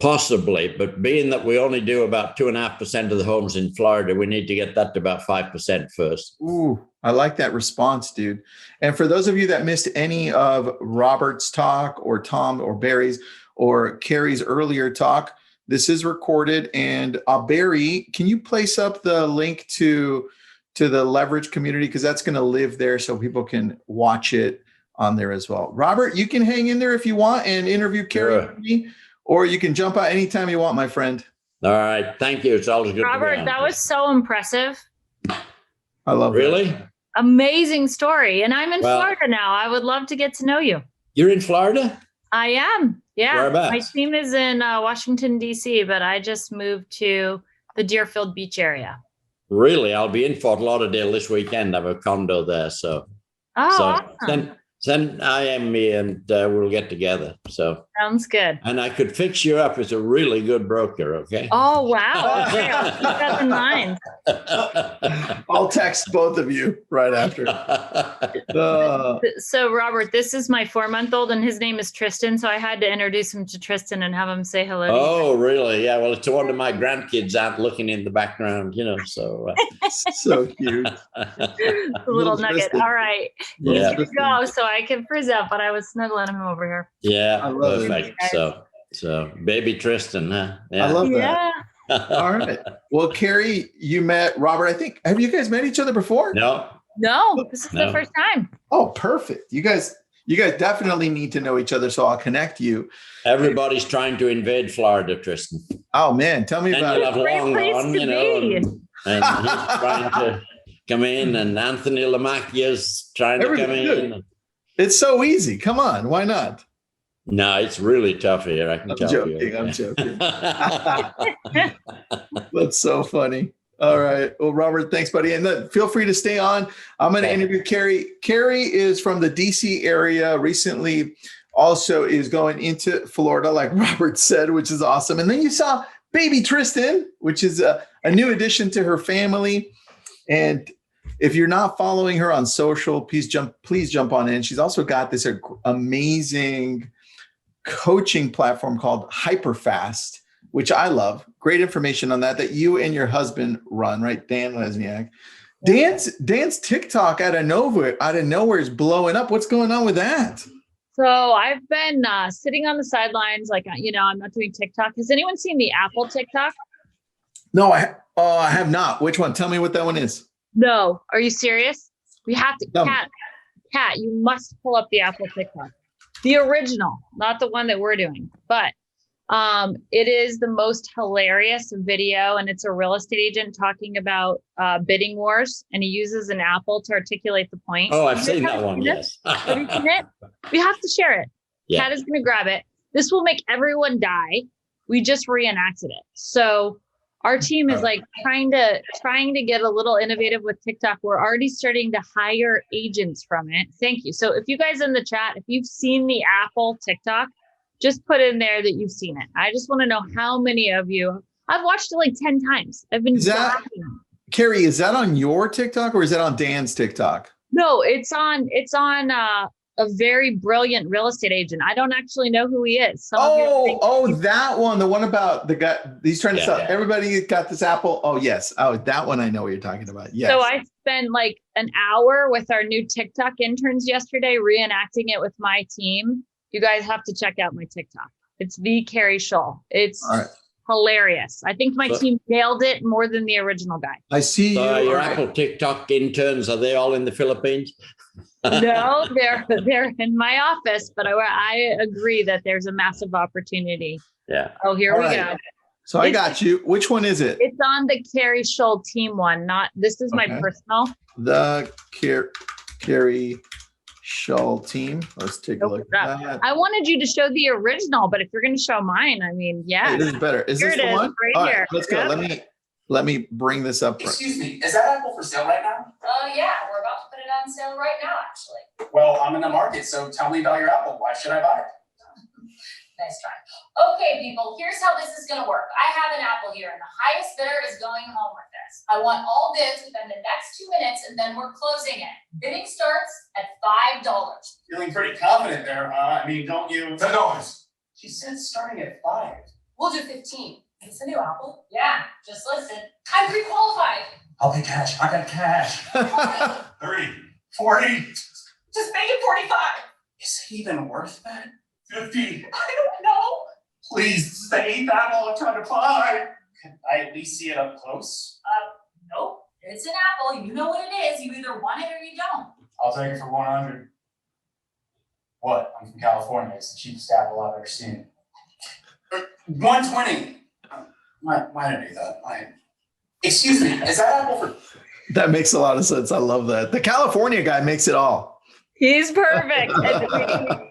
Possibly, but being that we only do about 2.5% of the homes in Florida, we need to get that to about 5% first. Ooh, I like that response, dude. And for those of you that missed any of Robert's talk, or Tom or Barry's or Carrie's earlier talk, this is recorded. And Barry, can you place up the link to the Leverage community? Because that's going to live there so people can watch it on there as well. Robert, you can hang in there if you want and interview Carrie with me. Or you can jump out anytime you want, my friend. All right. Thank you. It's always good Robert, to be on. that was so impressive. I love it. Really? Amazing story. And I'm in Florida now. I would love to get to know you. You're in Florida? I am. Yeah. Whereabouts? My team is in Washington, D.C., but I just moved to the Deerfield Beach area. Really? I'll be in Fort Lauderdale this weekend. I have a condo there. Awesome. Send IM me and we'll get together. So sounds good. And I could fix you up as a really good broker. Okay. Oh, wow. Okay, I'll keep that in mind. I'll text both of you right after. So Robert, this is my 4-month-old and his name is Tristan. So I had to introduce him to Tristan and have him say hello. Oh, really? Yeah. Well, it's one of my grandkids out looking in the background, so. So cute. A little nugget. All right. Yeah. He's gonna go so I can present, but I was snuggling him over here. Yeah. Perfect. So baby Tristan, huh? Yeah. I love that. Yeah. All right. Well, Carrie, you met Robert. I think, have you guys met each other before? No, this is the first time. Oh, perfect. You guys definitely need to know each other. So I'll connect you. Everybody's trying to invade Florida, Tristan. Oh man, tell me about it. Great place to be. And he's trying to come in, and Anthony Lamacchia's trying to come in. It's so easy. Come on, why not? No, it's really tough here. I can tell you. I'm joking. That's so funny. All right. Well, Robert, thanks, buddy. And feel free to stay on. I'm going to interview Carrie. Carrie is from the DC area, recently also is going into Florida, like Robert said, which is awesome. And then you saw baby Tristan, which is a new addition to her family. And if you're not following her on social, please jump on in. She's also got this amazing coaching platform called Hyperfast, which I love. Great information on that you and your husband run, right? Dan Lesniak. Dan's TikTok out of nowhere is blowing up. What's going on with that? So I've been sitting on the sidelines, like, I'm not doing TikTok. Has anyone seen the Apple TikTok? No, I have not. Which one? Tell me what that one is. No. Are you serious? We have to, Kat, you must pull up the Apple TikTok. The original, not the one that we're doing, but it is the most hilarious video, and it's a real estate agent talking about bidding wars, and he uses an apple to articulate the point. Oh, I've seen that one, yes. Have you seen it? We have to share it. Yeah. Kat is going to grab it. This will make everyone die. We just reenacted it. So our team is like trying to get a little innovative with TikTok. We're already starting to hire agents from it. Thank you. So if you guys in the chat, if you've seen the Apple TikTok, just put in there that you've seen it. I just want to know how many of you. I've watched it like 10 times. I've been laughing. Carrie, is that on your TikTok or is that on Dan's TikTok? No, it's on a very brilliant real estate agent. I don't actually know who he is. That one, the one about the guy, he's trying to sell. Yeah. Everybody got this apple. Oh, yes. Oh, that one I know what you're talking about. Yes. So I spent like an hour with our new TikTok interns yesterday, reenacting it with my team. You guys have to check out my TikTok. It's the Carrie Shull. It's hilarious. I think my team nailed it more than the original guy. I see your Apple TikTok interns, are they all in the Philippines? No, they're in my office, but I agree that there's a massive opportunity. Yeah. Oh, here we go. So I got you. Which one is it? It's on the Carrie Shull team one. This is my personal. The Carrie Shull team. Let's take a look at that. I wanted you to show the original, but if you're going to show mine, I mean, yeah. It is better. Is this the one? Right all here. Right, let's go. Let me bring this up. Excuse me, is that apple for sale right now? Yeah, we're about to put it on sale right now, actually. Well, I'm in the market, so tell me about your apple. Why should I buy it? Nice try. Okay, people, here's how this is gonna work. I have an apple here, and the highest bidder is going home with this. I want all bids within the next 2 minutes, and then we're closing it. Bidding starts at $5. Feeling pretty confident there, huh? I mean, don't you? The noise. She said starting at 5. We'll do 15. It's a new apple. Yeah, just listen. I'm pre-qualified. I'll pay cash. I got cash. 30, 40. Just make it 45. Is it even worth that? 50. I don't know. Please, this is the 8th apple I'm trying to buy. Can I at least see it up close? Nope. It's an apple. You know what it is. You either want it or you don't. I'll take it for 100. What? I'm from California. It's the cheapest apple I've ever seen. 120. Why did I do that? Excuse me, is that apple for? That makes a lot of sense. I love that. The California guy makes it all. He's perfect.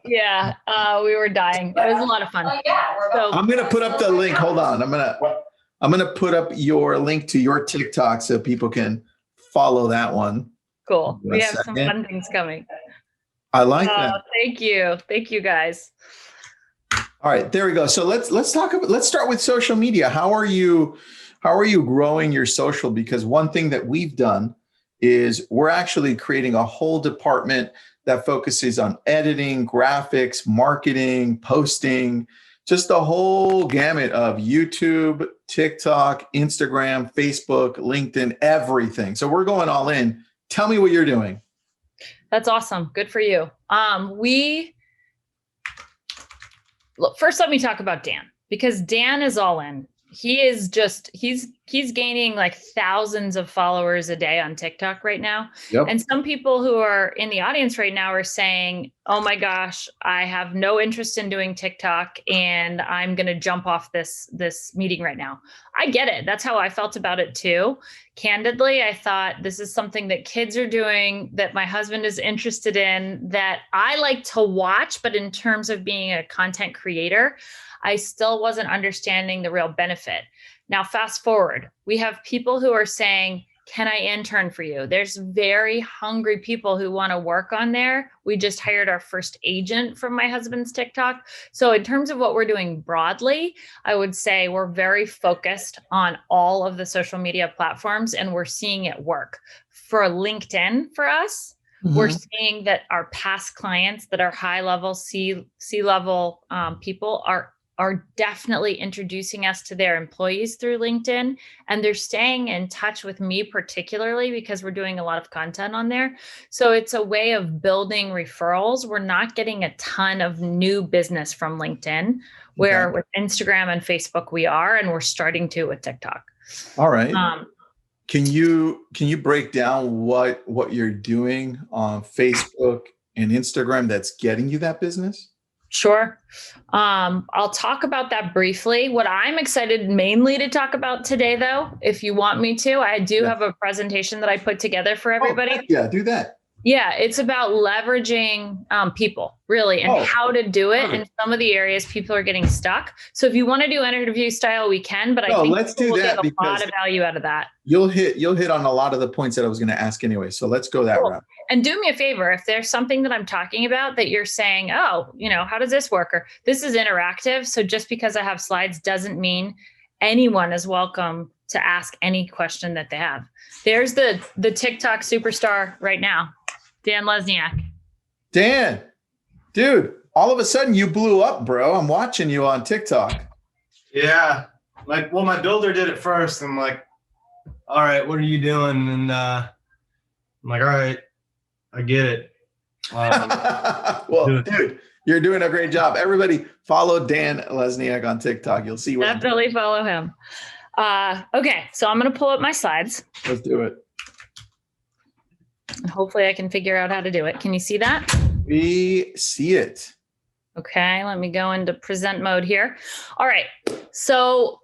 Yeah, we were dying. It was a lot of fun. I'm gonna put up the link. Hold on. I'm gonna put up your link to your TikTok so people can follow that one. Cool. We have some fun things coming. I like that. Thank you guys. All right, there we go. So let's start with social media. How are you growing your social? Because one thing that we've done is we're actually creating a whole department that focuses on editing, graphics, marketing, posting, just the whole gamut of YouTube, TikTok, Instagram, Facebook, LinkedIn, everything. So we're going all in. Tell me what you're doing. That's awesome. Good for you. First, let me talk about Dan, because Dan is all in. He is he's gaining like thousands of followers a day on TikTok right now. Yep. And some people who are in the audience right now are saying, oh my gosh, I have no interest in doing TikTok and I'm going to jump off this meeting right now. I get it. That's how I felt about it too. Candidly, I thought this is something that kids are doing, that my husband is interested in, that I like to watch, but in terms of being a content creator, I still wasn't understanding the real benefit. Now, fast forward, we have people who are saying, can I intern for you? There's very hungry people who want to work on there. We just hired our first agent from my husband's TikTok. So in terms of what we're doing broadly, I would say we're very focused on all of the social media platforms, and we're seeing it work. For LinkedIn, for us, we're seeing that our past clients that are high level C-level people are definitely introducing us to their employees through LinkedIn, and they're staying in touch with me particularly because we're doing a lot of content on there. So it's a way of building referrals. We're not getting a ton of new business from LinkedIn, where with Instagram and Facebook we are, and we're starting to with TikTok. All right. Can you break down what you're doing on Facebook and Instagram that's getting you that business? Sure. I'll talk about that briefly. What I'm excited mainly to talk about today, though, if you want me to, I do have a presentation that I put together for everybody. Yeah, do that. Yeah, it's about leveraging people, really, and how to do it in some of the areas people are getting stuck. So if you want to do interview style, we can, but I think let's do we'll that get a lot of value out of that. You'll hit on a lot of the points that I was going to ask anyway. So let's go that route. And do me a favor, if there's something that I'm talking about that you're saying, oh, how does this work? Or this is interactive. So just because I have slides doesn't mean anyone is welcome to ask any question that they have. There's the TikTok superstar right now, Dan Lesniak. Dan, dude, all of a sudden you blew up, bro. I'm watching you on TikTok. Yeah. My builder did it first. I'm like, all right, what are you doing? And I'm like, all right, I get it. Well, dude, you're doing a great job. Everybody follow Dan Lesniak on TikTok. You'll see what definitely follow him. Okay, so I'm going to pull up my slides. Let's do it. And hopefully I can figure out how to do it. Can you see that? We see it. Okay, let me go into present mode here. All right, so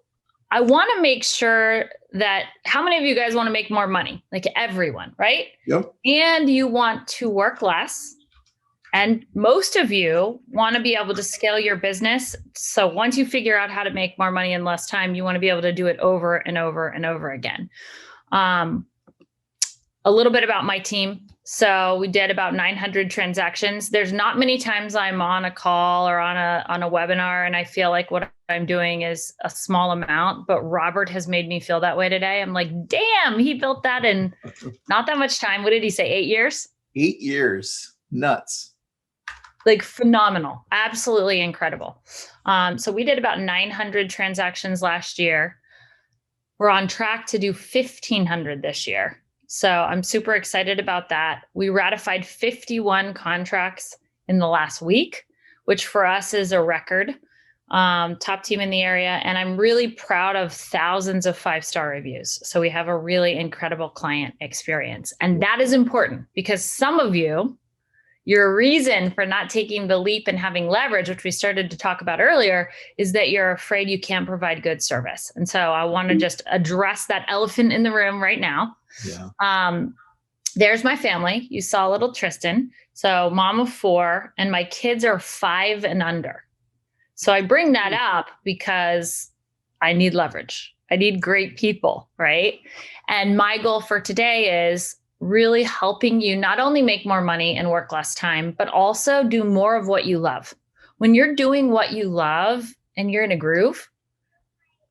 I want to make sure that how many of you guys want to make more money? Like everyone, right? Yep. And you want to work less. And most of you want to be able to scale your business. So once you figure out how to make more money in less time, you want to be able to do it over and over and over again. A little bit about my team. So we did about 900 transactions. There's not many times I'm on a call or on a webinar and I feel like what I'm doing is a small amount, but Robert has made me feel that way today. I'm like, damn, he built that in not that much time. What did he say? 8 years? 8 years. Nuts. Like phenomenal. Absolutely incredible. So we did about 900 transactions last year. We're on track to do 1,500 this year. So I'm super excited about that. We ratified 51 contracts in the last week, which for us is a record. Top team in the area. And I'm really proud of thousands of 5-star reviews. So we have a really incredible client experience. And that is important because some of you, your reason for not taking the leap and having leverage, which we started to talk about earlier, is that you're afraid you can't provide good service. And so I want to just address that elephant in the room right now. Yeah. There's my family. You saw little Tristan. So mom of 4, and my kids are 5 and under. So I bring that up because I need leverage. I need great people, right? And my goal for today is really helping you not only make more money and work less time, but also do more of what you love. When you're doing what you love and you're in a groove,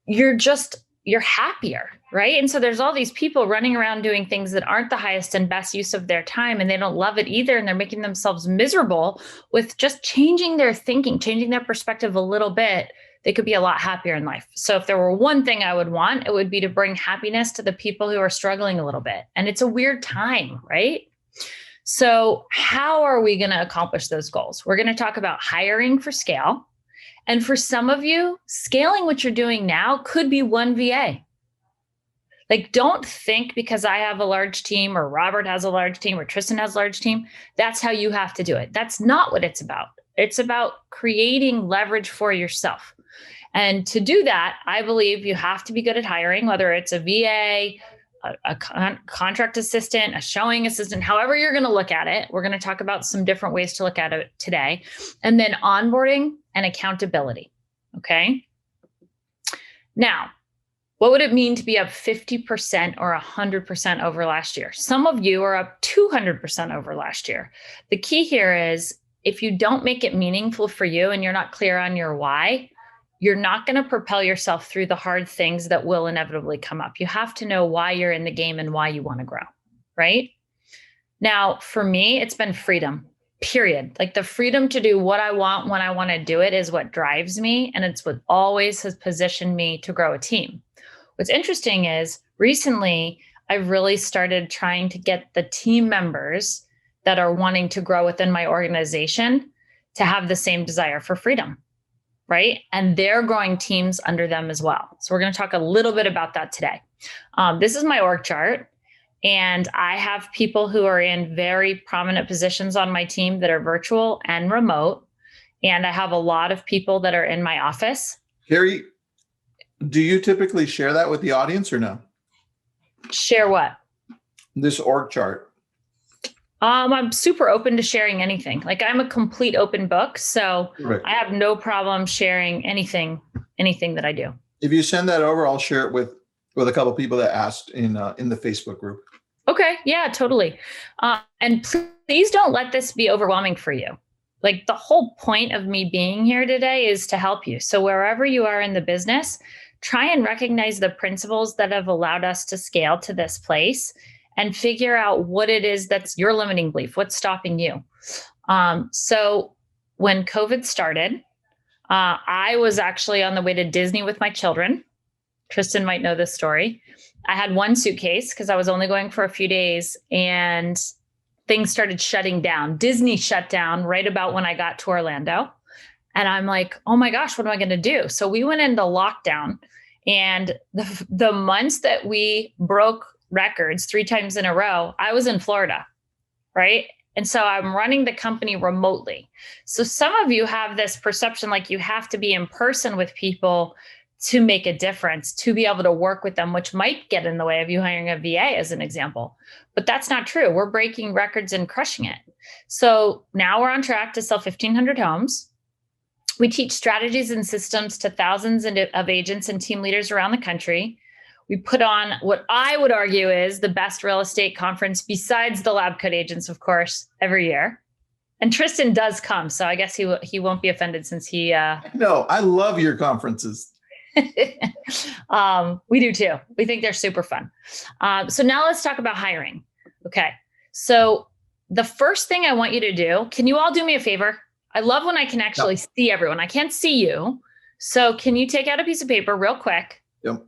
you're happier, right? And so there's all these people running around doing things that aren't the highest and best use of their time, and they don't love it either. And they're making themselves miserable with just changing their thinking, changing their perspective a little bit. They could be a lot happier in life. So if there were one thing I would want, it would be to bring happiness to the people who are struggling a little bit. And it's a weird time, right? So how are we going to accomplish those goals? We're going to talk about hiring for scale. And for some of you, scaling what you're doing now could be one VA. Like, don't think because I have a large team or Robert has a large team or Tristan has a large team, that's how you have to do it. That's not what it's about. It's about creating leverage for yourself. And to do that, I believe you have to be good at hiring, whether it's a VA, a contract assistant, a showing assistant, however you're going to look at it. We're going to talk about some different ways to look at it today. And then onboarding and accountability. Okay. Now, What would it mean to be up 50% or 100% over last year? Some of you are up 200% over last year. The key here is if you don't make it meaningful for you and you're not clear on your why, you're not going to propel yourself through the hard things that will inevitably come up. You have to know why you're in the game and why you want to grow, right? Now, for me, it's been freedom, period. Like the freedom to do what I want when I want to do it is what drives me. And it's what always has positioned me to grow a team. What's interesting is recently, I've really started trying to get the team members that are wanting to grow within my organization to have the same desire for freedom, right? And they're growing teams under them as well. So we're going to talk a little bit about that today. This is my org chart. And I have people who are in very prominent positions on my team that are virtual and remote. And I have a lot of people that are in my office. Carrie, do you typically share that with the audience or no? Share what? This org chart. I'm super open to sharing anything. Like I'm a complete open book. So I have no problem sharing anything that I do. If you send that over, I'll share it with a couple of people that asked in the Facebook group. Okay. Yeah, totally. And please don't let this be overwhelming for you. Like the whole point of me being here today is to help you. So wherever you are in the business, try and recognize the principles that have allowed us to scale to this place and figure out what it is that's your limiting belief, what's stopping you. So when COVID started, I was actually on the way to Disney with my children. Tristan might know this story. I had one suitcase because I was only going for a few days and things started shutting down. Disney shut down right about when I got to Orlando. And I'm like, oh my gosh, what am I going to do? So we went into lockdown, and the months that we broke records 3 times in a row, I was in Florida, right? And so I'm running the company remotely. So some of you have this perception like you have to be in person with people to make a difference, to be able to work with them, which might get in the way of you hiring a VA as an example. But that's not true. We're breaking records and crushing it. So now we're on track to sell 1,500 homes. We teach strategies and systems to thousands of agents and team leaders around the country. We put on what I would argue is the best real estate conference besides the Lab Coat Agents, of course, every year. And Tristan does come, so I guess he won't be offended since he. No, I love your conferences. We do too. We think they're super fun. So now let's talk about hiring. Okay. So the first thing I want you to do, can you all do me a favor? I love when I can actually see everyone. I can't see you. So can you take out a piece of paper real quick? Yep.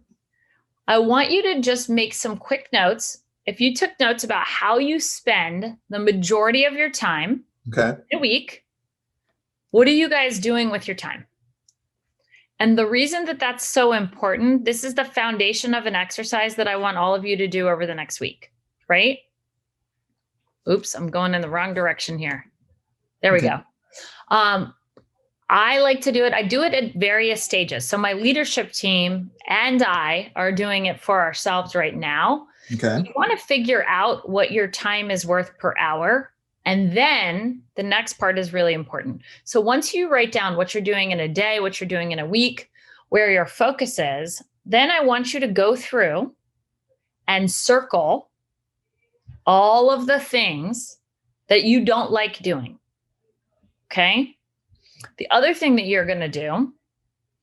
I want you to just make some quick notes. If you took notes about how you spend the majority of your time in a week, what are you guys doing with your time? And the reason that that's so important, this is the foundation of an exercise that I want all of you to do over the next week, right? Oops, I'm going in the wrong direction here. There we go. I like to do it. I do it at various stages. So my leadership team and I are doing it for ourselves right now. Okay. You want to figure out what your time is worth per hour. And then the next part is really important. So once you write down what you're doing in a day, what you're doing in a week, where your focus is, then I want you to go through and circle all of the things that you don't like doing. Okay. The other thing that you're going to do,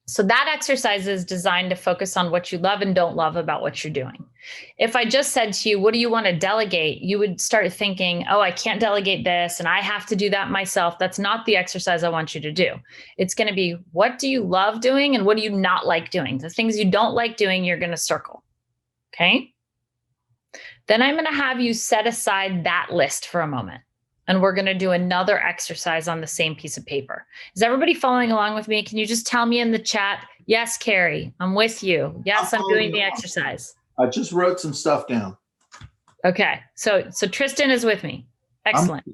so that exercise is designed to focus on what you love and don't love about what you're doing. If I just said to you, what do you want to delegate? You would start thinking, oh, I can't delegate this and I have to do that myself. That's not the exercise I want you to do. It's going to be, what do you love doing and what do you not like doing? The things you don't like doing, you're going to circle. Okay. Then I'm going to have you set aside that list for a moment. And we're going to do another exercise on the same piece of paper. Is everybody following along with me? Can you just tell me in the chat, yes, Carrie, I'm with you. Yes, I'm doing the exercise. I just wrote some stuff down. Okay. So Tristan is with me. Excellent.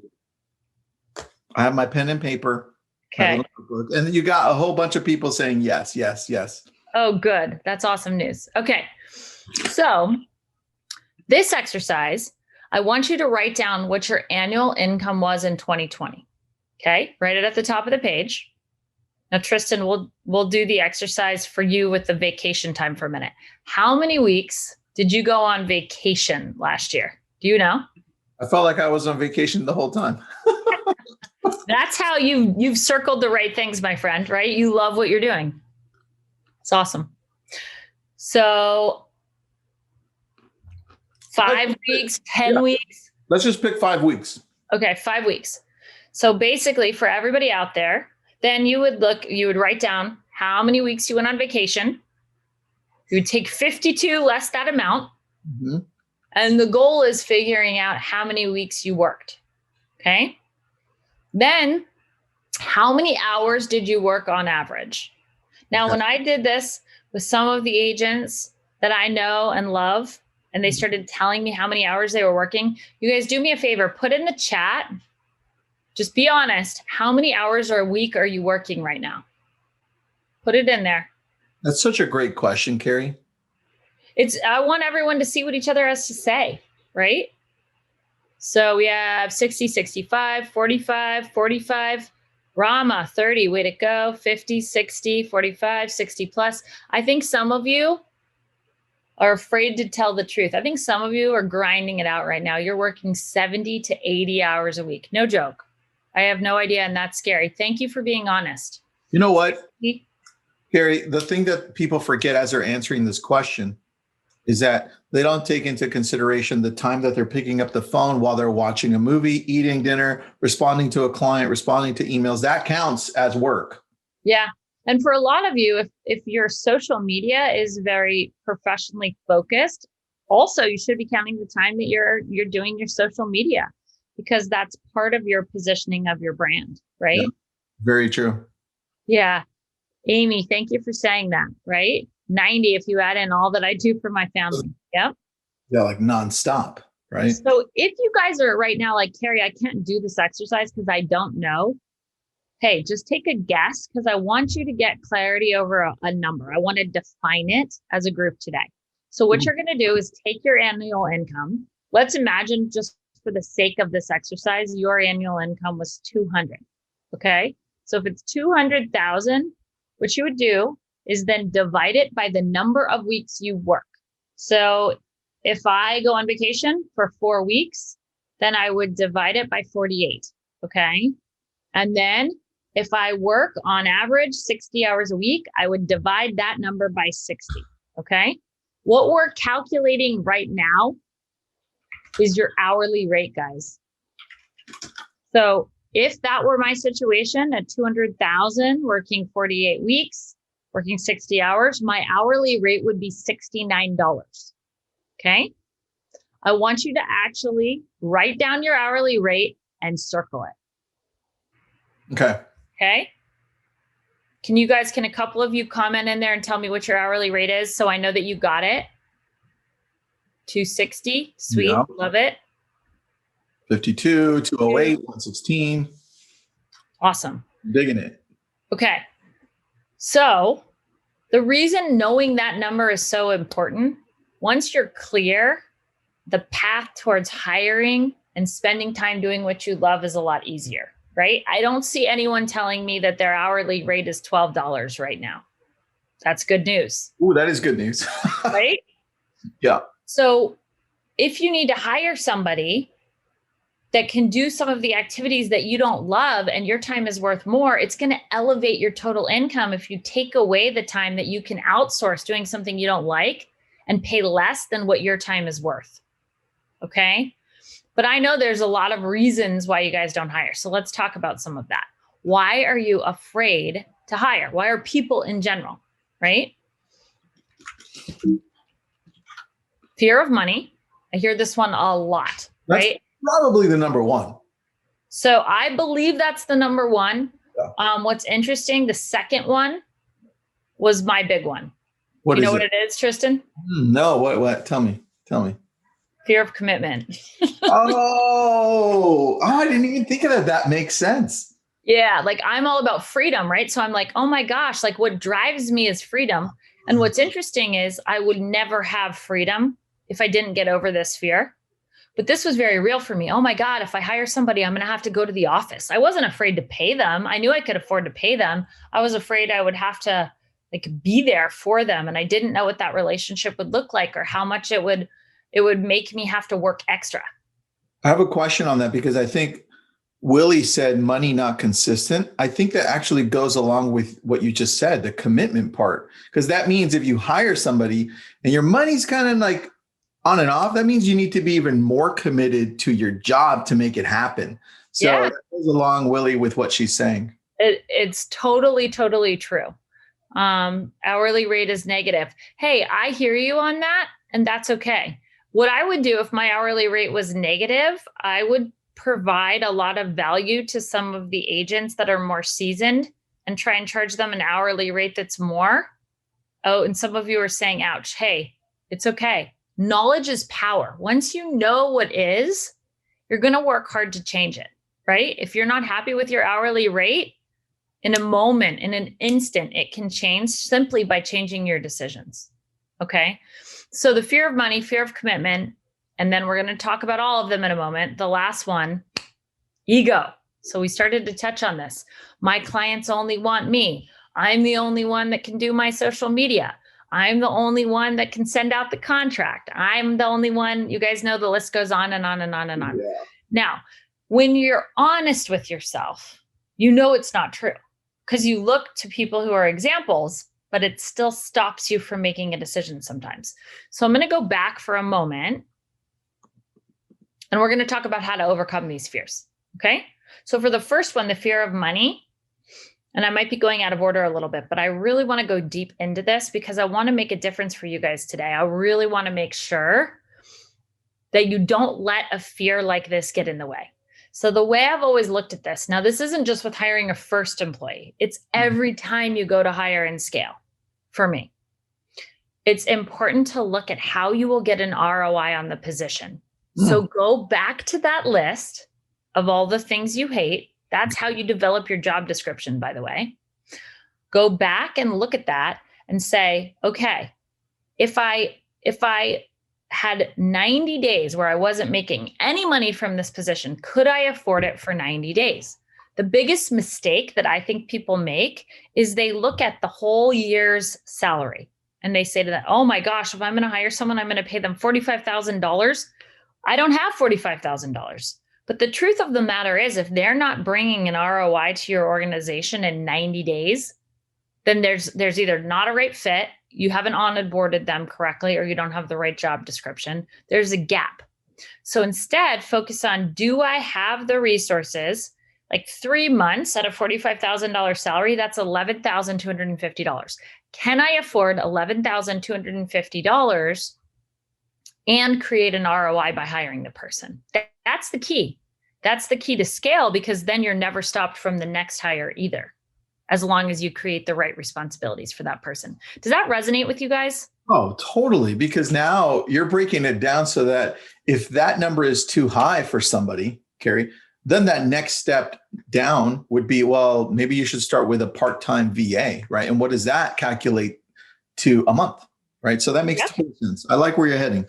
I have my pen and paper. Okay. And you got a whole bunch of people saying yes, yes, yes. Oh, good. That's awesome news. Okay. So this exercise, I want you to write down what your annual income was in 2020. Okay. Write it at the top of the page. Now, Tristan, we'll do the exercise for you with the vacation time for a minute. How many weeks did you go on vacation last year? Do you know? I felt like I was on vacation the whole time. That's how you've circled the right things, my friend, right? You love what you're doing. It's awesome. So 5 weeks, 10 weeks. Let's just pick 5 weeks. Okay, 5 weeks. So basically for everybody out there, then you would write down how many weeks you went on vacation. You would take 52 less that amount. Mm-hmm. And the goal is figuring out how many weeks you worked. Okay. Then how many hours did you work on average? Now, when I did this with some of the agents that I know and love, and they started telling me how many hours they were working, you guys do me a favor, put in the chat. Just be honest. How many hours a week are you working right now? Put it in there. That's such a great question, Carrie. I want everyone to see what each other has to say, right? So we have 60, 65, 45, 45, Rama, 30, way to go, 50, 60, 45, 60 plus. I think some of you are afraid to tell the truth. I think some of you are grinding it out right now. You're working 70 to 80 hours a week. No joke. I have no idea, and that's scary. Thank you for being honest. You know what, Carrie, the thing that people forget as they're answering this question is that they don't take into consideration the time that they're picking up the phone while they're watching a movie, eating dinner, responding to a client, responding to emails. That counts as work. Yeah. And for a lot of you, if your social media is very professionally focused, also you should be counting the time that you're doing your social media, because that's part of your positioning of your brand, right? Yeah, very true. Yeah. Amy, thank you for saying that, right? 90 if you add in all that I do for my family. Yep. Yeah, like nonstop, right? So if you guys are right now like, Carrie, I can't do this exercise because I don't know. Hey, just take a guess, because I want you to get clarity over a number. I want to define it as a group today. So what you're going to do is take your annual income. Let's imagine, just for the sake of this exercise, your annual income was 200. Okay. So if it's 200,000, what you would do is then divide it by the number of weeks you work. So if I go on vacation for 4 weeks, then I would divide it by 48. Okay. And then if I work on average 60 hours a week, I would divide that number by 60. Okay. What we're calculating right now is your hourly rate, guys. So if that were my situation at 200,000, working 48 weeks, working 60 hours, my hourly rate would be $69. Okay. I want you to actually write down your hourly rate and circle it. Okay. Okay. Can a couple of you comment in there and tell me what your hourly rate is, so I know that you got it? 260. Sweet. Yeah. Love it. 52, 208, 116. Awesome. Digging it. Okay. So the reason knowing that number is so important, once you're clear, the path towards hiring and spending time doing what you love is a lot easier, right? I don't see anyone telling me that their hourly rate is $12 right now. That's good news. Ooh, that is good news. Right? Yeah. So if you need to hire somebody that can do some of the activities that you don't love and your time is worth more, it's going to elevate your total income if you take away the time that you can outsource doing something you don't like and pay less than what your time is worth. Okay. But I know there's a lot of reasons why you guys don't hire. So let's talk about some of that. Why are you afraid to hire? Why are people in general, right? Fear of money. I hear this one a lot, right? That's probably the number one. So I believe that's the number one. Yeah. What's interesting, the second one was my big one. What you is know it? what it is, Tristan? No, what? Tell me. Fear of commitment. Oh, I didn't even think of that. That makes sense. Yeah, like I'm all about freedom, right? So I'm like, oh my gosh, like what drives me is freedom. And what's interesting is I would never have freedom if I didn't get over this fear. But this was very real for me. Oh my God, if I hire somebody, I'm going to have to go to the office. I wasn't afraid to pay them. I knew I could afford to pay them. I was afraid I would have to be there for them. And I didn't know what that relationship would look like or how much it would make me have to work extra. I have a question on that because I think Willie said money not consistent. I think that actually goes along with what you just said, the commitment part, because that means if you hire somebody and your money's kind of like on and off, that means you need to be even more committed to your job to make it happen. So that goes along, Willie, with what she's saying. It's totally, totally true. Hourly rate is negative. Hey, I hear you on that, and that's okay. What I would do if my hourly rate was negative, I would provide a lot of value to some of the agents that are more seasoned and try and charge them an hourly rate that's more. Oh, and some of you are saying, ouch. Hey, it's okay. Knowledge is power. Once you know what is, you're going to work hard to change it, right? If you're not happy with your hourly rate, in a moment, in an instant, it can change simply by changing your decisions. Okay. So the fear of money, fear of commitment, and then we're going to talk about all of them in a moment. The last one, ego. So we started to touch on this. My clients only want me. I'm the only one that can do my social media. I'm the only one that can send out the contract. I'm the only one, you guys know the list goes on and on and on and on. Yeah. Now, when you're honest with yourself, you know it's not true because you look to people who are examples, but it still stops you from making a decision sometimes. So I'm going to go back for a moment and we're going to talk about how to overcome these fears. Okay. So for the first one, the fear of money, and I might be going out of order a little bit, but I really want to go deep into this because I want to make a difference for you guys today. I really want to make sure that you don't let a fear like this get in the way. So the way I've always looked at this, now this isn't just with hiring a first employee. It's every time you go to hire and scale for me. It's important to look at how you will get an ROI on the position. So go back to that list of all the things you hate. That's how you develop your job description, by the way. Go back and look at that and say, okay, if I had 90 days where I wasn't making any money from this position, could I afford it for 90 days? The biggest mistake that I think people make is they look at the whole year's salary and they say to that, oh my gosh, if I'm going to hire someone, I'm going to pay them $45,000. I don't have $45,000. But the truth of the matter is, if they're not bringing an ROI to your organization in 90 days, then there's either not a right fit, you haven't onboarded them correctly, or you don't have the right job description. There's a gap. So instead, focus on, do I have the resources? Like 3 months at a $45,000 salary, that's $11,250. Can I afford $11,250 and create an ROI by hiring the person? That's the key. That's the key to scale, because then you're never stopped from the next hire either, as long as you create the right responsibilities for that person. Does that resonate with you guys? Oh, totally. Because now you're breaking it down so that if that number is too high for somebody, Carrie, then that next step down would be, well, maybe you should start with a part-time VA, right? And what does that calculate to a month, right? So that makes total sense. I like where you're heading.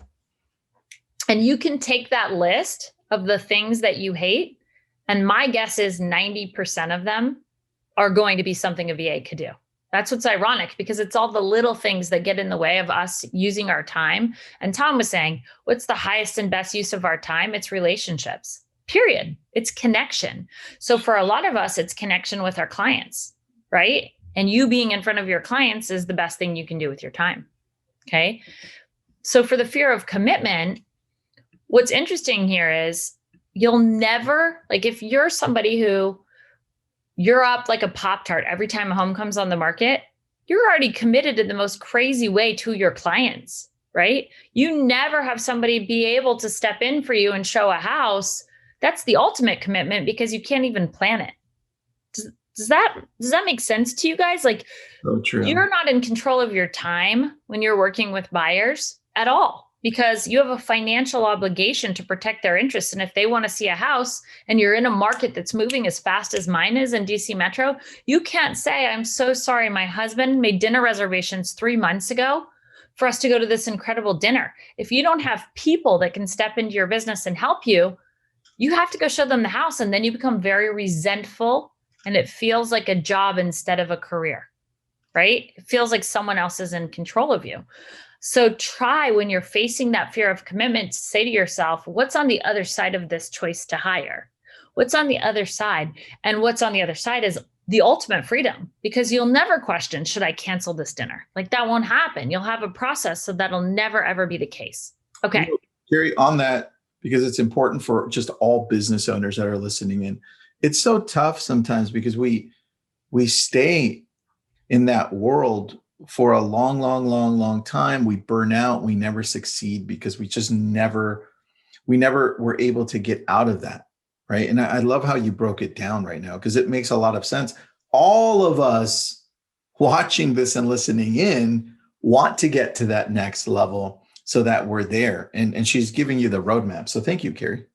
And you can take that list of the things that you hate, and my guess is 90% of them are going to be something a VA could do. That's what's ironic, because it's all the little things that get in the way of us using our time. And Tom was saying, what's the highest and best use of our time? It's relationships, period. It's connection. So for a lot of us, it's connection with our clients, right? And you being in front of your clients is the best thing you can do with your time. Okay. So for the fear of commitment, what's interesting here is you'll never, like if you're somebody who you're up like a Pop-Tart every time a home comes on the market, you're already committed in the most crazy way to your clients, right? You never have somebody be able to step in for you and show a house. That's the ultimate commitment, because you can't even plan it. Does that make sense to you guys? Like, so true. You're not in control of your time when you're working with buyers at all, because you have a financial obligation to protect their interests. And if they want to see a house and you're in a market that's moving as fast as mine is in DC Metro, you can't say, I'm so sorry, my husband made dinner reservations 3 months ago for us to go to this incredible dinner. If you don't have people that can step into your business and help you, you have to go show them the house, and then you become very resentful, and it feels like a job instead of a career, right? It feels like someone else is in control of you. So try, when you're facing that fear of commitment, to say to yourself, what's on the other side of this choice to hire? What's on the other side? And what's on the other side is the ultimate freedom, because you'll never question, should I cancel this dinner? Like, that won't happen. You'll have a process, so that'll never, ever be the case. Okay. Carrie, on that, because it's important for just all business owners that are listening in. It's so tough sometimes because we stay in that world for a long time. We burn out. We never succeed because we never were able to get out of that. Right. And I love how you broke it down right now, because it makes a lot of sense. All of us watching this and listening in want to get to that next level so that we're there. And she's giving you the roadmap. So thank you, Carrie.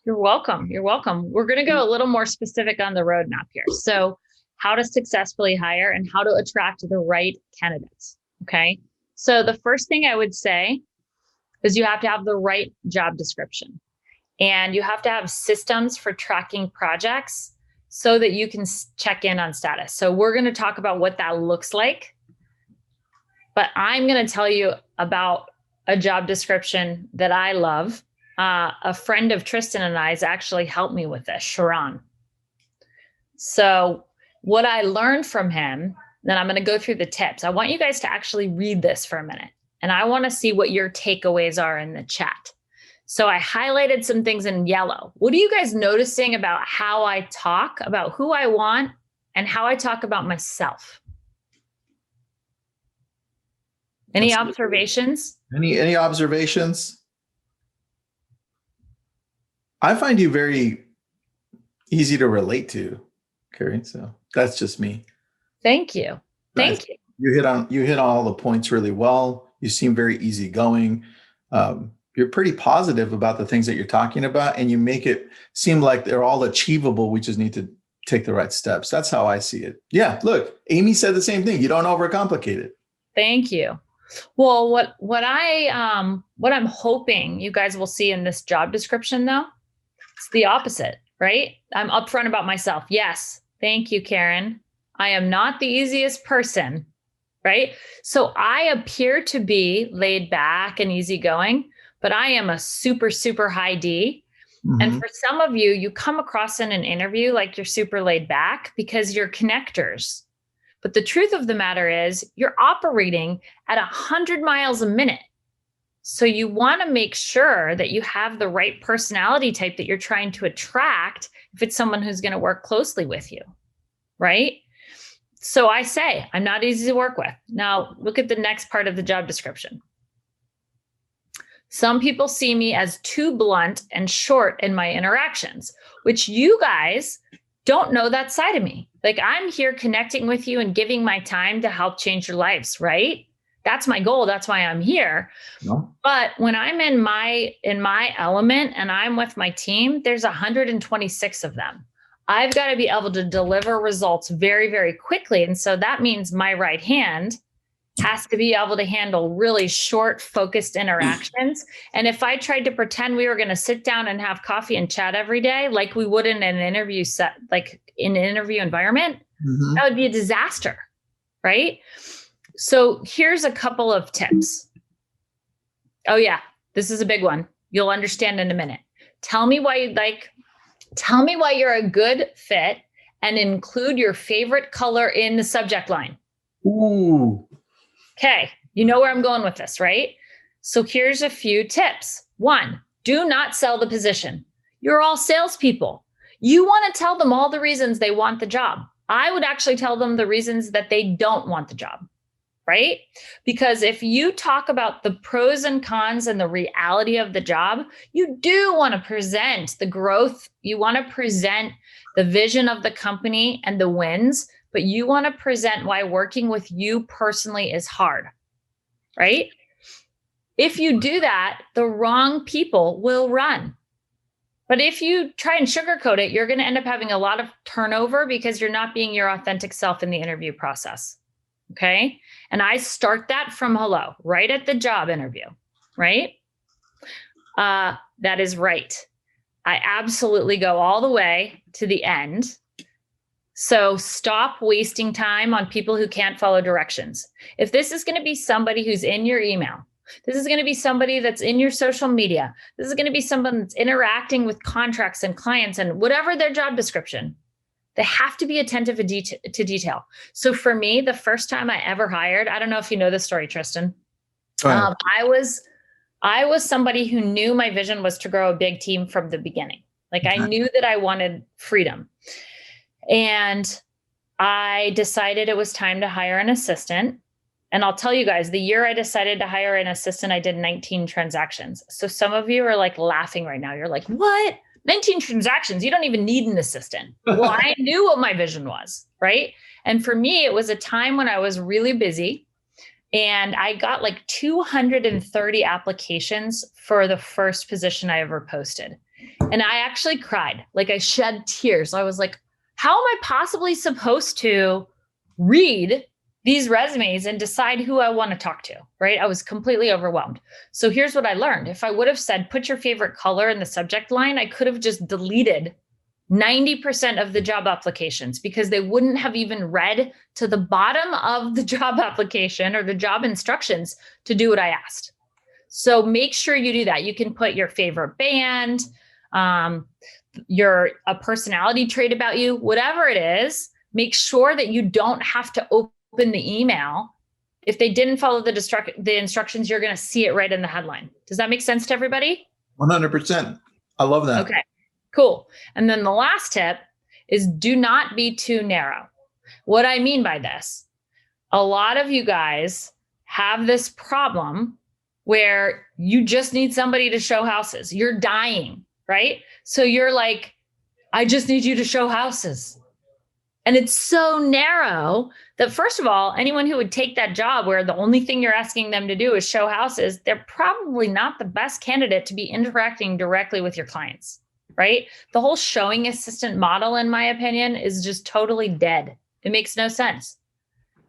You're welcome. You're welcome. We're going to go a little more specific on the roadmap here. So how to successfully hire and how to attract the right candidates. Okay. So the first thing I would say is you have to have the right job description, and you have to have systems for tracking projects so that you can check in on status. So we're going to talk about what that looks like, but I'm going to tell you about a job description that I love. A friend of Tristan and I's actually helped me with this, Sharon. So what I learned from him, then I'm going to go through the tips. I want you guys to actually read this for a minute, and I want to see what your takeaways are in the chat. So I highlighted some things in yellow. What are you guys noticing about how I talk about who I want and how I talk about myself? Any observations? Any observations? I find you very easy to relate to, Carrie. So that's just me. Thank you. Thank you. You hit all the points really well. You seem very easygoing. You're pretty positive about the things that you're talking about, and you make it seem like they're all achievable. We just need to take the right steps. That's how I see it. Yeah. Look, Amy said the same thing. You don't overcomplicate it. Thank you. Well, what I'm hoping you guys will see in this job description, though, it's the opposite, right? I'm upfront about myself. Yes. Thank you, Karen. I am not the easiest person, right? So I appear to be laid back and easygoing, but I am a super, super high D. Mm-hmm. And for some of you, you come across in an interview like you're super laid back because you're connectors. But the truth of the matter is you're operating at 100 miles a minute. So you want to make sure that you have the right personality type that you're trying to attract if it's someone who's going to work closely with you, right? So I say, I'm not easy to work with. Now, look at the next part of the job description. Some people see me as too blunt and short in my interactions, which you guys don't know that side of me. Like, I'm here connecting with you and giving my time to help change your lives, right? That's my goal. That's why I'm here. No. But when I'm in my element and I'm with my team, there's 126 of them. I've got to be able to deliver results very, very quickly. And so that means my right hand has to be able to handle really short, focused interactions. And if I tried to pretend we were going to sit down and have coffee and chat every day, like we would in an interview set, like in an interview environment, mm-hmm. that would be a disaster, right? So here's a couple of tips. Oh yeah, this is a big one. You'll understand in a minute. Tell me why you're a good fit and include your favorite color in the subject line. Ooh. Okay, you know where I'm going with this, right? So here's a few tips. 1, do not sell the position. You're all salespeople. You want to tell them all the reasons they want the job. I would actually tell them the reasons that they don't want the job, right? Because if you talk about the pros and cons and the reality of the job, you do want to present the growth. You want to present the vision of the company and the wins, but you want to present why working with you personally is hard, right? If you do that, the wrong people will run. But if you try and sugarcoat it, you're going to end up having a lot of turnover because you're not being your authentic self in the interview process. Okay. And I start that from hello, right at the job interview, right? That is right. I absolutely go all the way to the end. So stop wasting time on people who can't follow directions. If this is going to be somebody who's in your email, this is going to be somebody that's in your social media, this is going to be someone that's interacting with contracts and clients and whatever their job description, they have to be attentive to detail. So for me, the first time I ever hired, I don't know if you know this story, Tristan. I was somebody who knew my vision was to grow a big team from the beginning. Like I knew that I wanted freedom. And I decided it was time to hire an assistant. And I'll tell you guys, the year I decided to hire an assistant, I did 19 transactions. So some of you are like laughing right now. You're like, what? 19 transactions? You don't even need an assistant. Well, I knew what my vision was, right? And for me, it was a time when I was really busy. And I got like 230 applications for the first position I ever posted. And I actually cried. Like I shed tears. I was like, how am I possibly supposed to read these resumes and decide who I want to talk to, right? I was completely overwhelmed. So here's what I learned. If I would have said, put your favorite color in the subject line, I could have just deleted 90% of the job applications because they wouldn't have even read to the bottom of the job application or the job instructions to do what I asked. So make sure you do that. You can put your favorite band, a personality trait about you, whatever it is, make sure that you don't have to open the email. If they didn't follow the instructions, you're going to see it right in the headline. Does that make sense to everybody? 100%. I love that. Okay, cool. And then the last tip is do not be too narrow. What I mean by this, a lot of you guys have this problem where you just need somebody to show houses. You're dying, right? So you're like, I just need you to show houses. And it's so narrow that first of all, anyone who would take that job where the only thing you're asking them to do is show houses, they're probably not the best candidate to be interacting directly with your clients, right? The whole showing assistant model, in my opinion, is just totally dead. It makes no sense.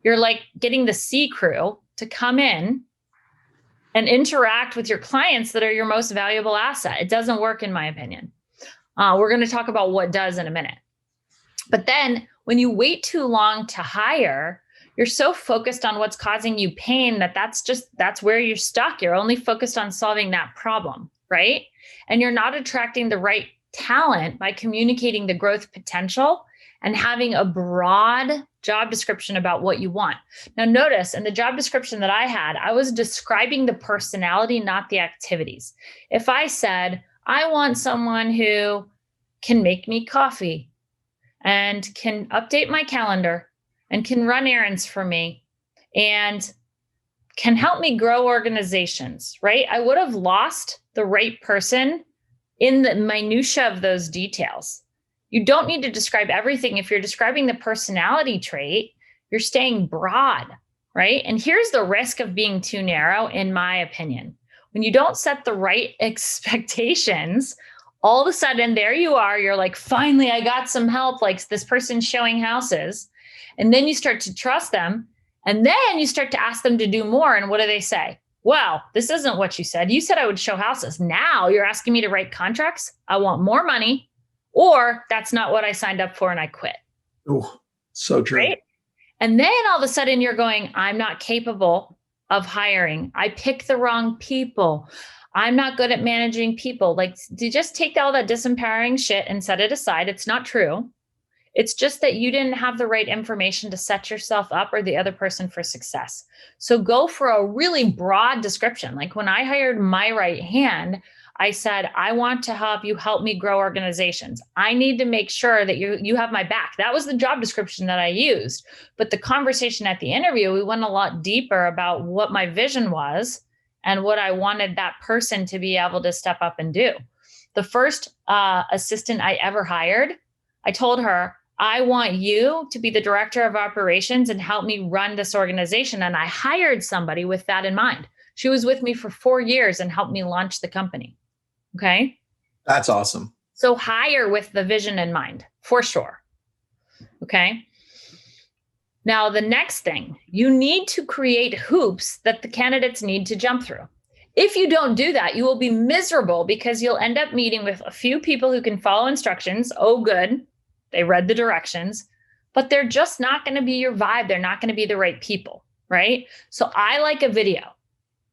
You're like getting the C crew to come in and interact with your clients that are your most valuable asset. It doesn't work, in my opinion. We're going to talk about what does in a minute. But then when you wait too long to hire, you're so focused on what's causing you pain that's where you're stuck. You're only focused on solving that problem, right? And you're not attracting the right talent by communicating the growth potential and having a broad job description about what you want. Now notice in the job description that I had, I was describing the personality, not the activities. If I said, I want someone who can make me coffee and can update my calendar and can run errands for me and can help me grow organizations, right? I would have lost the right person in the minutia of those details. You don't need to describe everything. If you're describing the personality trait, you're staying broad, right? And here's the risk of being too narrow, in my opinion. When you don't set the right expectations, all of a sudden, there you are. You're like, finally, I got some help, like this person showing houses. And then you start to trust them. And then you start to ask them to do more. And what do they say? Well, this isn't what you said. You said I would show houses. Now you're asking me to write contracts. I want more money. Or that's not what I signed up for and I quit. Oh, so true. Right? And then all of a sudden you're going, I'm not capable of hiring. I picked the wrong people. I'm not good at managing people. Like, you just take all that disempowering shit and set it aside. It's not true. It's just that you didn't have the right information to set yourself up or the other person for success. So go for a really broad description. Like when I hired my right hand, I said, I want to help me grow organizations. I need to make sure that you have my back. That was the job description that I used. But the conversation at the interview, we went a lot deeper about what my vision was and what I wanted that person to be able to step up and do. The first assistant I ever hired, I told her, I want you to be the director of operations and help me run this organization. And I hired somebody with that in mind. She was with me for 4 years and helped me launch the company. Okay. That's awesome. So hire with the vision in mind, for sure. Okay. Now, the next thing, you need to create hoops that the candidates need to jump through. If you don't do that, you will be miserable because you'll end up meeting with a few people who can follow instructions. Oh, good. They read the directions, but they're just not going to be your vibe. They're not going to be the right people, right? So I like a video.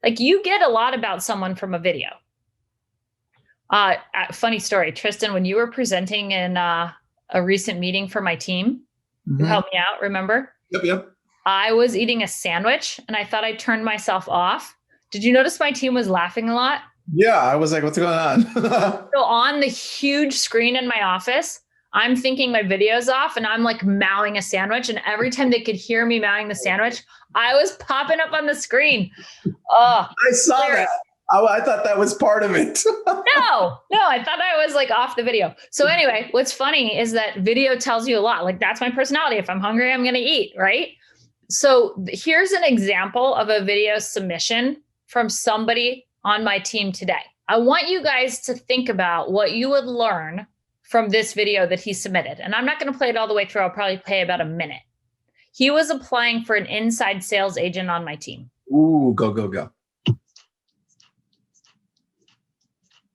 Like, you get a lot about someone from a video. Funny story, Tristan, when you were presenting in a recent meeting for my team, you helped me out, remember? Yep. I was eating a sandwich and I thought I turned myself off. Did you notice my team was laughing a lot? Yeah, I was like, what's going on? So on the huge screen in my office, I'm thinking my video's off and I'm like mowing a sandwich. And every time they could hear me mowing the sandwich, I was popping up on the screen. Oh, I saw that. I thought that was part of it. No, I thought I was like off the video. So anyway, what's funny is that video tells you a lot. Like, that's my personality. If I'm hungry, I'm going to eat, right? So here's an example of a video submission from somebody on my team today. I want you guys to think about what you would learn from this video that he submitted. And I'm not going to play it all the way through. I'll probably play about a minute. He was applying for an inside sales agent on my team. Ooh, go.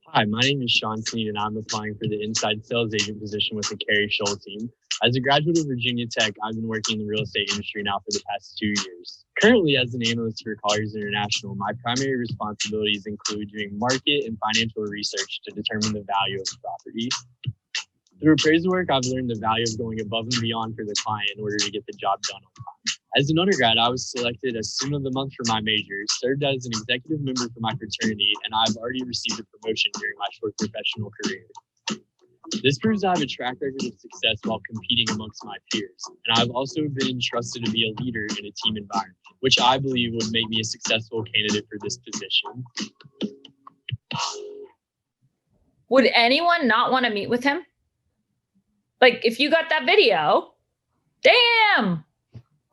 Hi, my name is Sean Sneed, and I'm applying for the inside sales agent position with the Carrie Scholl team. As a graduate of Virginia Tech, I've been working in the real estate industry now for the past 2 years. Currently, as an analyst for Colliers International, my primary responsibilities include doing market and financial research to determine the value of the property. Through appraisal work, I've learned the value of going above and beyond for the client in order to get the job done on time. As an undergrad, I was selected as student of the month for my major, served as an executive member for my fraternity, and I've already received a promotion during my short professional career. This proves I have a track record of success while competing amongst my peers, and I've also been entrusted to be a leader in a team environment, which I believe would make me a successful candidate for this position. Would anyone not want to meet with him? Like, if you got that video, damn.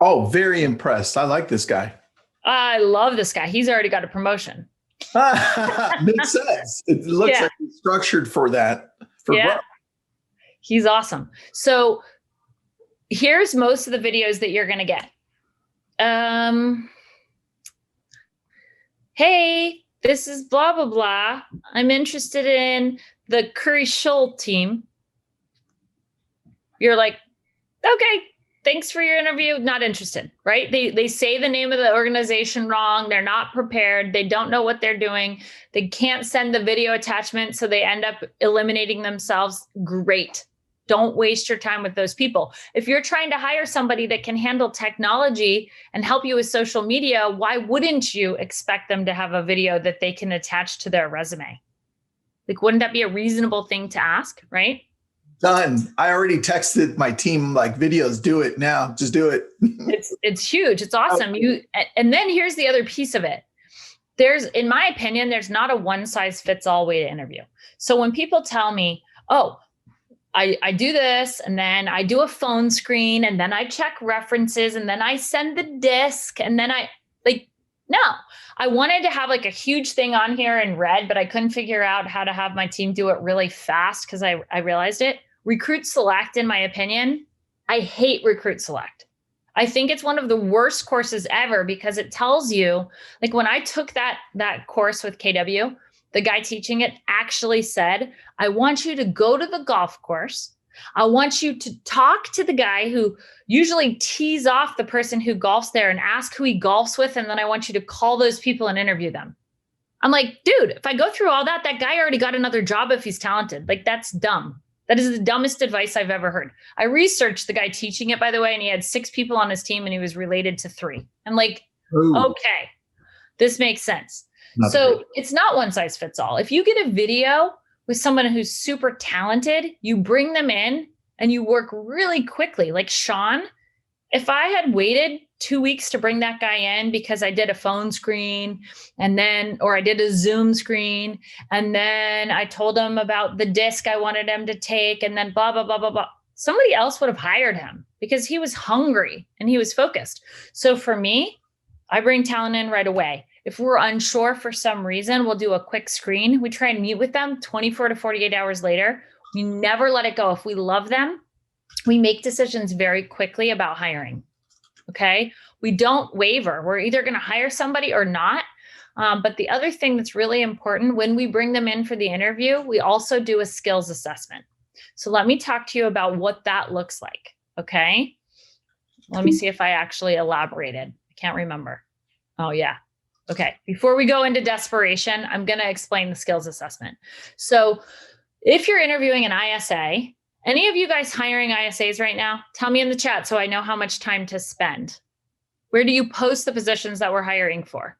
Oh, very impressed. I like this guy. I love this guy. He's already got a promotion. Makes sense. It looks like he's structured for that. Growth. He's awesome. So here's most of the videos that you're going to get. Hey, this is blah, blah, blah. I'm interested in the Curry Scholl team. You're like, okay, thanks for your interview. Not interested, right? They say the name of the organization wrong. They're not prepared. They don't know what they're doing. They can't send the video attachment, so they end up eliminating themselves. Great. Don't waste your time with those people. If you're trying to hire somebody that can handle technology and help you with social media, why wouldn't you expect them to have a video that they can attach to their resume? Like, wouldn't that be a reasonable thing to ask, right? Done. I already texted my team, like, videos, do it now. Just do it. It's huge. It's awesome. And then here's the other piece of it. In my opinion, there's not a one size fits all way to interview. So when people tell me, oh, I do this, and then I do a phone screen, and then I check references, and then I send the disc, and then no, I wanted to have like a huge thing on here in red, but I couldn't figure out how to have my team do it really fast because I realized it. Recruit Select, in my opinion, I hate Recruit Select. I think it's one of the worst courses ever because it tells you, like, when I took that course with KW, the guy teaching it actually said, I want you to go to the golf course. I want you to talk to the guy who usually tees off the person who golfs there and ask who he golfs with. And then I want you to call those people and interview them. I'm like, dude, if I go through all that guy already got another job if he's talented. Like, that's dumb. That is the dumbest advice I've ever heard. I researched the guy teaching it, by the way, and he had 6 people on his team and he was related to 3. I'm like, okay, this makes sense. It's not one size fits all. If you get a video with someone who's super talented, you bring them in and you work really quickly. Like Sean, if I had waited 2 weeks to bring that guy in because I did a phone screen or I did a Zoom screen, and then I told him about the disc I wanted him to take, and then blah, blah, blah, blah, blah, somebody else would have hired him because he was hungry and he was focused. So for me, I bring talent in right away. If we're unsure for some reason, we'll do a quick screen. We try and meet with them 24 to 48 hours later. We never let it go. If we love them, we make decisions very quickly about hiring. Okay. We don't waver. We're either going to hire somebody or not. But the other thing that's really important when we bring them in for the interview, we also do a skills assessment. So let me talk to you about what that looks like. Okay. Let me see if I actually elaborated. I can't remember. Oh, yeah. Okay. Before we go into desperation, I'm going to explain the skills assessment. So if you're interviewing an ISA, any of you guys hiring ISAs right now, tell me in the chat so I know how much time to spend. Where do you post the positions that we're hiring for?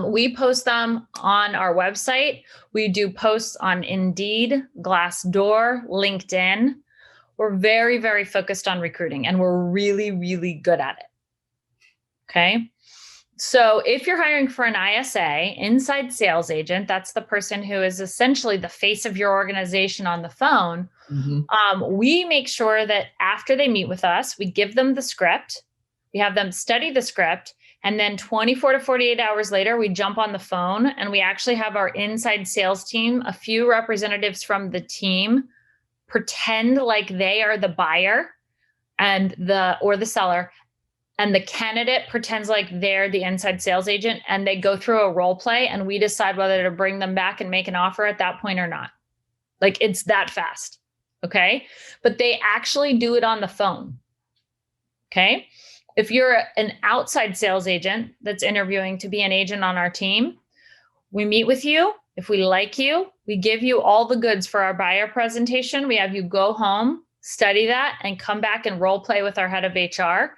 We post them on our website. We do posts on Indeed, Glassdoor, LinkedIn. We're very, very focused on recruiting, and we're really, really good at it. Okay. So if you're hiring for an ISA, inside sales agent, that's the person who is essentially the face of your organization on the phone. We make sure that after they meet with us, we give them the script, we have them study the script, and then 24 to 48 hours later, we jump on the phone and we actually have our inside sales team, a few representatives from the team, pretend like they are the buyer and or the seller, and the candidate pretends like they're the inside sales agent, and they go through a role play and we decide whether to bring them back and make an offer at that point or not. Like, it's that fast. Okay. But they actually do it on the phone. Okay. If you're an outside sales agent that's interviewing to be an agent on our team, we meet with you. If we like you, we give you all the goods for our buyer presentation. We have you go home, study that, and come back and role play with our head of HR.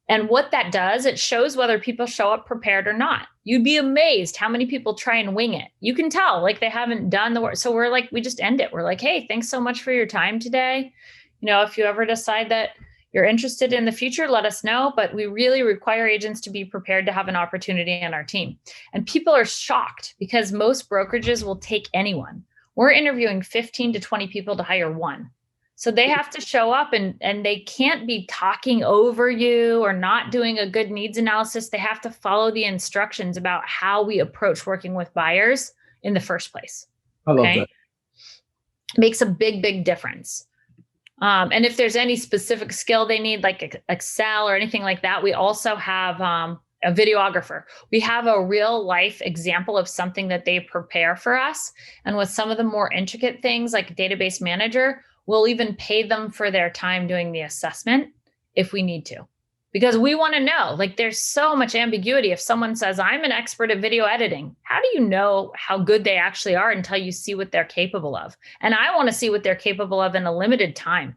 And what that does, it shows whether people show up prepared or not. You'd be amazed how many people try and wing it. You can tell, like, they haven't done the work. So we're like, we just end it. We're like, hey, thanks so much for your time today. You know, if you ever decide that you're interested in the future, let us know. But we really require agents to be prepared to have an opportunity on our team. And people are shocked because most brokerages will take anyone. We're interviewing 15 to 20 people to hire one. So they have to show up and they can't be talking over you or not doing a good needs analysis. They have to follow the instructions about how we approach working with buyers in the first place. I love that. Makes a big, big difference. And if there's any specific skill they need, like Excel or anything like that, we also have a videographer. We have a real life example of something that they prepare for us. And with some of the more intricate things like database manager, we'll even pay them for their time doing the assessment if we need to, because we want to know, like, there's so much ambiguity. If someone says, I'm an expert at video editing, how do you know how good they actually are until you see what they're capable of? And I want to see what they're capable of in a limited time.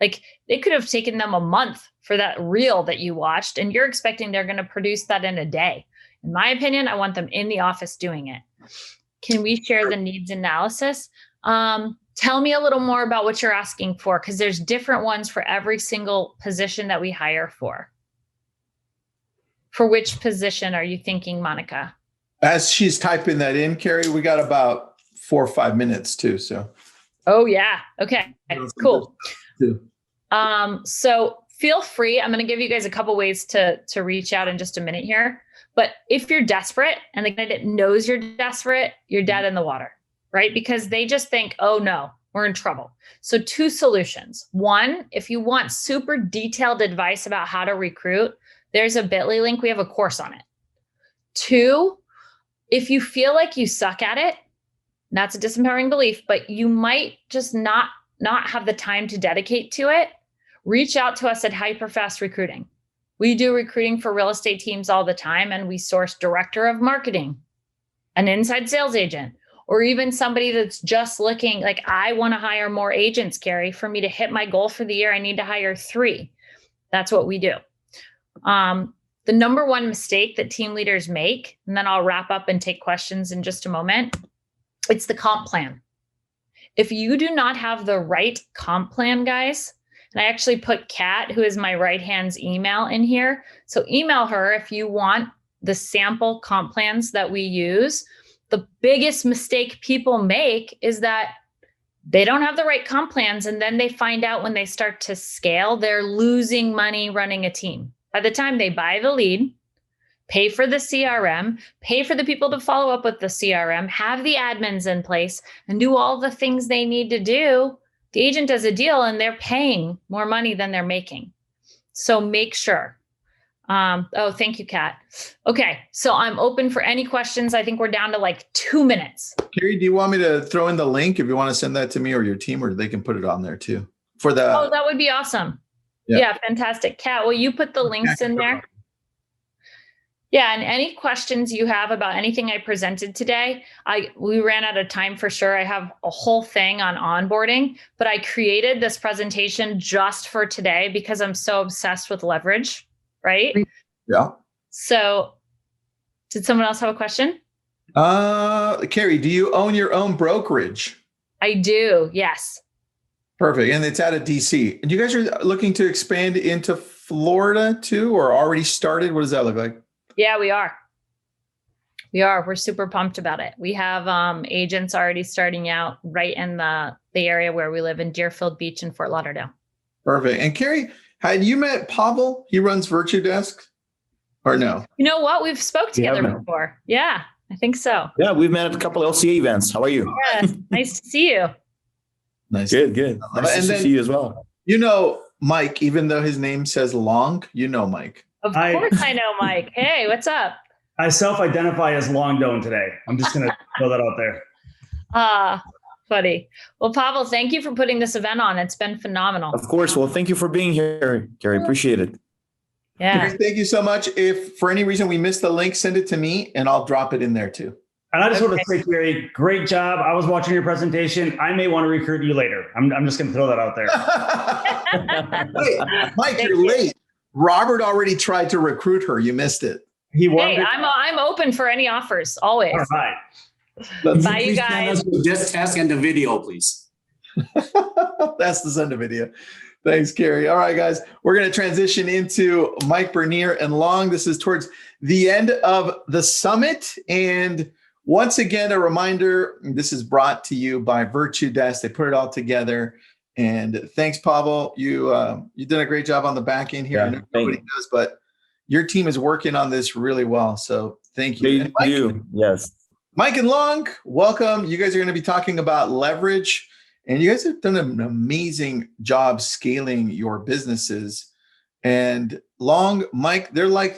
Like, it could have taken them a month for that reel that you watched, and you're expecting they're going to produce that in a day. In my opinion, I want them in the office doing it. Can we share the needs analysis? Tell me a little more about what you're asking for, because there's different ones for every single position that we hire for. For which position are you thinking, Monica? As she's typing that in, Carrie, we got about 4 or 5 minutes too. So. Oh yeah. Okay. Cool. So feel free. I'm going to give you guys a couple ways to reach out in just a minute here. But if you're desperate and the candidate knows you're desperate, you're dead in the water. Right? Because they just think, oh no, we're in trouble. So 2 solutions. One, if you want super detailed advice about how to recruit, there's a bit.ly link. We have a course on it. 2, if you feel like you suck at it, that's a disempowering belief, but you might just not have the time to dedicate to it, reach out to us at Hyperfast Recruiting. We do recruiting for real estate teams all the time, and we source director of marketing, an inside sales agent, or even somebody that's just looking like, I want to hire more agents, Carrie. For me to hit my goal for the year, I need to hire 3. That's what we do. The number one mistake that team leaders make, and then I'll wrap up and take questions in just a moment, it's the comp plan. If you do not have the right comp plan, guys, and I actually put Kat, who is my right hand's email in here. So email her if you want the sample comp plans that we use. The biggest mistake people make is that they don't have the right comp plans. And then they find out when they start to scale, they're losing money running a team. By the time they buy the lead, pay for the CRM, pay for the people to follow up with the CRM, have the admins in place, and do all the things they need to do, the agent does a deal and they're paying more money than they're making. So make sure. Oh, thank you, Kat. Okay. So I'm open for any questions. I think we're down to like 2 minutes. Carrie, do you want me to throw in the link if you want to send that to me or your team, or they can put it on there too? For the Oh, that would be awesome. Yeah, fantastic. Kat, will you put the links in there? Yeah, and any questions you have about anything I presented today, we ran out of time for sure. I have a whole thing on onboarding, but I created this presentation just for today because I'm so obsessed with leverage, right? Yeah. So did someone else have a question? Carrie, do you own your own brokerage? I do, yes. Perfect. And it's out of DC. And you guys are looking to expand into Florida too, or already started? What does that look like? Yeah, we are. We're super pumped about it. We have agents already starting out right in the area where we live in Deerfield Beach and Fort Lauderdale. Perfect. And Carrie, had you met Pavel? He runs Virtudesk, or no? You know what? We've spoke together before. Yeah, I think so. Yeah, we've met at a couple of LCA events. How are you? Yeah, nice to see you. Nice. Good. Nice to see you as well. You know Mike, even though his name says Long, you know Mike. Of course I know Mike. Hey, what's up? I self-identify as Long Doan today. I'm just going to throw that out there. Funny. Well, Pavel, thank you for putting this event on. It's been phenomenal. Of course. Well, thank you for being here, Carrie. Appreciate it. Yeah. Carrie, thank you so much. If for any reason we missed the link, send it to me and I'll drop it in there too. And I just want to say, Carrie, great job. I was watching your presentation. I may want to recruit you later. I'm just going to throw that out there. Wait, Mike, you're late. Robert already tried to recruit her. You missed it. Hey, I'm open for any offers always. All right. Bye, you guys. Just task and the video, please. That's the send a video. Thanks, Carrie. All right, guys, we're going to transition into Mike Bernier and Long. This is towards the end of the summit. And once again, a reminder, this is brought to you by Virtudesk. They put it all together. And thanks, Pavel. You did a great job on the back end here. Yeah, I know nobody does, but your team is working on this really well. So thank you. Thank you. Yes. Mike and Long, welcome. You guys are going to be talking about leverage, and you guys have done an amazing job scaling your businesses. And Long, Mike, they're like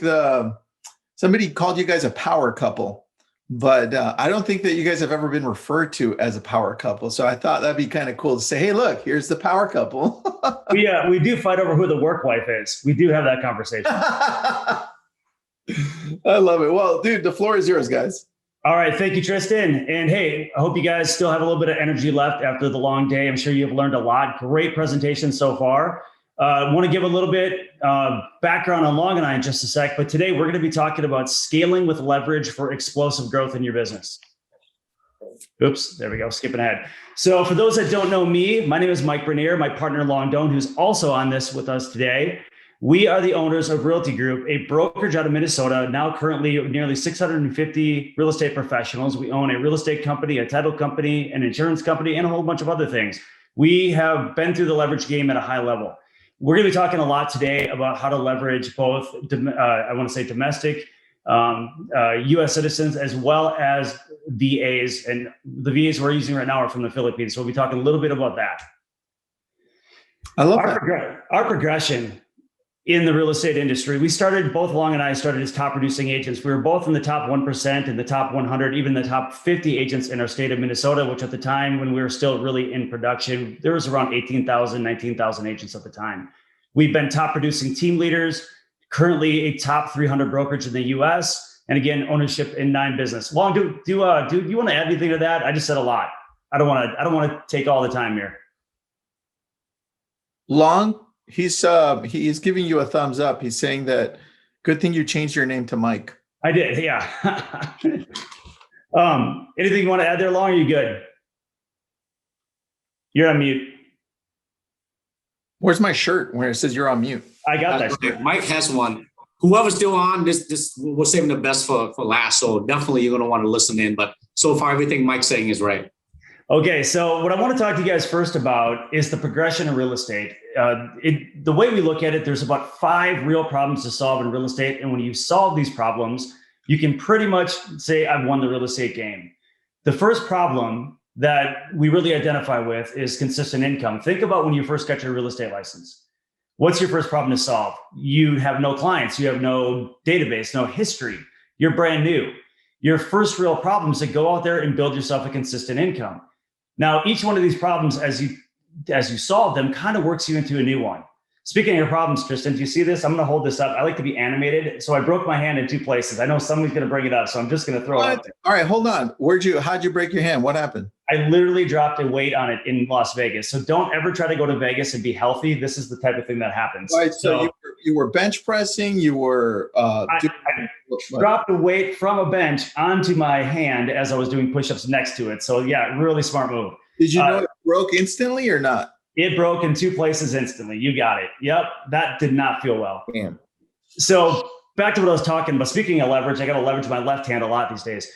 somebody called you guys a power couple. But I don't think that you guys have ever been referred to as a power couple. So I thought that'd be kind of cool to say, hey, look, here's the power couple. We do fight over who the work wife is. We do have that conversation. I love it. Well, dude, the floor is yours, guys. All right. Thank you, Tristan. And hey, I hope you guys still have a little bit of energy left after the long day. I'm sure you've learned a lot. Great presentation so far. I want to give a little bit background on Long and I in just a sec, but today we're going to be talking about scaling with leverage for explosive growth in your business. Oops, there we go, skipping ahead. So for those that don't know me, my name is Mike Bernier, my partner Long Doan, who's also on this with us today. We are the owners of Realty Group, a brokerage out of Minnesota, now currently nearly 650 real estate professionals. We own a real estate company, a title company, an insurance company, and a whole bunch of other things. We have been through the leverage game at a high level. We're going to be talking a lot today about how to leverage both, I want to say domestic, U.S. citizens, as well as VAs. And the VAs we're using right now are from the Philippines. So we'll be talking a little bit about that. I love our progression in the real estate industry. Both Long and I started as top producing agents. We were both in the top 1% and the top 100, even the top 50 agents in our state of Minnesota, which at the time when we were still really in production, there was around 18,000, 19,000 agents at the time. We've been top producing team leaders, currently a top 300 brokerage in the US. And again, ownership in 9 business. Long, do you want to add anything to that? I just said a lot. I don't want to take all the time here. Long, he's giving you a thumbs up. He's saying that good thing you changed your name to Mike. I did, yeah. Anything you want to add there, Long? Or are you good? You're on mute. Where's my shirt where it says you're on mute? I got that shirt. Mike has one. Whoever's still on, this we're saving the best for last. So definitely you're going to want to listen in. But so far, everything Mike's saying is right. Okay, so what I want to talk to you guys first about is the progression of real estate. The way we look at it, there's about 5 real problems to solve in real estate. And when you solve these problems, you can pretty much say, I've won the real estate game. The first problem that we really identify with is consistent income. Think about when you first got your real estate license. What's your first problem to solve? You have no clients, you have no database, no history. You're brand new. Your first real problem is to go out there and build yourself a consistent income. Now, each one of these problems, as you solve them, kind of works you into a new one. Speaking of your problems, Tristan, do you see this? I'm going to hold this up. I like to be animated. So I broke my hand in 2 places. I know somebody's going to bring it up, so I'm just going to throw it out there. All right, hold on. How'd you break your hand? What happened? I literally dropped a weight on it in Las Vegas. So don't ever try to go to Vegas and be healthy. This is the type of thing that happens. All right, so you were bench pressing. You were. I dropped a weight from a bench onto my hand as I was doing push-ups next to it. So yeah, really smart move. Did you know it broke instantly or not? It broke in 2 places instantly. You got it. Yep. That did not feel well. Damn. So back to what I was talking about. Speaking of leverage, I got to leverage my left hand a lot these days.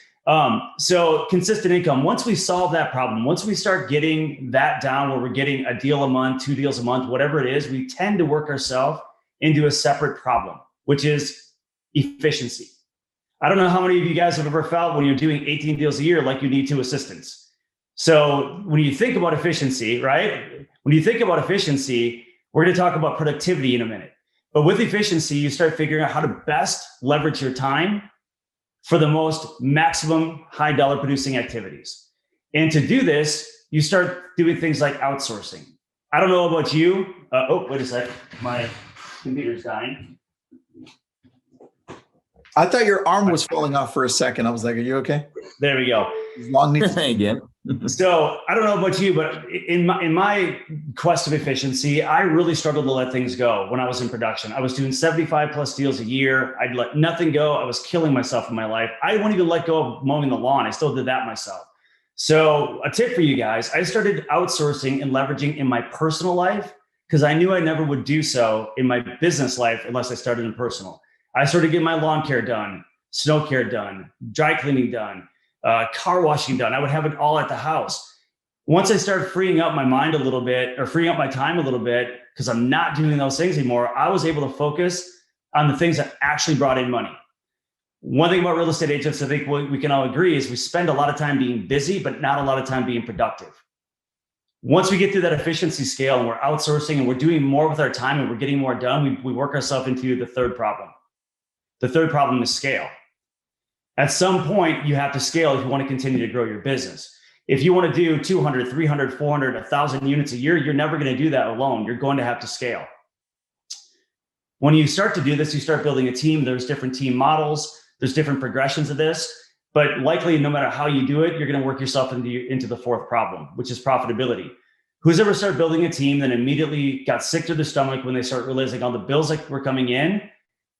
So consistent income, once we solve that problem, once we start getting that down where we're getting a deal a month, 2 deals a month, whatever it is, we tend to work ourselves into a separate problem, which is efficiency. I don't know how many of you guys have ever felt when you're doing 18 deals a year like you need 2 assistants. So when you think about efficiency, right? When you think about efficiency, we're going to talk about productivity in a minute. But with efficiency, you start figuring out how to best leverage your time for the most maximum high dollar producing activities. And to do this, you start doing things like outsourcing. I don't know about you. Wait a sec. My computer's dying. I thought your arm was falling off for a second. I was like, are you okay? There we go. Long needs again. So I don't know about you, but in my quest of efficiency, I really struggled to let things go when I was in production. I was doing 75 plus deals a year. I'd let nothing go. I was killing myself in my life. I wouldn't even let go of mowing the lawn. I still did that myself. So a tip for you guys, I started outsourcing and leveraging in my personal life because I knew I never would do so in my business life unless I started in personal. I started getting my lawn care done, snow care done, dry cleaning done, car washing done. I would have it all at the house. Once I started freeing up my mind a little bit or freeing up my time a little bit, because I'm not doing those things anymore, I was able to focus on the things that actually brought in money. One thing about real estate agents, I think we can all agree, is we spend a lot of time being busy, but not a lot of time being productive. Once we get through that efficiency scale and we're outsourcing and we're doing more with our time and we're getting more done, we work ourselves into the third problem. The third problem is scale. At some point, you have to scale if you want to continue to grow your business. If you want to do 200, 300, 400, 1,000 units a year, you're never going to do that alone. You're going to have to scale. When you start to do this, you start building a team. There's different team models. There's different progressions of this. But likely, no matter how you do it, you're going to work yourself into the fourth problem, which is profitability. Who's ever started building a team then immediately got sick to their stomach when they start realizing all the bills that were coming in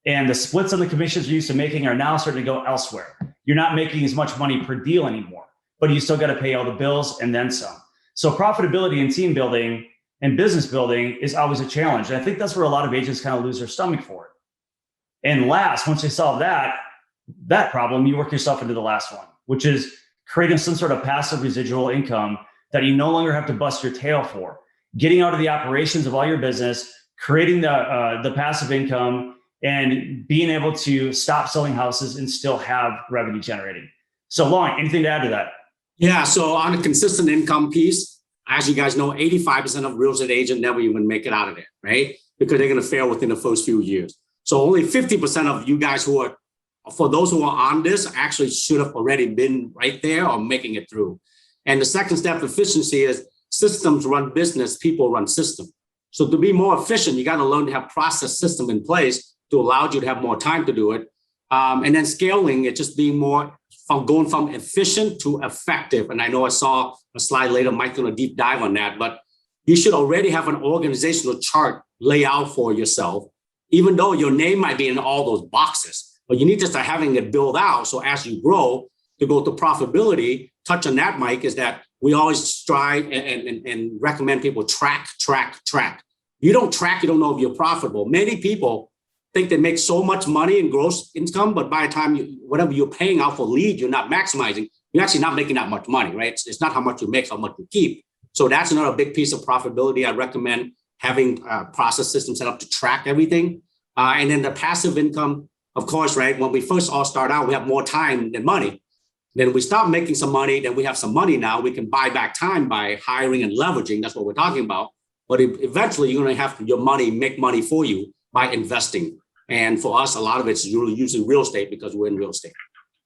and the splits on the commissions you're used to making are now starting to go elsewhere. You're not making as much money per deal anymore, but you still got to pay all the bills and then some. So profitability and team building and business building is always a challenge. And I think that's where a lot of agents kind of lose their stomach for it. And last, once you solve that problem, you work yourself into the last one, which is creating some sort of passive residual income that you no longer have to bust your tail for. Getting out of the operations of all your business, creating the passive income, and being able to stop selling houses and still have revenue generating. So Lauren, anything to add to that? Yeah, so on the consistent income piece, as you guys know, 85% of real estate agents never even make it out of it, right? Because they're going to fail within the first few years. So only 50% of you guys for those who are on this, actually should have already been right there or making it through. And the second step, efficiency, is systems run business, people run system. So to be more efficient, you got to learn to have process system in place to allow you to have more time to do it. And then scaling, it just being more from going from efficient to effective. And I know I saw a slide later, Mike's going to deep dive on that, but you should already have an organizational chart lay out for yourself, even though your name might be in all those boxes. But you need to start having it build out. So as you grow to go to profitability, touch on that, Mike, is that we always strive and recommend people track. You don't track, you don't know if you're profitable. Many people think they make so much money in gross income, but by the time whatever you're paying out for lead, you're not maximizing. You're actually not making that much money, right? It's not how much you make, how much you keep. So that's another big piece of profitability. I recommend having a process system set up to track everything. And then the passive income, of course, right? When we first all start out, we have more time than money. Then we start making some money, then we have some money now. We can buy back time by hiring and leveraging. That's what we're talking about. but eventually you're going to have your money make money for you by investing. And for us, a lot of it's really using real estate because we're in real estate.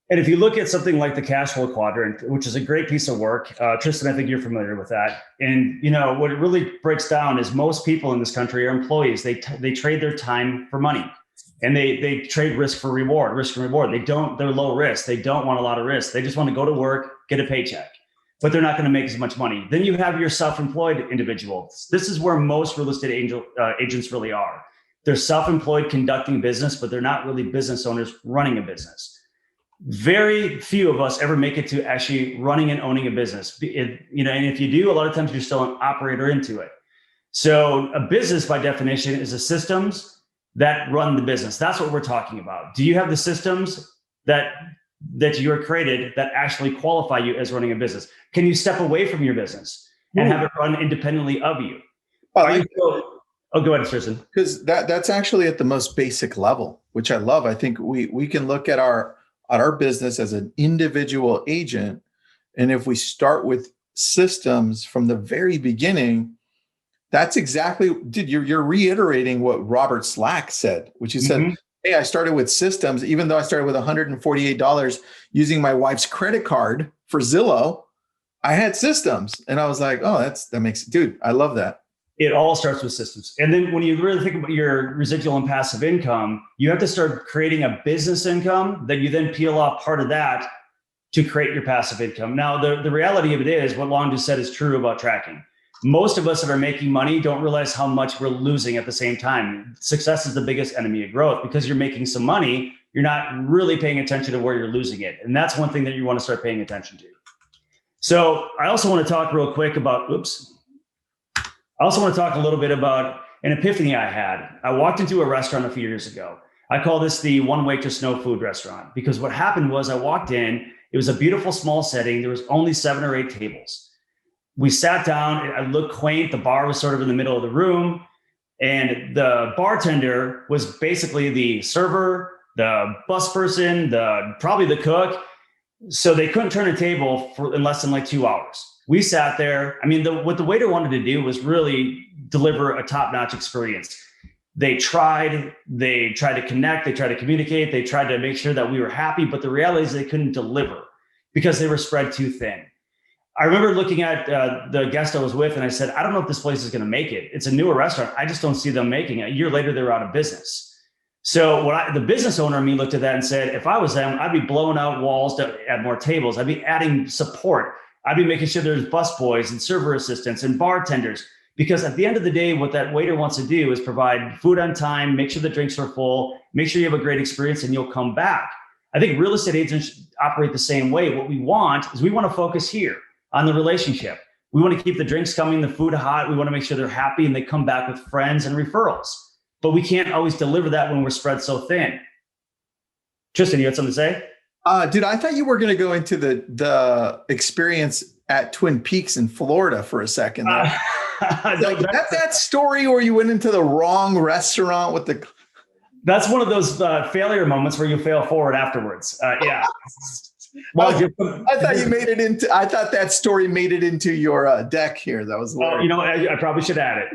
And if you look at something like the cash flow quadrant, which is a great piece of work, Tristan, I think you're familiar with that. And what it really breaks down is most people in this country are employees. They trade their time for money, and they trade risk for reward. They're low risk. They don't want a lot of risk. They just want to go to work, get a paycheck, but they're not going to make as much money. Then you have your self-employed individuals. This is where most real estate agents really are. They're self-employed conducting business, but they're not really business owners running a business. Very few of us ever make it to actually running and owning a business. And if you do, a lot of times you're still an operator into it. So a business by definition is the systems that run the business. That's what we're talking about. Do you have the systems that you are created that actually qualify you as running a business? Can you step away from your business and have it run independently of you? Go ahead, Tristan. Because that's actually at the most basic level, which I love. I think we can look at our business as an individual agent. And if we start with systems from the very beginning, that's exactly, dude, you're reiterating what Robert Slack said, which he said, hey, I started with systems, even though I started with $148 using my wife's credit card for Zillow, I had systems. And I was like, oh, that makes, dude, I love that. It all starts with systems. And then when you really think about your residual and passive income, you have to start creating a business income that you then peel off part of that to create your passive income. Now, the reality of it is what Lon just said is true about tracking. Most of us that are making money don't realize how much we're losing at the same time. Success is the biggest enemy of growth. Because you're making some money, you're not really paying attention to where you're losing it. And that's one thing that you want to start paying attention to. So I also want to talk real quick about, I also want to talk a little bit about an epiphany I had. I walked into a restaurant a few years ago. I call this the one waitress, no food restaurant, because what happened was I walked in, it was a beautiful small setting. There was only 7 or 8 tables. We sat down, it looked quaint. The bar was sort of in the middle of the room. And the bartender was basically the server, the bus person, probably the cook. So they couldn't turn a table in less than like 2 hours. We sat there. I mean, what the waiter wanted to do was really deliver a top-notch experience. They tried to connect, they tried to communicate, they tried to make sure that we were happy, but the reality is they couldn't deliver because they were spread too thin. I remember looking at the guest I was with and I said, I don't know if this place is going to make it. It's a newer restaurant. I just don't see them making it. A year later, they're out of business. So the business owner in me looked at that and said, if I was them, I'd be blowing out walls to add more tables. I'd be adding support. I'd be making sure there's busboys and server assistants and bartenders, because at the end of the day, what that waiter wants to do is provide food on time, make sure the drinks are full, make sure you have a great experience and you'll come back. I think real estate agents operate the same way. What we want is we want to focus here on the relationship. We want to keep the drinks coming, the food hot. We want to make sure they're happy and they come back with friends and referrals. But we can't always deliver that when we're spread so thin. Tristan, you had something to say? Dude, I thought you were going to go into the experience at Twin Peaks in Florida for a second. That's that story where you went into the wrong restaurant with the... That's one of those failure moments where you fail forward afterwards. Yeah. Well, I thought you made it into. I thought that story made it into your deck here. That was. You know, I probably should add it.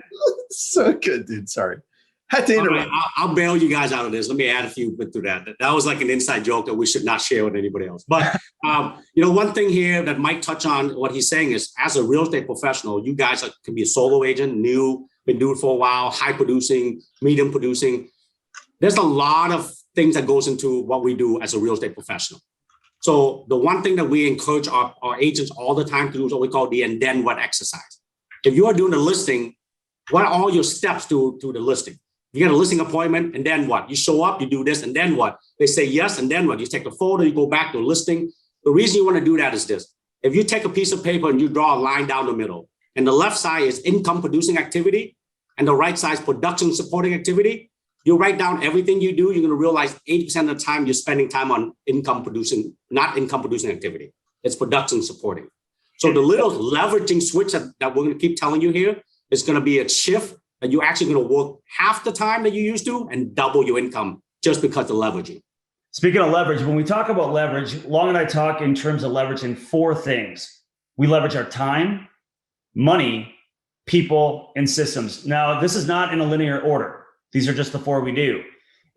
So good, dude. Sorry, had to interrupt. I'll bail you guys out of this. Let me add a few bit to that. That was like an inside joke that we should not share with anybody else. But one thing here that might touch on what he's saying is, as a real estate professional, you guys can be a solo agent, new, been doing it for a while, high producing, medium producing. There's a lot of things that goes into what we do as a real estate professional. So the one thing that we encourage our agents all the time to do is what we call the and then what exercise. If you are doing a listing, what are all your steps to the listing? You get a listing appointment, and then what? You show up, you do this, and then what? They say yes, and then what? You take the photo, you go back to the listing. The reason you want to do that is this. If you take a piece of paper and you draw a line down the middle, and the left side is income producing activity, and the right side is production supporting activity, you write down everything you do, you're going to realize 80% of the time you're spending time on income producing, not income producing activity. It's production supporting. So the little leveraging switch that we're going to keep telling you here is going to be a shift that you're actually going to work half the time that you used to and double your income just because of leveraging. Speaking of leverage, when we talk about leverage, Long and I talk in terms of leverage in 4 things. We leverage our time, money, people, and systems. Now, this is not in a linear order. These are just the 4 we do.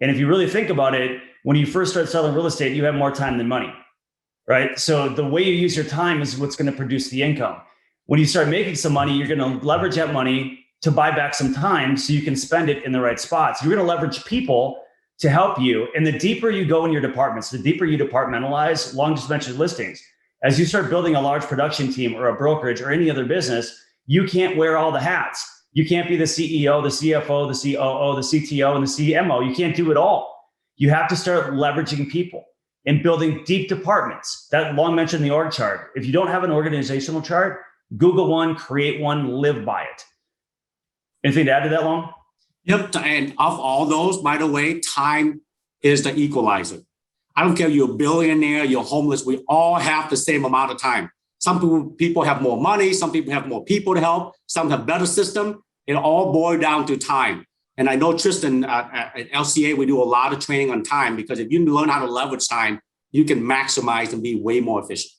And if you really think about it, when you first start selling real estate, you have more time than money, right? So the way you use your time is what's going to produce the income. When you start making some money, you're going to leverage that money to buy back some time so you can spend it in the right spots. You're going to leverage people to help you. And the deeper you go in your departments, the deeper you departmentalize long distance listings, as you start building a large production team or a brokerage or any other business, you can't wear all the hats. You can't be the CEO, the CFO, the COO, the CTO, and the CMO. You can't do it all. You have to start leveraging people and building deep departments. That Long mentioned the org chart. If you don't have an organizational chart, Google one, create one, live by it. Anything to add to that, Long? Yep. And of all those, by the way, time is the equalizer. I don't care if you're a billionaire, you're homeless, we all have the same amount of time. Some people have more money, some people have more people to help, some have better system. It all boils down to time. And I know Tristan at LCA, we do a lot of training on time, because if you learn how to leverage time, you can maximize and be way more efficient.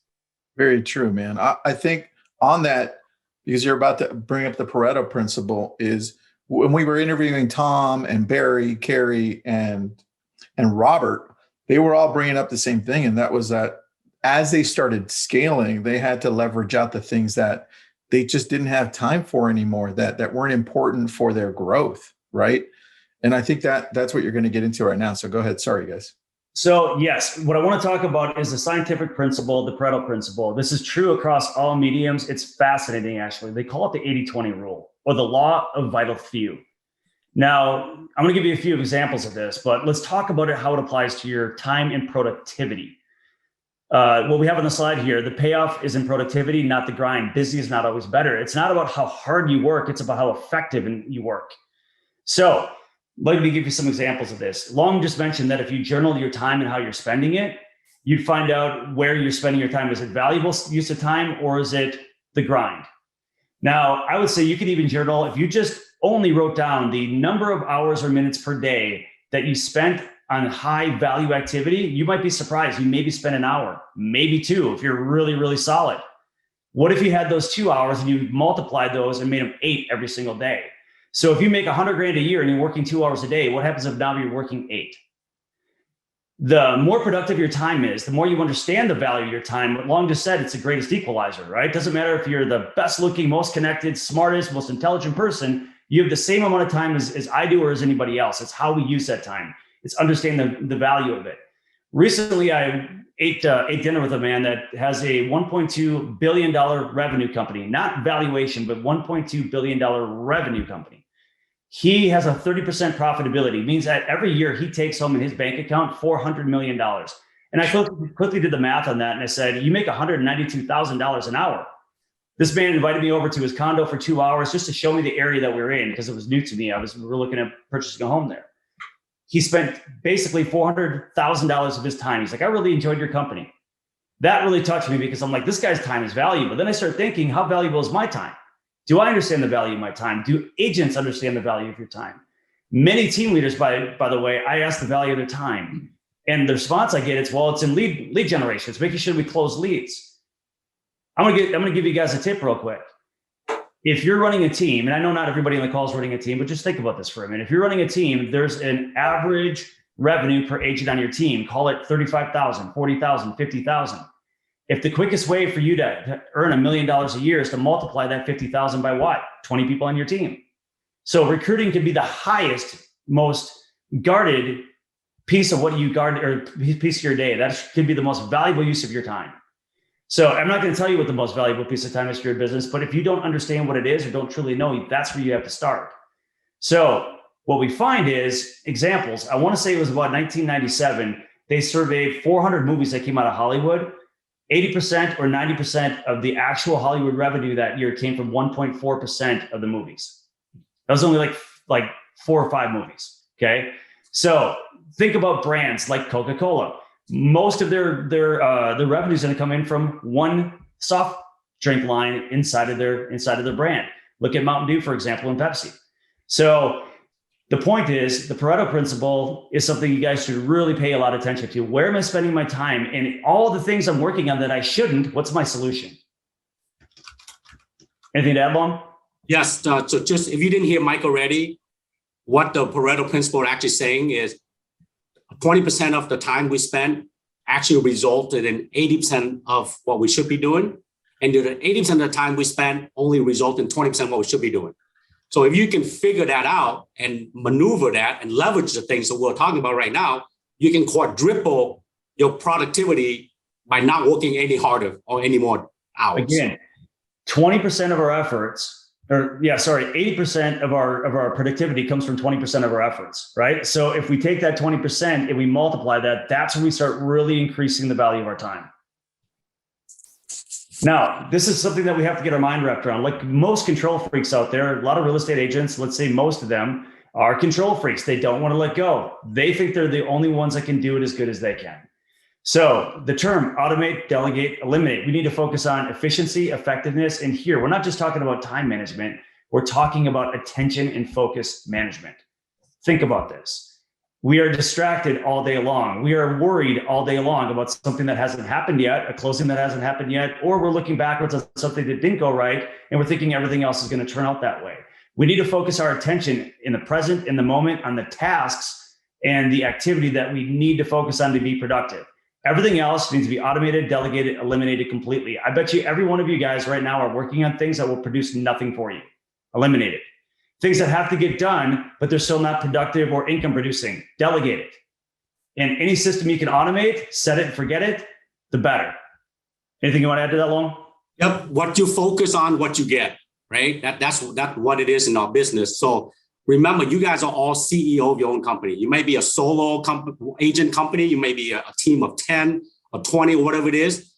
Very true, man. I think on that, because you're about to bring up the Pareto principle, is when we were interviewing Tom and Barry, Carrie, and Robert, they were all bringing up the same thing. And that was that as they started scaling, they had to leverage out the things that they just didn't have time for anymore, that weren't important for their growth, right? And I think that's what you're going to get into right now. So go ahead. Sorry, guys. So yes, what I want to talk about is the scientific principle, the Pareto principle. This is true across all mediums. It's fascinating, actually. They call it the 80-20 rule, or the law of vital few. Now, I'm going to give you a few examples of this, but let's talk about it, how it applies to your time and productivity. What we have on the slide here, the payoff is in productivity, not the grind. Busy is not always better. It's not about how hard you work. It's about how effective you work. So let me give you some examples of this. Long just mentioned that if you journal your time and how you're spending it, you'd find out where you're spending your time. Is it valuable use of time, or is it the grind? Now, I would say you could even journal if you just only wrote down the number of hours or minutes per day that you spent on high value activity. You might be surprised. You maybe spend an hour, maybe 2, if you're really, really solid. What if you had those 2 hours and you multiplied those and made them 8 every single day? So if you make $100,000 a year and you're working 2 hours a day, what happens if now you're working 8? The more productive your time is, the more you understand the value of your time. What Long just said, it's the greatest equalizer, right? Doesn't matter if you're the best looking, most connected, smartest, most intelligent person, you have the same amount of time as I do or as anybody else. It's how we use that time. It's understanding the value of it. Recently, I ate dinner with a man that has a $1.2 billion revenue company, not valuation, but $1.2 billion revenue company. He has a 30% profitability, means that every year he takes home in his bank account $400 million. And I quickly did the math on that. And I said, you make $192,000 an hour. This man invited me over to his condo for 2 hours just to show me the area that we were in, because it was new to me. We were looking at purchasing a home there. He spent basically $400,000 of his time. He's like, I really enjoyed your company. That really touched me, because I'm like, this guy's time is valuable. Then I start thinking, how valuable is my time? Do I understand the value of my time? Do agents understand the value of your time? Many team leaders, by the way, I ask the value of their time. And the response I get is, well, it's in lead generation. It's making sure we close leads. I'm gonna give you guys a tip real quick. If you're running a team, and I know not everybody on the call is running a team, but just think about this for a minute. If you're running a team, there's an average revenue per agent on your team. Call it 35,000, 40,000, 50,000. If the quickest way for you to earn $1 million a year is to multiply that 50,000 by what? 20 people on your team. So recruiting can be the highest, most guarded piece of what you guard, or piece of your day. That could be the most valuable use of your time. So I'm not going to tell you what the most valuable piece of time is for your business, but if you don't understand what it is or don't truly know, that's where you have to start. So what we find is examples. I want to say it was about 1997. They surveyed 400 movies that came out of Hollywood. 80% or 90% of the actual Hollywood revenue that year came from 1.4% of the movies. That was only like 4 or 5 movies. Okay. So think about brands like Coca-Cola. Most of their revenue is going to come in from one soft drink line inside of their brand. Look at Mountain Dew, for example, and Pepsi. So the point is, the Pareto principle is something you guys should really pay a lot of attention to. Where am I spending my time? And all the things I'm working on that I shouldn't, what's my solution? Anything to add, Long? Yes. So just if you didn't hear Mike already, what the Pareto principle actually saying is 20% of the time we spend actually resulted in 80% of what we should be doing. And the 80% of the time we spend only result in 20% of what we should be doing. So if you can figure that out and maneuver that and leverage the things that we're talking about right now, you can quadruple your productivity by not working any harder or any more hours. Again, 20% of our efforts, 80% of our productivity comes from 20% of our efforts, right? So if we take that 20% and we multiply that, that's when we start really increasing the value of our time. Now, this is something that we have to get our mind wrapped around. Like most control freaks out there, a lot of real estate agents, let's say most of them are control freaks. They don't want to let go. They think they're the only ones that can do it as good as they can. So the term automate, delegate, eliminate, we need to focus on efficiency, effectiveness. And here, we're not just talking about time management. We're talking about attention and focus management. Think about this. We are distracted all day long. We are worried all day long about something that hasn't happened yet, a closing that hasn't happened yet, or we're looking backwards on something that didn't go right, and we're thinking everything else is going to turn out that way. We need to focus our attention in the present, in the moment, on the tasks and the activity that we need to focus on to be productive. Everything else needs to be automated, delegated, eliminated completely. I bet you every one of you guys right now are working on things that will produce nothing for you. Eliminate it. Things that have to get done, but they're still not productive or income producing. Delegate it. And any system you can automate, set it and forget it, the better. Anything you want to add to that, Long? Yep. What you focus on, what you get, right? That's what it is in our business. So remember, you guys are all CEO of your own company. You may be a solo agent company. You may be a team of 10 or 20 or whatever it is.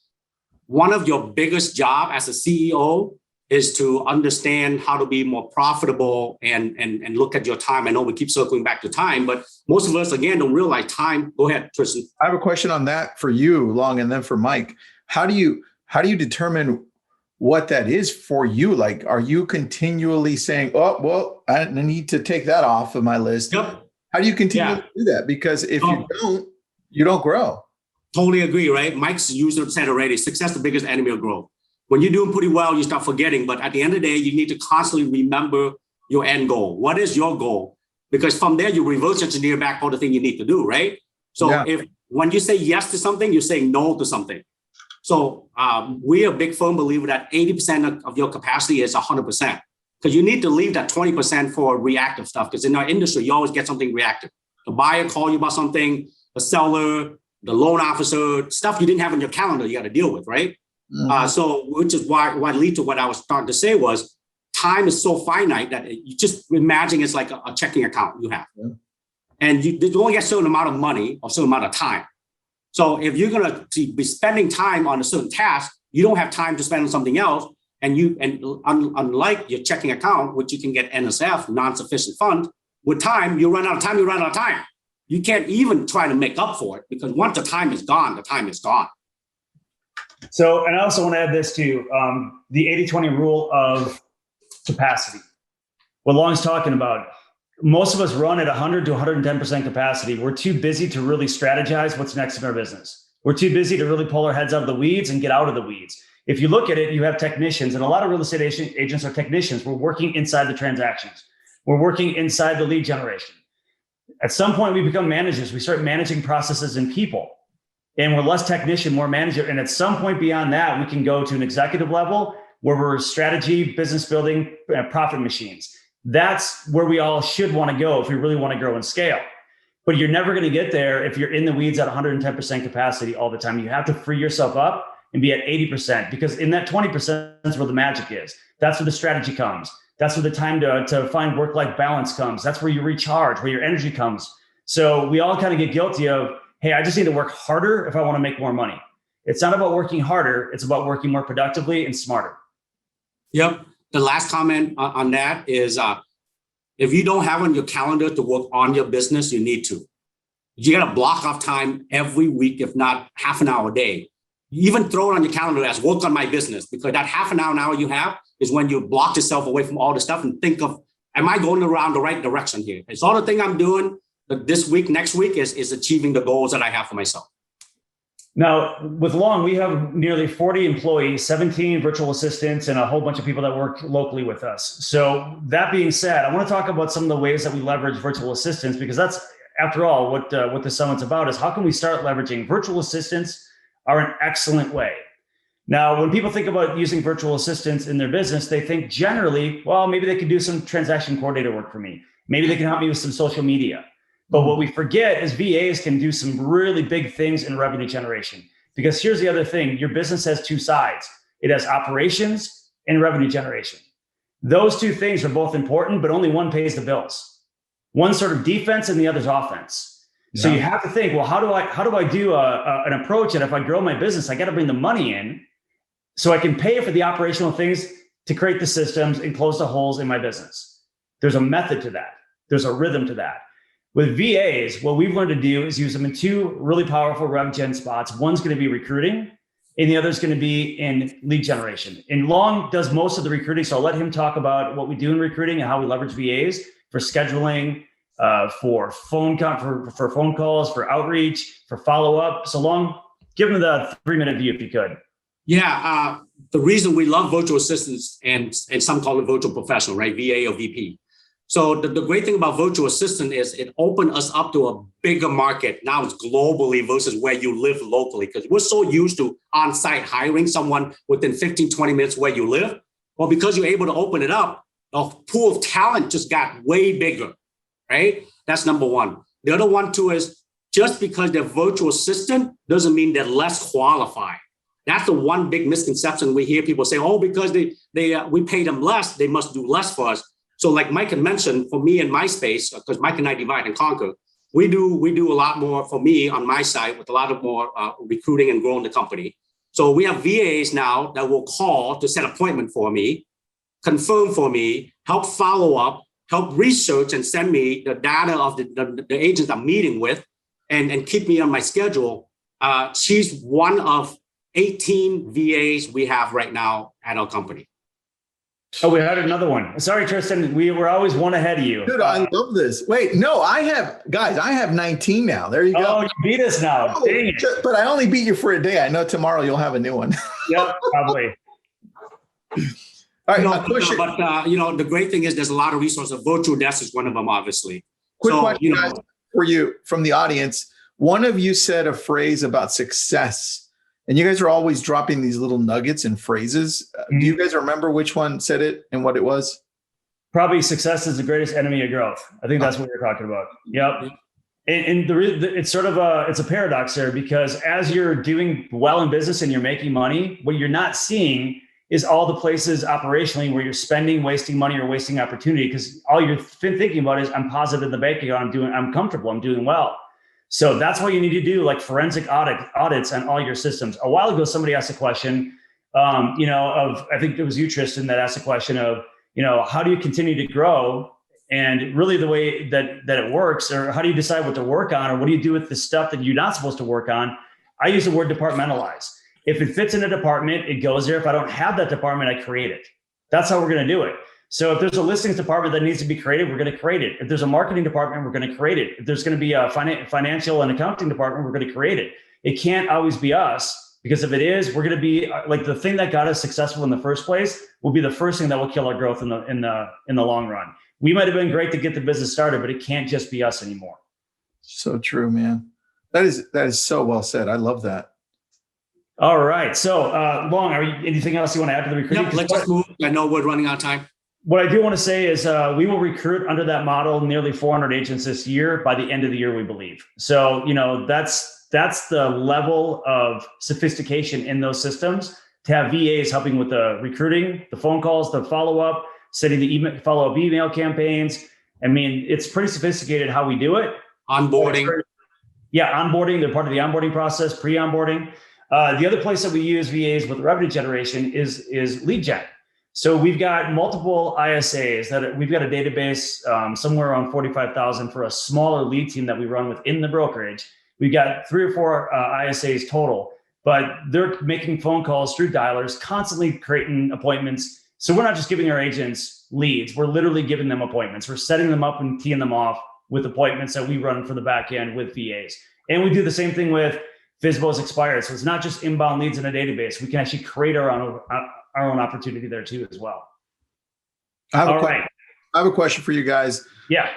One of your biggest job as a CEO is to understand how to be more profitable and look at your time. I know we keep circling back to time, but most of us, again, don't realize time. Go ahead, Tristan. I have a question on that for you, Long, and then for Mike. How do you determine what that is for you? Like, are you continually saying, oh, well, I need to take that off of my list? Yep. How do you continue to do that? Because if you don't grow. Totally agree, right? Mike's usually said already, success is the biggest enemy of growth. When you're doing pretty well, you start forgetting. But at the end of the day, you need to constantly remember your end goal. What is your goal? Because from there, you reverse engineer back all the thing you need to do, right? So when you say yes to something, you're saying no to something. So we're a big firm believer that 80% of your capacity is 100%. Because you need to leave that 20% for reactive stuff. Because in our industry, you always get something reactive. The buyer call you about something, the seller, the loan officer, stuff you didn't have on your calendar, you got to deal with, right? Mm-hmm. So which is why lead to what I was starting to say was time is so finite that you just imagine it's like a checking account you have. Yeah. And you only get a certain amount of money or a certain amount of time. So if you're going to be spending time on a certain task, you don't have time to spend on something else. And unlike your checking account, which you can get NSF, non-sufficient fund, with time, you run out of time, You can't even try to make up for it because once the time is gone, the time is gone. So, and I also want to add this too, the 80-20 rule of capacity. What Long's talking about, most of us run at 100 to 110% capacity. We're too busy to really strategize what's next in our business. We're too busy to really pull our heads out of the weeds and get out of the weeds. If you look at it, you have technicians, and a lot of real estate agents are technicians. We're working inside the transactions. We're working inside the lead generation. At some point, we become managers. We start managing processes and people. And we're less technician, more manager. And at some point beyond that, we can go to an executive level where we're strategy, business building, profit machines. That's where we all should want to go if we really want to grow and scale. But you're never going to get there if you're in the weeds at 110% capacity all the time. You have to free yourself up and be at 80%, because in that 20% is where the magic is. That's where the strategy comes. That's where the time to find work-life balance comes. That's where you recharge, where your energy comes. So we all kind of get guilty of, hey, I just need to work harder if I want to make more money. It's not about working harder. It's about working more productively and smarter. Yep. The last comment on that is if you don't have on your calendar to work on your business, you need to. You got to block off time every week, if not half an hour a day. You even throw it on your calendar as work on my business, because that half an hour you have is when you block yourself away from all the stuff and think of, am I going around the right direction here? It's all the thing I'm doing this week, next week is achieving the goals that I have for myself. Now, with Long, we have nearly 40 employees, 17 virtual assistants, and a whole bunch of people that work locally with us. So that being said, I want to talk about some of the ways that we leverage virtual assistants, because that's, after all, what the summit's about is how can we start leveraging virtual assistants are an excellent way. Now, when people think about using virtual assistants in their business, they think generally, well, maybe they could do some transaction coordinator work for me. Maybe they can help me with some social media. But what we forget is VAs can do some really big things in revenue generation. Because here's the other thing, your business has two sides. It has operations and revenue generation. Those two things are both important, but only one pays the bills. One's sort of defense and the other's offense. Yeah. So you have to think, well, how do I do an approach? And if I grow my business, I got to bring the money in so I can pay for the operational things to create the systems and close the holes in my business. There's a method to that. There's a rhythm to that. With VAs, what we've learned to do is use them in two really powerful rev gen spots. One's going to be recruiting, and the other is going to be in lead generation. And Long does most of the recruiting, so I'll let him talk about what we do in recruiting and how we leverage VAs for scheduling, for phone calls, for outreach, for follow-up. So Long, give him the 3-minute view if you could. Yeah, the reason we love virtual assistants and some call it virtual professional, right? VA or VP. So the great thing about virtual assistant is it opened us up to a bigger market. Now it's globally versus where you live locally, because we're so used to on-site hiring someone within 15, 20 minutes where you live. Well, because you're able to open it up, the pool of talent just got way bigger, right? That's number one. The other one too is just because they're virtual assistant doesn't mean they're less qualified. That's the one big misconception we hear people say, oh, because we pay them less, they must do less for us. So like Mike had mentioned, for me in my space, because Mike and I divide and conquer, we do a lot more for me on my side with a lot of more recruiting and growing the company. So we have VAs now that will call to set appointment for me, confirm for me, help follow up, help research and send me the data of the agents I'm meeting with and keep me on my schedule. She's one of 18 VAs we have right now at our company. Oh, we had another one. Sorry, Tristan. We were always one ahead of you. Dude, I love this. Wait, no, I have 19 now. There you go. Oh, you beat us now. Oh, dang it. But I only beat you for a day. I know tomorrow you'll have a new one. Yep, probably. All right. But the great thing is there's a lot of resources. Virtudesk is one of them, obviously. Quick question guys, for you from the audience. One of you said a phrase about success. And you guys are always dropping these little nuggets and phrases. Do you guys remember which one said it and what it was? Probably success is the greatest enemy of growth. I think that's what you're talking about. Yep. And it's sort of it's a paradox there, because as you're doing well in business and you're making money, what you're not seeing is all the places operationally where you're spending, wasting money or wasting opportunity, because all you're thinking about is I'm positive in the bank account, I'm comfortable, I'm doing well. So that's what you need to do, like forensic audits on all your systems. A while ago, somebody asked a question, I think it was you, Tristan, that asked a question of, how do you continue to grow? And really the way that it works, or how do you decide what to work on, or what do you do with the stuff that you're not supposed to work on? I use the word departmentalize. If it fits in a department, it goes there. If I don't have that department, I create it. That's how we're going to do it. So if there's a listings department that needs to be created, we're going to create it. If there's a marketing department, we're going to create it. If there's going to be a financial and accounting department, we're going to create it. It can't always be us, because if it is, we're going to be like the thing that got us successful in the first place will be the first thing that will kill our growth in the long run. We might have been great to get the business started, but it can't just be us anymore. So true, man. That is so well said. I love that. All right. So Long, anything else you want to add to the recruiting? Yep, let's just move. I know we're running out of time. What I do want to say is we will recruit under that model nearly 400 agents this year by the end of the year, we believe. So, that's the level of sophistication in those systems to have VAs helping with the recruiting, the phone calls, the follow-up, setting the follow-up email campaigns. I mean, it's pretty sophisticated how we do it. Onboarding. Onboarding. They're part of the onboarding process, pre-onboarding. The other place that we use VAs with revenue generation is lead gen. So we've got multiple ISAs that we've got a database somewhere around 45,000 for a smaller lead team that we run within the brokerage. We've got 3 or 4 ISAs total, but they're making phone calls through dialers, constantly creating appointments. So we're not just giving our agents leads, we're literally giving them appointments. We're setting them up and teeing them off with appointments that we run for the back end with VAs. And we do the same thing with visible as expired. So it's not just inbound leads in a database. We can actually create our own opportunity there too as well. I have a question for you guys. Yeah.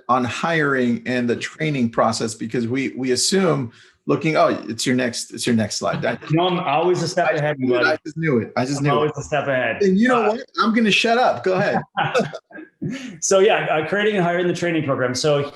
On hiring and the training process, because we assume it's your next slide. I'm always a step ahead. I just knew it. I'm always a step ahead. And you know what? I'm going to shut up. Go ahead. So creating and hiring the training program. So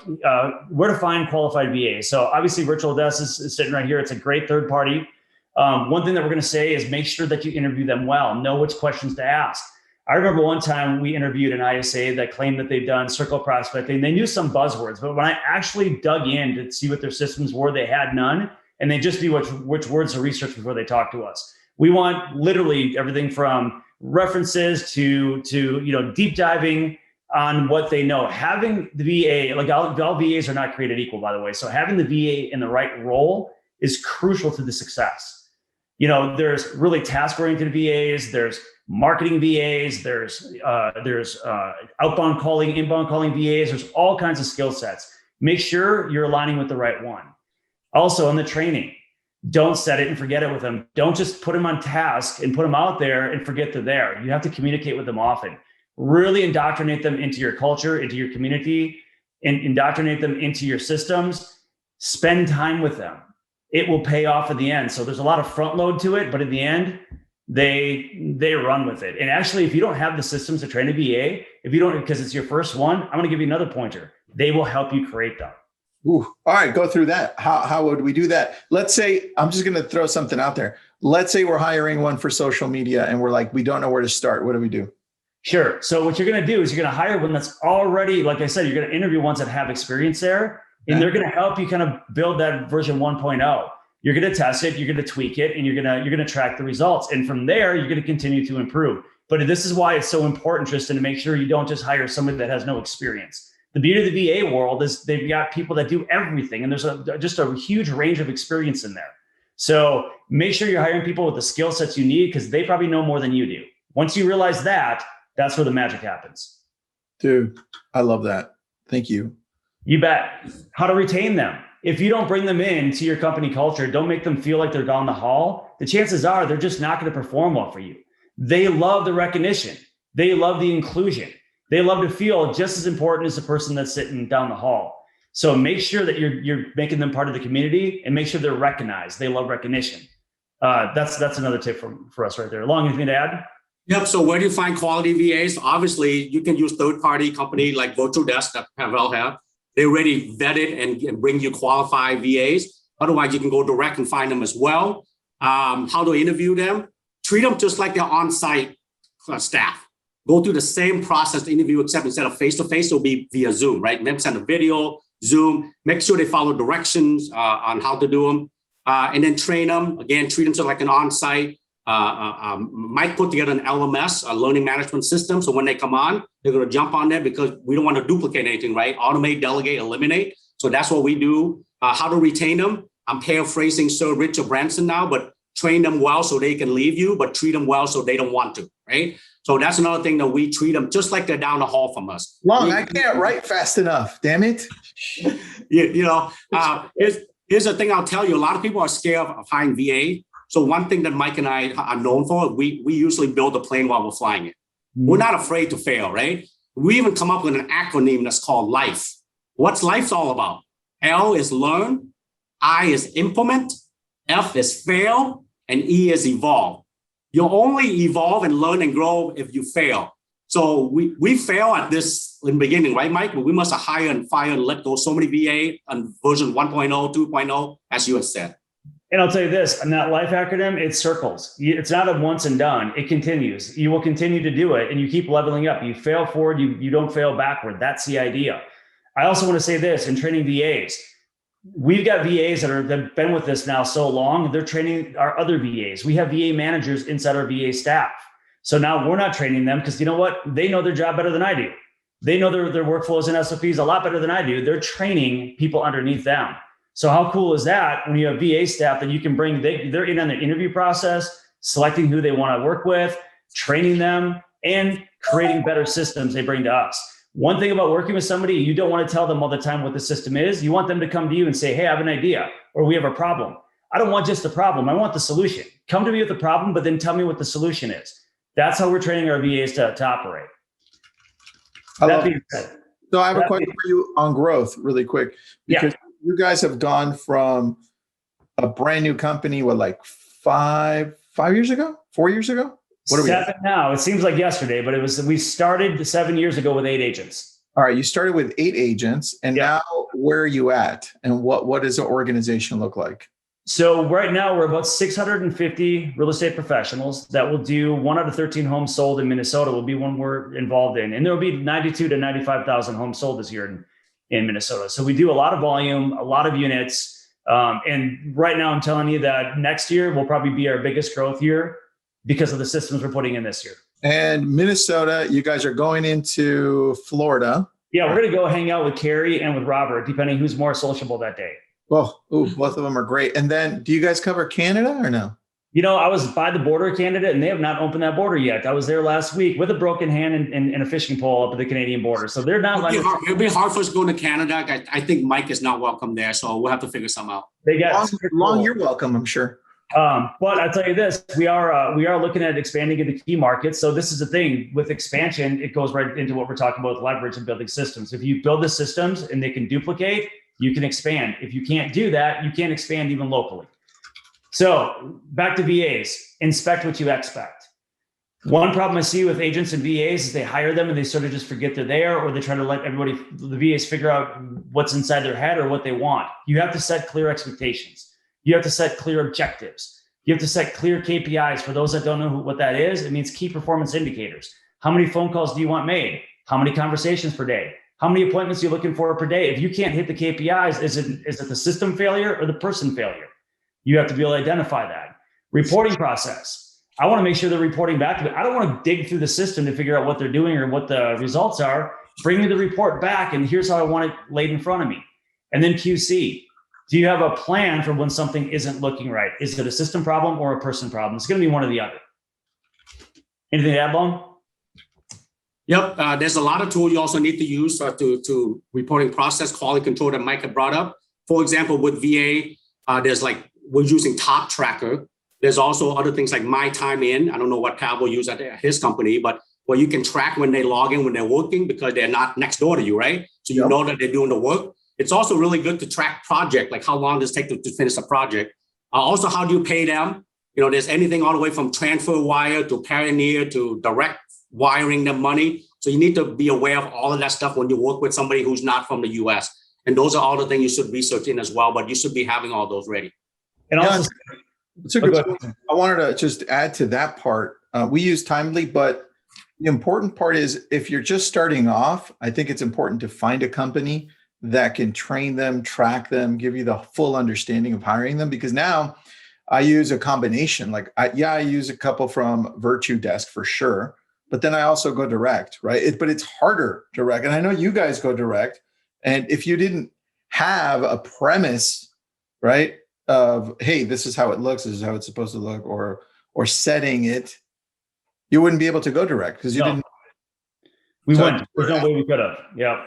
where to find qualified VAs. So obviously Virtualdesk is sitting right here. It's a great third party. One thing that we're going to say is make sure that you interview them well. Know which questions to ask. I remember one time we interviewed an ISA that claimed that they've done circle prospecting. They knew some buzzwords, but when I actually dug in to see what their systems were, they had none. And they just knew which words to research before they talked to us. We want literally everything from references to deep diving on what they know. Having the VA, like all VAs are not created equal, by the way. So having the VA in the right role is crucial to the success. There's really task-oriented VAs. There's marketing VAs, there's outbound calling, inbound calling VAs, there's all kinds of skill sets. Make sure you're aligning with the right one. Also on the training, don't set it and forget it with them. Don't just put them on task and put them out there and forget they're there. You have to communicate with them often. Really indoctrinate them into your culture, into your community, and indoctrinate them into your systems. Spend time with them. It will pay off at the end. So there's a lot of front load to it, but at the end, they run with it. And actually, if you don't have the systems to train a VA, because it's your first one, I'm going to give you another pointer. They will help you create them. Ooh, all right, go through that. How would we do that? Let's say, I'm just going to throw something out there. Let's say we're hiring one for social media and we're like, we don't know where to start. What do we do? Sure. So what you're going to do is you're going to hire one that's already, like I said, you're going to interview ones that have experience there, and they're going to help you kind of build that version 1.0. You're going to test it, you're going to tweak it, and you're going to track the results. And from there, you're going to continue to improve. But this is why it's so important, Tristan, to make sure you don't just hire somebody that has no experience. The beauty of the VA world is they've got people that do everything, and there's just a huge range of experience in there. So make sure you're hiring people with the skill sets you need, because they probably know more than you do. Once you realize that, that's where the magic happens. Dude, I love that. Thank you. You bet. How to retain them. If you don't bring them into your company culture, don't make them feel like they're down the hall, the chances are they're just not going to perform well for you. They love the recognition. They love the inclusion. They love to feel just as important as the person that's sitting down the hall. So make sure that you're making them part of the community, and make sure they're recognized. They love recognition. That's another tip for us right there. Long, anything to add? Yep. So where do you find quality VAs? Obviously, you can use third-party company like Virtudesk that Pavel have. They already vetted and bring you qualified VAs. Otherwise, you can go direct and find them as well. How to interview them? Treat them just like their on-site staff. Go through the same process to interview, except instead of face-to-face, it'll be via Zoom, right? Maybe send a video, Zoom. Make sure they follow directions on how to do them. And then train them. Again, treat them just like an on-site. Might put together an LMS, a learning management system. So when they come on, they're going to jump on there, because we don't want to duplicate anything, right? Automate, delegate, eliminate. So that's what we do. How to retain them. I'm paraphrasing Sir Richard Branson now, but train them well so they can leave you, but treat them well so they don't want to, right? So that's another thing, that we treat them just like they're down the hall from us. I can't write fast enough. Damn it. Here's the thing I'll tell you. A lot of people are scared of hiring VA. So one thing that Mike and I are known for, we usually build a plane while we're flying it. We're not afraid to fail, right? We even come up with an acronym that's called LIFE. What's LIFE all about? L is learn, I is implement, F is fail, and E is evolve. You'll only evolve and learn and grow if you fail. So we fail at this in the beginning, right, Mike? But we must have hire and fire and let go so many VA on version 1.0, 2.0, as you have said. And I'll tell you this, on that LIFE acronym, it circles. It's not a once and done. It continues. You will continue to do it, and you keep leveling up. You fail forward, you don't fail backward. That's the idea. I also want to say this, in training VAs, we've got VAs that have been with us now so long, they're training our other VAs. We have VA managers inside our VA staff. So now we're not training them, because you know what? They know their job better than I do. They know their workflows and SOPs a lot better than I do. They're training people underneath them. So how cool is that when you have VA staff that you can bring, they're in on the interview process, selecting who they want to work with, training them, and creating better systems they bring to us. One thing about working with somebody, you don't want to tell them all the time what the system is. You want them to come to you and say, hey, I have an idea, or we have a problem. I don't want just the problem. I want the solution. Come to me with the problem, but then tell me what the solution is. That's how we're training our VAs to operate. That being said, so I have a question for you on growth really quick, because you guys have gone from a brand new company, like 5 years ago, 4 years ago? What are we 7 now? It seems like yesterday, but we started 7 years ago with 8 agents. All right. You started with 8 agents, and now where are you at? And what does the organization look like? So right now we're about 650 real estate professionals that will do 1 out of 13 homes sold in Minnesota will be one we're involved in. And there will be 92 to 95,000 homes sold this year in Minnesota. So we do a lot of volume, a lot of units. And right now I'm telling you that next year will probably be our biggest growth year because of the systems we're putting in this year. And Minnesota, you guys are going into Florida. Yeah, we're going to go hang out with Carrie and with Robert, depending who's more sociable that day. Well, both of them are great. And then do you guys cover Canada or no? You know, I was by the border of Canada and they have not opened that border yet. I was there last week with a broken hand and a fishing pole up at the Canadian border. So they're not. It'll be hard for us going to Canada. I think Mike is not welcome there. So we'll have to figure something out. They got long. You're welcome, I'm sure. But I'll tell you this, we are looking at expanding into key markets. So this is the thing with expansion, it goes right into what we're talking about with leverage and building systems. If you build the systems and they can duplicate, you can expand. If you can't do that, you can't expand even locally. So back to VAs, inspect what you expect. One problem I see with agents and VAs is they hire them and they sort of just forget they're there, or they try to let the VAs figure out what's inside their head or what they want. You have to set clear expectations. You have to set clear objectives. You have to set clear KPIs. For those that don't know what that is, it means key performance indicators. How many phone calls do you want made? How many conversations per day? How many appointments are you looking for per day? If you can't hit the KPIs, is it the system failure or the person failure? You have to be able to identify that. Reporting process. I want to make sure they're reporting back to me. I don't want to dig through the system to figure out what they're doing or what the results are. Bring me the report back and here's how I want it laid in front of me. And then QC. Do you have a plan for when something isn't looking right? Is it a system problem or a person problem? It's going to be one or the other. Anything to add, Long? Yep. There's a lot of tools you also need to use to reporting process, quality control that Mike had brought up. For example, with VA, there's we're using Top Tracker. There's also other things like My Time In. I don't know what Cal will use at his company, but where you can track when they log in, when they're working, because they're not next door to you, right? So you know that they're doing the work. It's also really good to track project, like how long does it take to finish a project. Also, how do you pay them? You know, there's anything all the way from transfer wire to Pioneer to direct wiring them money. So you need to be aware of all of that stuff when you work with somebody who's not from the US. And those are all the things you should research in as well, but you should be having all those ready. And also, it's a good point. I wanted to just add to that part. We use Timely, but the important part is if you're just starting off, I think it's important to find a company that can train them, track them, give you the full understanding of hiring them. Because now I use a combination. I use a couple from Virtudesk for sure, but then I also go direct, right? But it's harder direct. And I know you guys go direct. And if you didn't have a premise, right, of, hey, this is how it looks, this is how it's supposed to look, or setting it, you wouldn't be able to go direct because you didn't. We wouldn't. There's no way we could have. Yeah.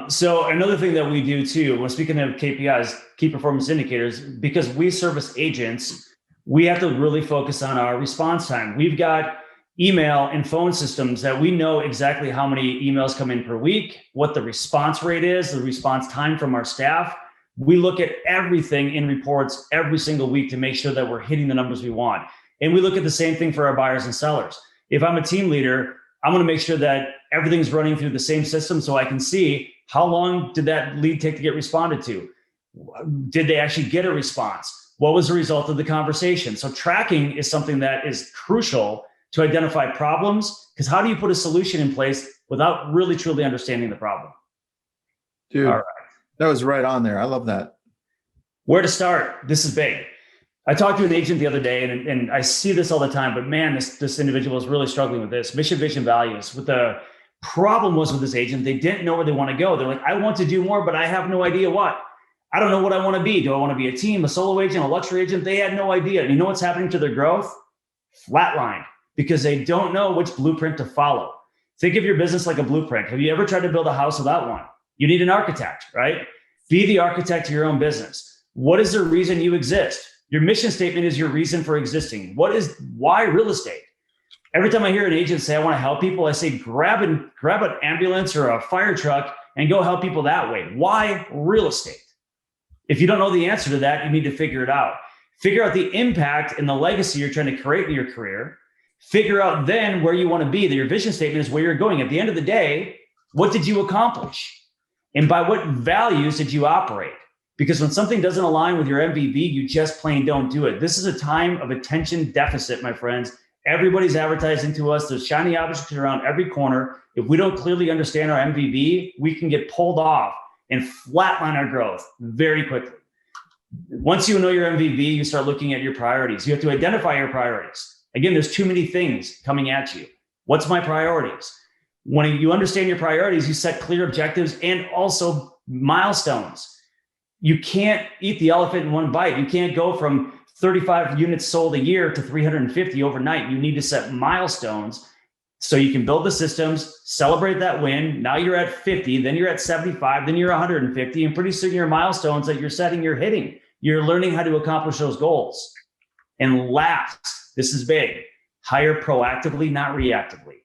So another thing that we do too, when speaking of KPIs, key performance indicators, because we service agents, we have to really focus on our response time. We've got email and phone systems that we know exactly how many emails come in per week, what the response rate is, the response time from our staff. We look at everything in reports every single week to make sure that we're hitting the numbers we want. And we look at the same thing for our buyers and sellers. If I'm a team leader, I'm going to make sure that everything's running through the same system so I can see how long did that lead take to get responded to? Did they actually get a response? What was the result of the conversation? So tracking is something that is crucial to identify problems, because how do you put a solution in place without really truly understanding the problem? Dude, all right. That was right on there. I love that. Where to start? This is big. I talked to an agent the other day, and I see this all the time, but man, this individual is really struggling with this. Mission, vision, values. What the problem was with this agent, they didn't know where they want to go. They're like, I want to do more, but I have no idea what. I don't know what I want to be. Do I want to be a team, a solo agent, a luxury agent? They had no idea. And you know what's happening to their growth? Flatline, because they don't know which blueprint to follow. Think of your business like a blueprint. Have you ever tried to build a house without one? You need an architect, right? Be the architect of your own business. What is the reason you exist? Your mission statement is your reason for existing. Why real estate? Every time I hear an agent say, I want to help people, I say, grab an ambulance or a fire truck and go help people that way. Why real estate? If you don't know the answer to that, you need to figure it out. Figure out the impact and the legacy you're trying to create in your career. Figure out then where you want to be. That your vision statement is where you're going. At the end of the day, what did you accomplish? And by what values did you operate? Because when something doesn't align with your MVB, you just plain don't do it. This is a time of attention deficit, my friends. Everybody's advertising to us. There's shiny objects around every corner. If we don't clearly understand our MVB, we can get pulled off and flatline our growth very quickly. Once you know your MVB, you start looking at your priorities. You have to identify your priorities. Again, there's too many things coming at you. What's my priorities? When you understand your priorities, you set clear objectives and also milestones. You can't eat the elephant in one bite. You can't go from 35 units sold a year to 350 overnight. You need to set milestones so you can build the systems, celebrate that win. Now you're at 50, then you're at 75, then you're 150, and pretty soon your milestones that you're setting, you're hitting. You're learning how to accomplish those goals. And last, this is big, hire proactively, not reactively.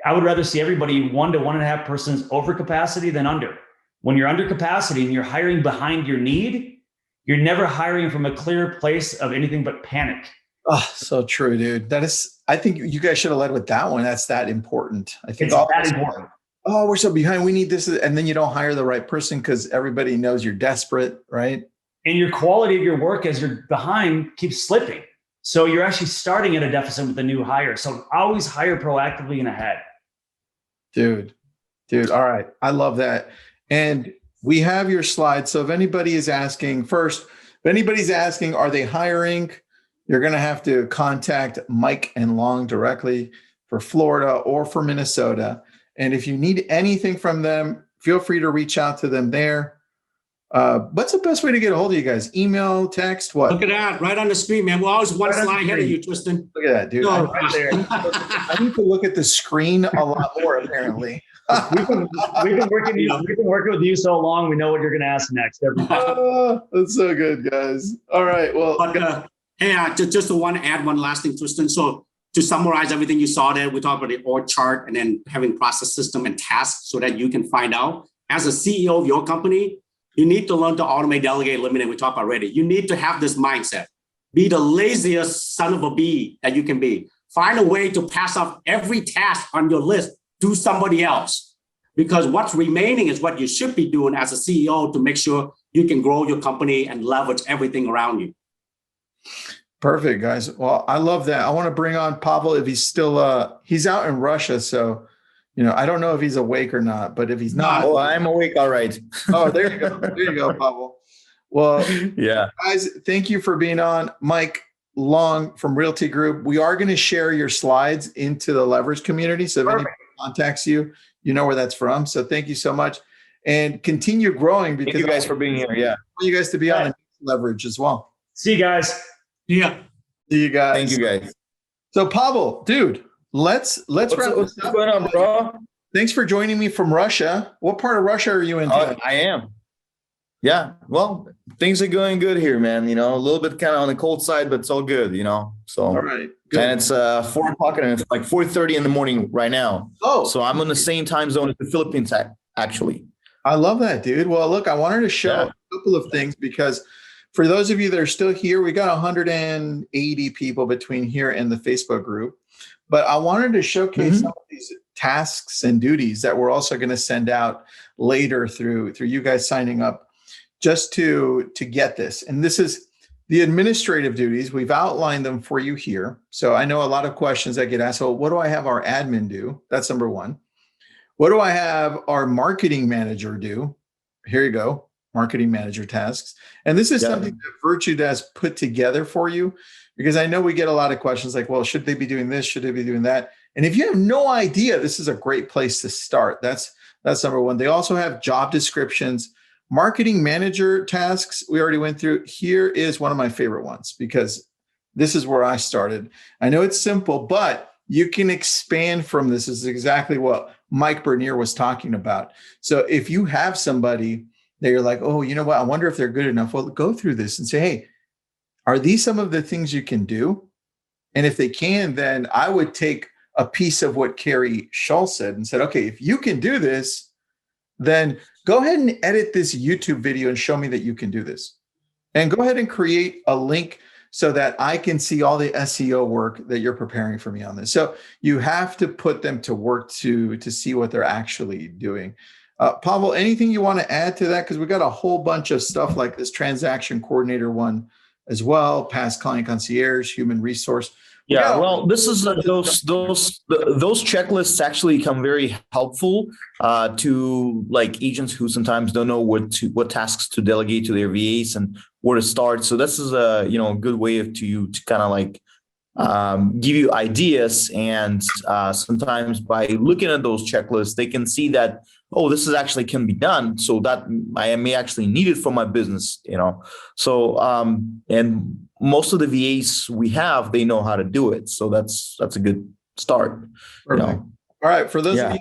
I would rather see everybody 1 to 1.5 persons over capacity than under. When you're under capacity and you're hiring behind your need, you're never hiring from a clear place of anything but panic. Oh, so true, dude. I think you guys should have led with that one. That's that important. I think it's that important. Oh, we're so behind. We need this. And then you don't hire the right person because everybody knows you're desperate, right? And your quality of your work as you're behind keeps slipping. So you're actually starting at a deficit with a new hire. So always hire proactively and ahead. Dude. All right. I love that. And we have your slides. So if anybody is asking are they hiring? You're going to have to contact Mike and Long directly for Florida or for Minnesota. And if you need anything from them, feel free to reach out to them there. What's the best way to get a hold of you guys? Email, text, what? Look at that, right on the screen, man. We're always one slide ahead of you, Tristan. Look at that, dude. No. Right there. I need to look at the screen a lot more, apparently. We've been working with you so long. We know what you're going to ask next. That's so good, guys. All right. Well, hey, just to add one last thing, Tristan. So to summarize everything you saw there, we talked about the org chart and then having process, system, and tasks so that you can find out. As a CEO of your company, you need to learn to automate, delegate, eliminate. We talked already. You need to have this mindset. Be the laziest son of a bee that you can be. Find a way to pass off every task on your list to somebody else. Because what's remaining is what you should be doing as a CEO to make sure you can grow your company and leverage everything around you. Perfect, guys. Well, I love that. I want to bring on Pavel if he's still, he's out in Russia. So, I don't know if he's awake or not, but if he's not. Oh, I'm awake. All right. Oh, there you go. There you go, Pavel. Well, yeah, guys, thank you for being on. Mike Long from Realty Group. We are going to share your slides into the leverage community. So if anybody contacts you, you know where that's from. So thank you so much and continue growing because thank you guys for being here. Yeah. I want you guys to be on leverage as well. See you guys. Yeah. See you guys. Thank you guys. So Pavel, dude, let's wrap this up. What's going on, bro? Thanks for joining me from Russia. What part of Russia are you in? I am. Yeah. Well, things are going good here, man. A little bit kind of on the cold side, but it's all good, So all right. Good. And it's 4 o'clock and it's like 4:30 in the morning right now. Oh. So I'm in the same time zone as the Philippines, actually. I love that, dude. Well, look, I wanted to show a couple of things because for those of you that are still here, we got 180 people between here and the Facebook group. But I wanted to showcase some of these tasks and duties that we're also going to send out later through you guys signing up just to get this. And this is the administrative duties. We've outlined them for you here. So I know a lot of questions that get asked. So what do I have our admin do? That's number one. What do I have our marketing manager do? Here you go. Marketing manager tasks. And this is something that Virtudesk put together for you because I know we get a lot of questions like, well, should they be doing this? Should they be doing that? And if you have no idea, this is a great place to start. That's number one. They also have job descriptions, marketing manager tasks. We already went through. Here is one of my favorite ones because this is where I started. I know it's simple, but you can expand from this. This is exactly what Mike Bernier was talking about. So if you have somebody that you're like, oh, you know what? I wonder if they're good enough. Well, go through this and say, hey, are these some of the things you can do? And if they can, then I would take a piece of what Carrie Schultz said and said, okay, if you can do this, then go ahead and edit this YouTube video and show me that you can do this. And go ahead and create a link so that I can see all the SEO work that you're preparing for me on this. So you have to put them to work to see what they're actually doing. Pavel, anything you want to add to that? Because we got a whole bunch of stuff like this transaction coordinator one as well, past client concierge, human resource. Yeah, well, this is those checklists actually come very helpful to like agents who sometimes don't know what tasks to delegate to their VAs and where to start. So this is a good way to kind of like give you ideas, and sometimes by looking at those checklists, they can see that, oh, this is actually can be done. So that I may actually need it for my business, So and most of the VAs we have, they know how to do it. So that's a good start. Perfect. All right. For those of you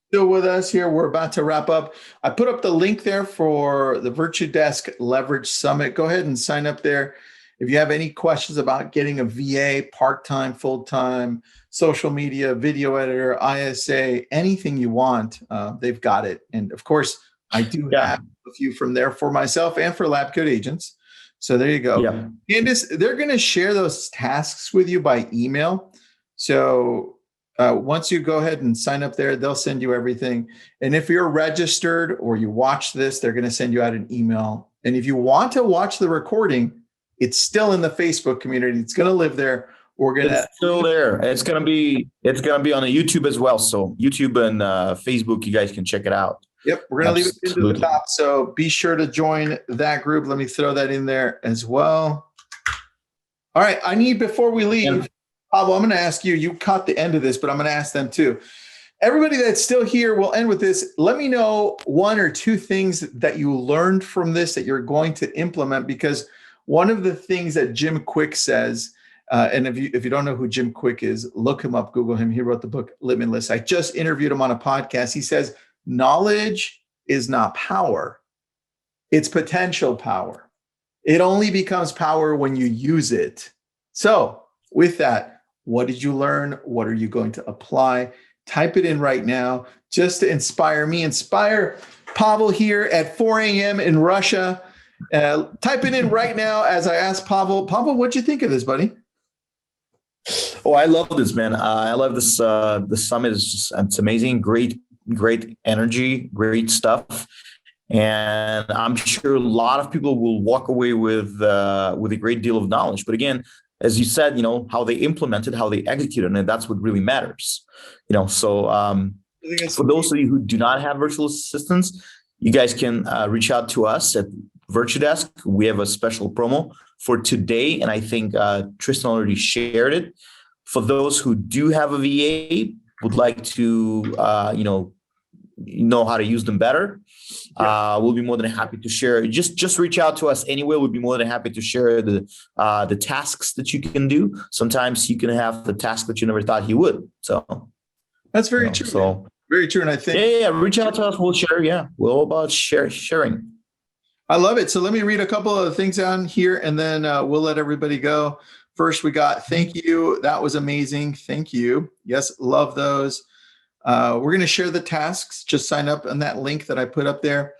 still with us here, we're about to wrap up. I put up the link there for the Virtudesk Leverage Summit. Go ahead and sign up there. If you have any questions about getting a VA, part-time, full-time, social media, video editor, ISA, anything you want, they've got it. And of course, I do have a few from there for myself and for Lab Code agents. So there you go. Yeah. Candace, they're going to share those tasks with you by email. So once you go ahead and sign up there, they'll send you everything. And if you're registered or you watch this, they're going to send you out an email. And if you want to watch the recording, it's still in the Facebook community. It's going to live there. It's still there. It's going to be on the YouTube as well. So YouTube and Facebook, you guys can check it out. Yep, we're going to leave it into the top. So be sure to join that group. Let me throw that in there as well. All right, before we leave, Pablo, I'm going to ask you. You caught the end of this, but I'm going to ask them too. Everybody that's still here, we'll end with this. Let me know one or two things that you learned from this that you're going to implement, because one of the things that Jim Quick says, and if you don't know who Jim Quick is, look him up, Google him. He wrote the book Limitless. I just interviewed him on a podcast. He says, knowledge is not power. It's potential power. It only becomes power when you use it. So with that, what did you learn? What are you going to apply? Type it in right now just to inspire me, inspire Pavel here at 4 a.m. in Russia. Type it in right now as I ask Pavel. Pavel, what'd you think of this, buddy? Oh, I love this, man. I love this. The summit it's amazing. Great energy, great stuff. And I'm sure a lot of people will walk away with a great deal of knowledge. But again, as you said, how they implement it, how they execute it, and that's what really matters. So for those of you who do not have virtual assistants, you guys can reach out to us at Virtudesk. We have a special promo for today, and I think Tristan already shared it. For those who do have a VA, would like to know how to use them better, we'll be more than happy to share. Just reach out to us anyway. We'll be more than happy to share the tasks that you can do. Sometimes you can have the task that you never thought you would. So that's very true. So very true, and I think reach out to us. We'll share. Yeah, we're all about sharing. I love it. So let me read a couple of things down here, and then we'll let everybody go. First, we got thank you. That was amazing. Thank you. Yes, love those. We're going to share the tasks. Just sign up on that link that I put up there.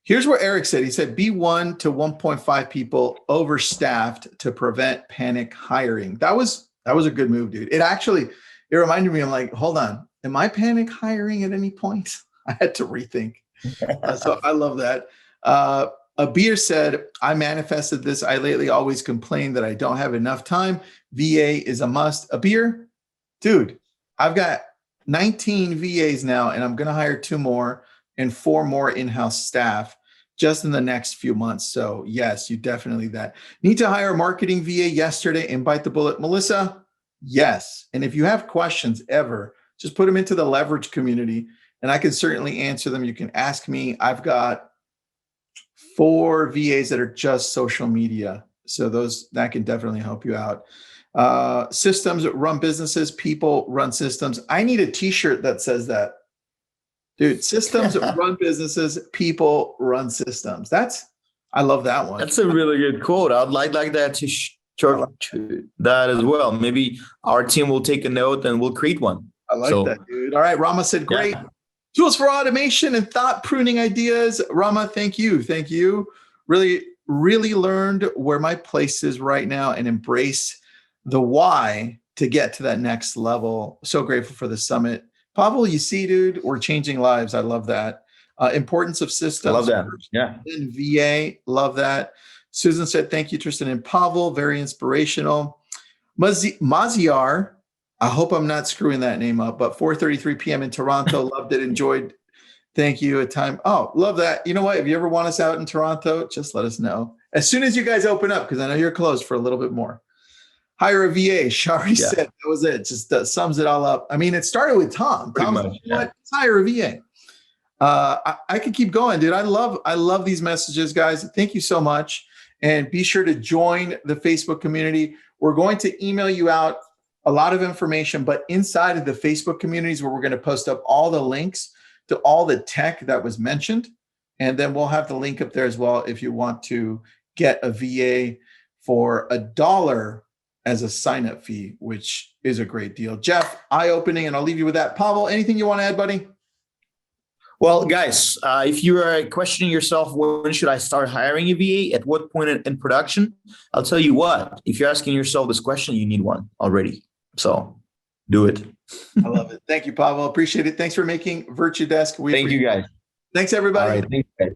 Here's what Eric said. He said, be 1 to 1.5 people overstaffed to prevent panic hiring. That was a good move, dude. It reminded me, I'm like, hold on. Am I panic hiring at any point? I had to rethink. So I love that. Abir said, I manifested this. I lately always complain that I don't have enough time. VA is a must. Abir, dude, I've got 19 VAs now, and I'm going to hire 2 more and 4 more in-house staff just in the next few months. So yes, you definitely that. Need to hire a marketing VA yesterday and bite the bullet. Melissa, yes. And if you have questions ever, just put them into the leverage community and I can certainly answer them. You can ask me. I've got 4 VAs that are just social media. So that can definitely help you out. Systems run businesses, people run systems. I need a t-shirt that says that. Dude, systems run businesses, people run systems. I love that one. That's a really good quote. I'd like that to short that as well. Maybe our team will take a note and we'll create one. I like that, dude. All right, Rama said, great. Yeah. Tools for automation and thought pruning ideas. Rama, thank you. Thank you. Really, really learned where my place is right now and embrace the why to get to that next level. So grateful for the summit. Pavel, you see, dude, we're changing lives. I love that. Importance of systems. I love that. Yeah. And VA, love that. Susan said, thank you, Tristan and Pavel. Very inspirational. Maziar, I hope I'm not screwing that name up, but 4:33 p.m. in Toronto. Loved it. Enjoyed. Thank you. A time. Oh, love that. You know what? If you ever want us out in Toronto, just let us know. As soon as you guys open up, because I know you're closed for a little bit more. Hire a VA. Shari said that was it. Just sums it all up. I mean, it started with Tom. Tom said, you know what? Let's hire a VA. I could keep going, dude. I love these messages, guys. Thank you so much. And be sure to join the Facebook community. We're going to email you out a lot of information, but inside of the Facebook communities where we're going to post up all the links to all the tech that was mentioned. And then we'll have the link up there as well if you want to get a VA for $1 as a sign-up fee, which is a great deal. Jeff, eye-opening, and I'll leave you with that. Pavel, anything you want to add, buddy? Well, guys, if you are questioning yourself, when should I start hiring a VA? At what point in production? I'll tell you what, if you're asking yourself this question, you need one already. So do it. I love it. Thank you, Pavel. Appreciate it. Thanks for making Virtudesk. Thank you, guys. Thanks, everybody. All right. Thanks, guys.